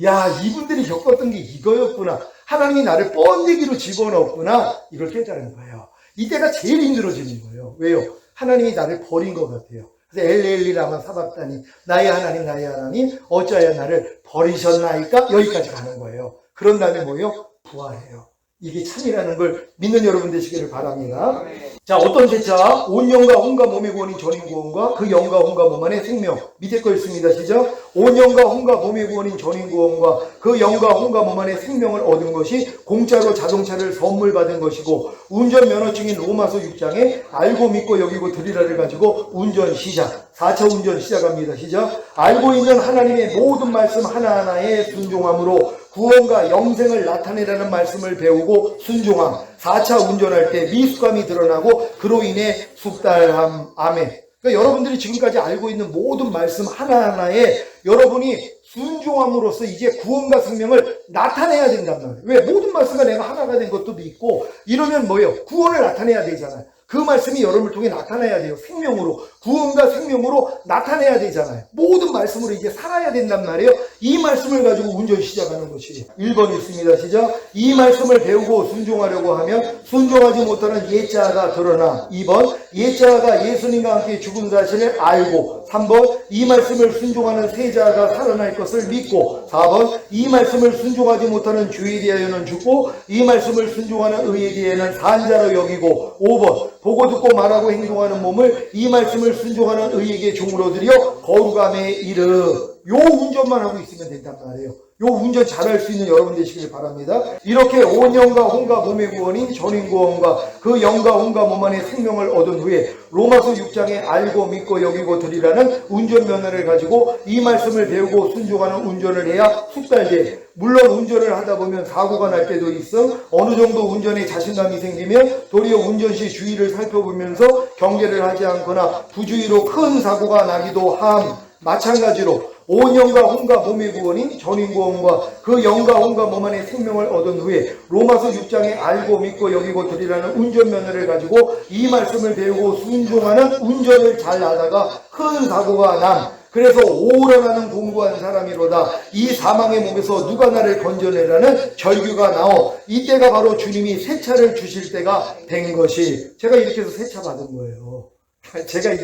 야, 이분들이 겪었던 게 이거였구나. 하나님이 나를 번데기로 집어넣었구나. 이걸 깨달은 거예요. 이때가 제일 힘들어지는 거예요. 왜요? 하나님이 나를 버린 것 같아요. 그래서 엘리엘리 라마 사박다니, 나의 하나님 어찌하여 나를 버리셨나이까? 여기까지 가는 거예요. 그런 다음에 뭐예요? 부활해요. 이게 참이라는 걸 믿는 여러분 되시기를 바랍니다. 자, 어떤 제차? 온 영과 혼과 몸의 구원인 전인구원과 그 영과 혼과 몸 안의 생명. 밑에 거 있습니다. 시작. 온 영과 혼과 몸의 구원인 전인구원과 그 영과 혼과 몸 안의 생명을 얻은 것이 공짜로 자동차를 선물 받은 것이고, 운전면허증인 로마서 6장에 알고 믿고 여기고 드리라를 가지고 운전 시작. 4차 운전 시작합니다. 시작. 알고 있는 하나님의 모든 말씀 하나하나에 순종함으로 구원과 영생을 나타내라는 말씀을 배우고 순종함. 4차 운전할 때 미숙함이 드러나고 그로 인해 숙달함. 아멘. 그러니까 여러분들이 지금까지 알고 있는 모든 말씀 하나하나에 여러분이 순종함으로써 이제 구원과 생명을 나타내야 된단 말이에요. 왜? 모든 말씀과 내가 하나가 된 것도 믿고 이러면 뭐예요? 구원을 나타내야 되잖아요. 그 말씀이 여러분을 통해 나타나야 돼요. 생명으로. 구원과 생명으로 나타내야 되잖아요. 모든 말씀으로 이제 살아야 된단 말이에요. 이 말씀을 가지고 운전 시작하는 것이 1번 있습니다. 시작. 이 말씀을 배우고 순종하려고 하면 순종하지 못하는 옛자가 드러나. 2번 옛자가 예수님과 함께 죽은 사실을 알고. 3번 이 말씀을 순종하는 세자가 살아날 것을 믿고. 4번 이 말씀을 순종하지 못하는 주에 대하여는 죽고 이 말씀을 순종하는 의에 대하여는 산자로 여기고. 5번 보고 듣고 말하고 행동하는 몸을 이 말씀을 순종하는 의에게 종으로 드려 거룩함에 이르. 요 운전만 하고 있으면 된단 말이에요. 요 운전 잘할 수 있는 여러분 되시길 바랍니다. 이렇게 온 영과 혼과 몸의 구원인 전인구원과 그 영과 혼과 몸 안에 생명을 얻은 후에 로마서 6장에 알고 믿고 여기고 드리라는 운전면허를 가지고 이 말씀을 배우고 순종하는 운전을 해야 숙달돼. 물론 운전을 하다 보면 사고가 날 때도 있어. 어느 정도 운전에 자신감이 생기면 도리어 운전 시 주의를 살펴보면서 경계를 하지 않거나 부주의로 큰 사고가 나기도 함. 마찬가지로 온 영과 혼과 몸의 구원인 전인구원과 그 영과 혼과 몸 안에 생명을 얻은 후에 로마서 6장에 알고 믿고 여기고 드리라는 운전면허를 가지고 이 말씀을 배우고 순종하는 운전을 잘 하다가 큰 사고가 남. 그래서 오라나는 공고한 사람이로다. 이 사망의 몸에서 누가 나를 건져내라는 절규가 나오. 이때가 바로 주님이 새 차를 주실 때가 된 것이. 제가 이렇게 해서 새 차 받은 거예요. 제가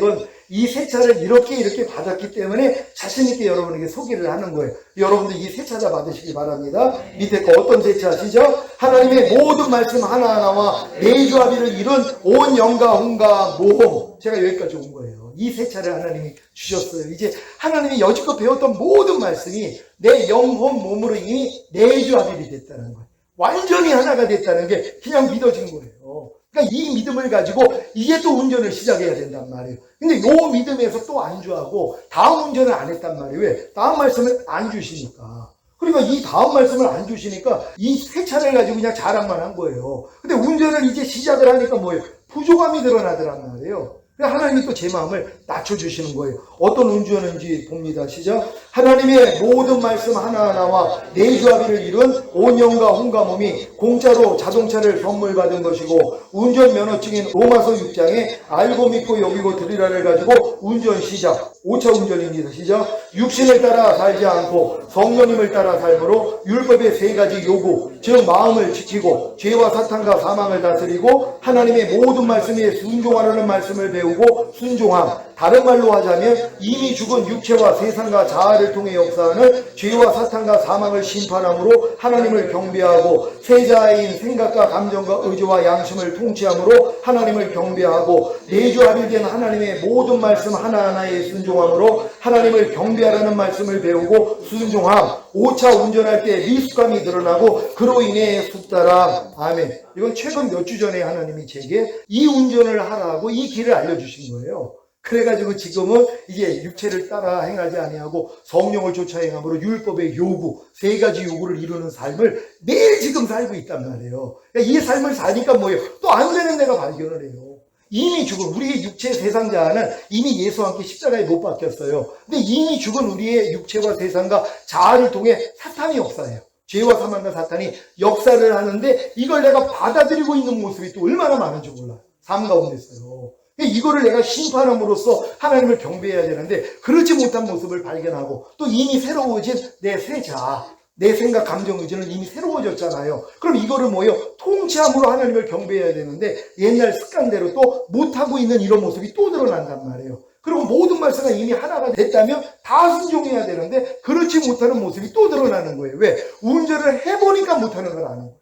이 새 차를 이렇게 받았기 때문에 자신있게 여러분에게 소개를 하는 거예요. 여러분도 이 새 차 받으시기 바랍니다. 밑에 거 어떤 새 차시죠? 하나님의 모든 말씀 하나하나와 내주합의를 이룬 온 영과 혼과 모험. 제가 여기까지 온 거예요. 이 새 차를 하나님이 주셨어요. 이제 하나님이 여지껏 배웠던 모든 말씀이 내 영혼 몸으로 이미 내주합의이 됐다는 거예요. 완전히 하나가 됐다는 게 그냥 믿어진 거예요. 그러니까 이 믿음을 가지고 이제 또 운전을 시작해야 된단 말이에요. 근데 요 믿음에서 또 안주하고 다음 운전을 안 했단 말이에요. 왜? 다음 말씀을 안 주시니까. 그러니까 이 다음 말씀을 안 주시니까 이 새 차를 가지고 그냥 자랑만 한 거예요. 근데 운전을 이제 시작을 하니까 뭐예요? 부족함이 드러나더란 말이에요. 하나님이 또 제 마음을 낮춰주시는 거예요. 어떤 운전인지 봅니다. 시작. 하나님의 모든 말씀 하나하나와 내주합의를 이룬 온 영과 혼과 몸이 공짜로 자동차를 선물 받은 것이고 운전면허증인 로마서 6장에 알고 믿고 여기고 들으라를 가지고 운전 시작. 5차 운전입니다. 시작. 육신을 따라 살지 않고 성령님을 따라 삶으로 율법의 세 가지 요구, 즉 마음을 지키고 죄와 사탄과 사망을 다스리고 하나님의 모든 말씀에 순종하라는 말씀을 배우고 순종함. 다른 말로 하자면 이미 죽은 육체와 세상과 자아를 통해 역사하는 죄와 사탄과 사망을 심판함으로 하나님을 경배하고 세자인 생각과 감정과 의지와 양심을 통치함으로 하나님을 경배하고 내주합의된 하나님의 모든 말씀 하나하나에 순종함으로 하나님을 경배하라는 말씀을 배우고 순종함. 5차 운전할 때 미숙함이 드러나고 그로 인해 숙달함. 아멘. 이건 최근 몇 주 전에 하나님이 제게 이 운전을 하라고 이 길을 알려주신 거예요. 그래가지고 지금은 이제 육체를 따라 행하지 아니하고 성령을 쫓아 행함으로 율법의 요구, 세 가지 요구를 이루는 삶을 매일 지금 살고 있단 말이에요. 그러니까 이 삶을 사니까 뭐예요? 또 안 되는 내가 발견을 해요. 이미 죽은 우리의 육체 세상 자아는 이미 예수와 함께 십자가에 못 박혔어요. 근데 이미 죽은 우리의 육체와 세상과 자아를 통해 사탄이 역사해요. 죄와 사망과 사탄이 역사를 하는데 이걸 내가 받아들이고 있는 모습이 또 얼마나 많은지 몰라요. 삶 가운데서요. 이거를 내가 심판함으로써 하나님을 경배해야 되는데 그렇지 못한 모습을 발견하고 또 이미 새로워진 내 새 자아, 내 생각, 감정, 의지는 이미 새로워졌잖아요. 그럼 이거를 뭐예요? 통치함으로 하나님을 경배해야 되는데 옛날 습관대로 또 못하고 있는 이런 모습이 또 드러난단 말이에요. 그리고 모든 말씀은 이미 하나가 됐다면 다 순종해야 되는데 그렇지 못하는 모습이 또 드러나는 거예요. 왜? 운전을 해보니까 못하는 걸 아는 거예요.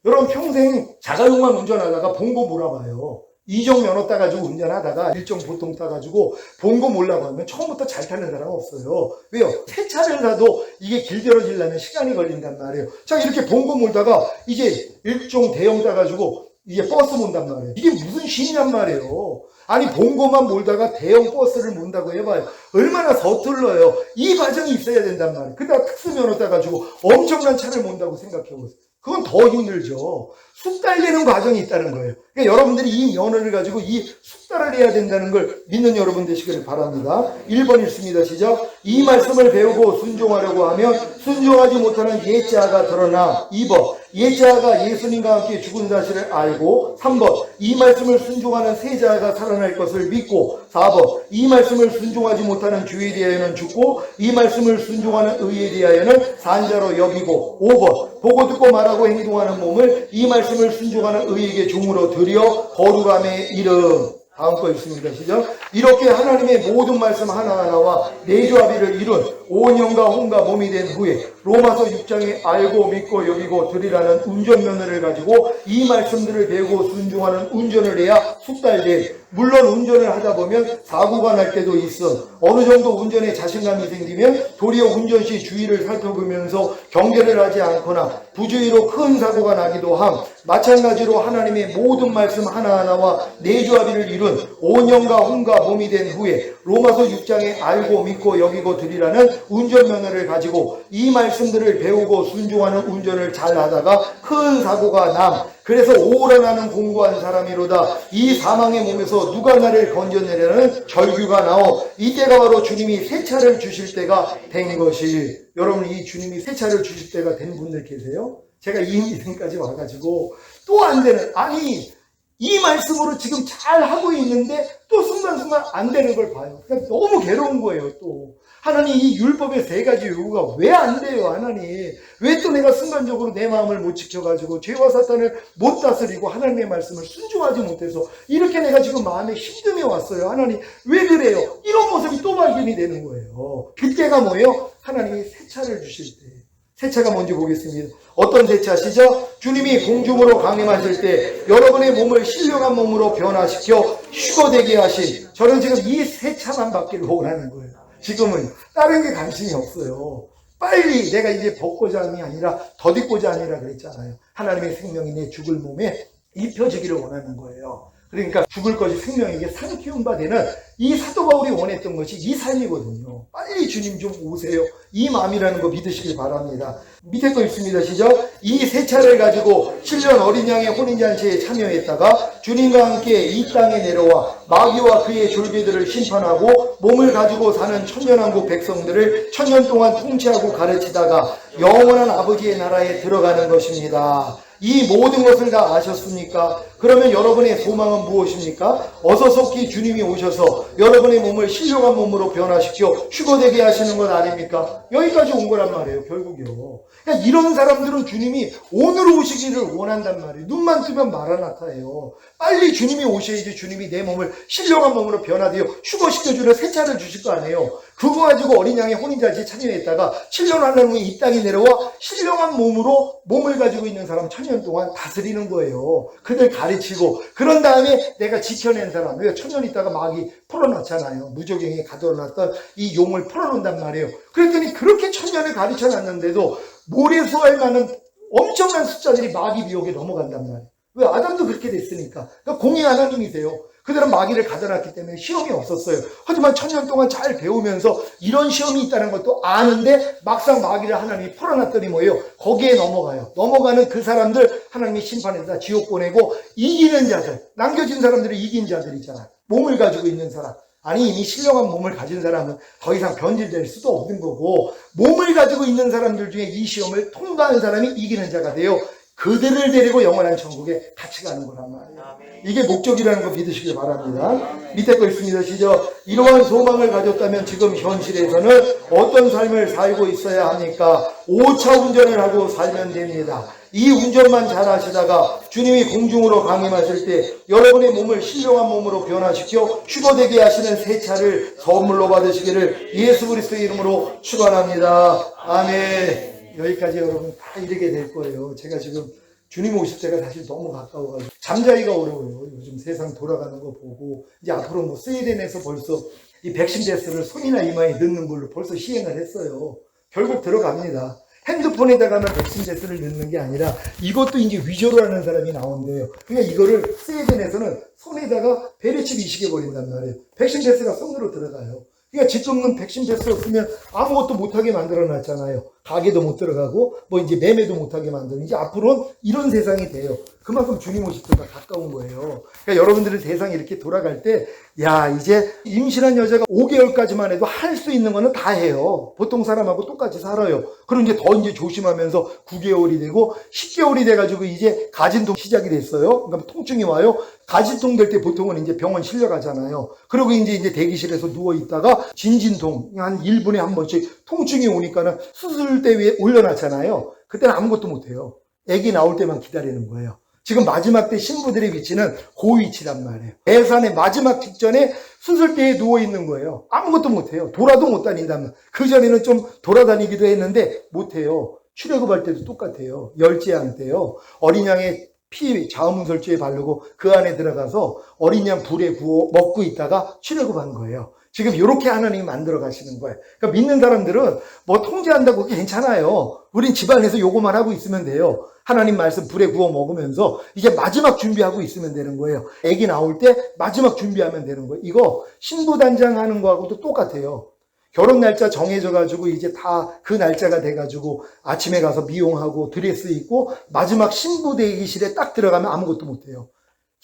여러분 평생 자가용만 운전하다가 본거 몰아봐요. 이종 면허 따가지고 운전하다가 일종 보통 따가지고 본거 몰라고 하면 처음부터 잘 타는 사람은 없어요. 왜요? 새 차를 사도 이게 길들어지려면 시간이 걸린단 말이에요. 자, 이렇게 본거 몰다가 이제 일종 대형 따가지고 이게 버스 몬단 말이에요. 이게 무슨 신이란 말이에요. 아니 본거만 몰다가 대형 버스를 몬다고 해봐요. 얼마나 서툴러요. 이 과정이 있어야 된단 말이에요. 그러다가 특수면허 따가지고 엄청난 차를 몬다고 생각해보세요. 그건 더 힘들죠. 숙달되는 과정이 있다는 거예요. 그러니까 여러분들이 이 면허를 가지고 이 숙달을 해야 된다는 걸 믿는 여러분 되시기를 바랍니다. 1번 읽습니다. 시작. 이 말씀을 배우고 순종하려고 하면 순종하지 못하는 옛자아가 드러나. 2번 옛자아가 예수님과 함께 죽은 사실을 알고. 3번 이 말씀을 순종하는 새 자아가 살아날 것을 믿고. 4번 이 말씀을 순종하지 못하는 주에 대하여는 죽고 이 말씀을 순종하는 의에 대하여는 산자로 여기고. 5번 보고 듣고 말하고 행동하는 몸을 이 말씀을 순종하는 의에게 종으로 드려 거룩함의 이름. 다음 거 있습니다. 시작. 이렇게 하나님의 모든 말씀 하나하나와 내주합의를 이룬 온 영과 혼과 몸이 된 후에 로마서 6장에 알고 믿고 여기고 들이라는 운전면허를 가지고 이 말씀들을 배우고 순종하는 운전을 해야 숙달된. 물론 운전을 하다 보면 사고가 날 때도 있어. 어느 정도 운전에 자신감이 생기면 도리어 운전 시 주의를 살펴보면서 경계를 하지 않거나 부주의로 큰 사고가 나기도 함. 마찬가지로 하나님의 모든 말씀 하나하나와 내주합의를 이룬 온 영과 혼과 몸이 된 후에 로마서 6장에 알고 믿고 여기고 들이라는 운전면허를 가지고 이 말씀들을 배우고 순종하는 운전을 잘 하다가 큰 사고가 남. 그래서 오라나는 공고한 사람이로다. 이 사망의 몸에서 누가 나를 건져내려는 절규가 나오. 이때가 바로 주님이 새 차를 주실 때가 된 것이. 여러분 이 주님이 새 차를 주실 때가 된 분들 계세요? 제가 이 인생까지 와가지고 또 안 되는, 아니 이 말씀으로 지금 잘 하고 있는데 또 순간순간 안 되는 걸 봐요. 그러니까 너무 괴로운 거예요. 또 하나님 이 율법의 세 가지 요구가 왜 안 돼요? 하나님 왜 또 내가 순간적으로 내 마음을 못 지켜가지고 죄와 사탄을 못 다스리고 하나님의 말씀을 순종하지 못해서 이렇게 내가 지금 마음에 힘듦이 왔어요. 하나님 왜 그래요? 이런 모습이 또 발견이 되는 거예요. 그때가 뭐예요? 하나님이 새 차를 주실 때. 새 차가 뭔지 보겠습니다. 어떤 새 차시죠? 주님이 공중으로 강림하실 때 여러분의 몸을 신령한 몸으로 변화시켜 휴거되게 하신, 저는 지금 이 새 차만 받기를 원하는 거예요. 지금은 다른 게 관심이 없어요. 빨리 내가 이제 벗고자 함이 아니라 덧입고자 아니라 그랬잖아요. 하나님의 생명이 내 죽을 몸에 입혀지기를 원하는 거예요. 그러니까 죽을 것이 생명에게 상키운 바 되는 이 사도 바울이 원했던 것이 이 삶이거든요. 빨리 주님 좀 오세요. 이 마음이라는 거 믿으시길 바랍니다. 밑에 거 있습니다. 시죠? 이 새 차를 가지고 7년 어린 양의 혼인잔치에 참여했다가 주님과 함께 이 땅에 내려와 마귀와 그의 졸개들을 심판하고 몸을 가지고 사는 천년왕국 백성들을 천년 동안 통치하고 가르치다가 영원한 아버지의 나라에 들어가는 것입니다. 이 모든 것을 다 아셨습니까? 그러면 여러분의 소망은 무엇입니까? 어서 속히 주님이 오셔서 여러분의 몸을 신령한 몸으로 변화시켜 휴거되게 하시는 것 아닙니까? 여기까지 온 거란 말이에요, 결국요. 그러니까 이런 사람들은 주님이 오늘 오시기를 원한단 말이에요. 눈만 뜨면 마라나타예요. 빨리 주님이 오셔야지 주님이 내 몸을 신령한 몸으로 변화되어 휴거시켜주는 새 차를 주실 거 아니에요. 그거 가지고 어린 양의 혼인잔치에 참여했다가 7년 하는 후에 이 땅에 내려와 신령한 몸으로 몸을 가지고 있는 사람 천년 동안 다스리는 거예요. 그들 가르치고 그런 다음에 내가 지켜낸 사람, 우리가 천년 있다가 마귀 풀어놨잖아요. 무적행에 가둬놨던 이 용을 풀어놓는단 말이에요. 그랬더니 그렇게 천년을 가르쳐놨는데도 모래수할 만한 엄청난 숫자들이 마귀 미혹에 넘어간단 말이에요. 왜? 아담도 그렇게 됐으니까. 그러니까 공의 하나님이세요. 그들은 마귀를 가둬놨기 때문에 시험이 없었어요. 하지만 천년 동안 잘 배우면서 이런 시험이 있다는 것도 아는데 막상 마귀를 하나님이 풀어놨더니 뭐예요? 거기에 넘어가요. 넘어가는 그 사람들 하나님이 심판해서 지옥 보내고, 이기는 자들, 남겨진 사람들을 이긴 자들 있잖아요. 몸을 가지고 있는 사람. 아니 이미 신령한 몸을 가진 사람은 더 이상 변질될 수도 없는 거고, 몸을 가지고 있는 사람들 중에 이 시험을 통과한 사람이 이기는 자가 돼요. 그들을 데리고 영원한 천국에 같이 가는 거란 말이에요. 이게 목적이라는 거 믿으시길 바랍니다. 밑에 거 있습니다. 시죠? 이러한 소망을 가졌다면 지금 현실에서는 어떤 삶을 살고 있어야 합니까? 5차 운전을 하고 살면 됩니다. 이 운전만 잘 하시다가 주님이 공중으로 강림하실 때 여러분의 몸을 신령한 몸으로 변화시켜 휴거되게 하시는 새 차를 선물로 받으시기를 예수 그리스도의 이름으로 축원합니다. 아멘. 여기까지 여러분 다 이르게 될 거예요. 제가 지금 주님 오실 때가 사실 너무 가까워가지고 잠자기가 어려워요. 요즘 세상 돌아가는 거 보고 이제 앞으로 뭐 스웨덴에서 벌써 이 백신 테스트를 손이나 이마에 넣는 걸로 벌써 시행을 했어요. 결국 들어갑니다. 핸드폰에다가만 백신 테스트를 넣는 게 아니라 이것도 이제 위조로 하는 사람이 나온대요. 그러니까 이거를 스웨덴에서는 손에다가 베레칩 이식해 버린단 말이에요. 백신 테스트가 손으로 들어가요. 그러니까 지금은 백신 패스 없으면 아무것도 못하게 만들어놨잖아요. 가게도 못 들어가고 뭐 이제 매매도 못하게 만드는, 이제 앞으로는 이런 세상이 돼요. 그만큼 주님 오실 때가 가까운 거예요. 그러니까 여러분들은 세상이 이렇게 돌아갈 때, 야 이제 임신한 여자가 5개월까지만 해도 할 수 있는 거는 다 해요. 보통 사람하고 똑같이 살아요. 그럼 이제 더 이제 조심하면서 9개월이 되고 10개월이 돼가지고 이제 가진통 시작이 됐어요. 그러니까 통증이 와요. 가진통 될 때 보통은 이제 병원 실려가잖아요. 그리고 이제 대기실에서 누워 있다가 진진통 한 1분에 한 번씩 통증이 오니까는 수술대 위에 올려놨잖아요. 그때는 아무것도 못해요. 아기 나올 때만 기다리는 거예요. 지금 마지막 때 신부들의 위치는 그 위치란 말이에요. 해산의 마지막 직전에 수술대에 누워있는 거예요. 아무것도 못해요. 돌아도 못 다닌다면. 그전에는 좀 돌아다니기도 했는데 못해요. 출애굽할 때도 똑같아요. 열죄할 때요. 어린 양의 피 자음문설주에 바르고 그 안에 들어가서 어린 양 불에 구워 먹고 있다가 출애굽한 거예요. 지금 이렇게 하나님이 만들어 가시는 거예요. 그러니까 믿는 사람들은 뭐 통제한다고 괜찮아요. 우린 집안에서 요거만 하고 있으면 돼요. 하나님 말씀 불에 구워 먹으면서 이제 마지막 준비하고 있으면 되는 거예요. 아기 나올 때 마지막 준비하면 되는 거예요. 이거 신부단장 하는 거하고도 똑같아요. 결혼 날짜 정해져 가지고 이제 다 그 날짜가 돼 가지고 아침에 가서 미용하고 드레스 입고 마지막 신부 대기실에 딱 들어가면 아무것도 못 해요.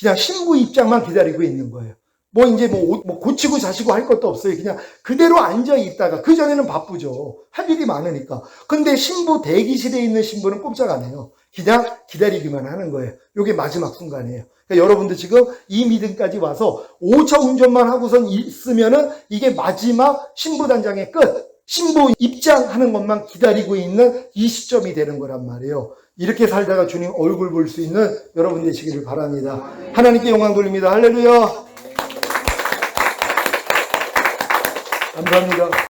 그냥 신부 입장만 기다리고 있는 거예요. 뭐 이제 뭐 고치고 자시고 할 것도 없어요. 그냥 그대로 앉아 있다가, 그전에는 바쁘죠. 할 일이 많으니까. 근데 신부 대기실에 있는 신부는 꼼짝 안 해요. 그냥 기다리기만 하는 거예요. 이게 마지막 순간이에요. 그러니까 여러분들 지금 이 믿음까지 와서 5차 운전만 하고선 있으면은 이게 마지막 신부단장의 끝. 신부 입장하는 것만 기다리고 있는 이 시점이 되는 거란 말이에요. 이렇게 살다가 주님 얼굴 볼 수 있는 여러분 되시기를 바랍니다. 하나님께 영광 돌립니다. 할렐루야. 감사합니다.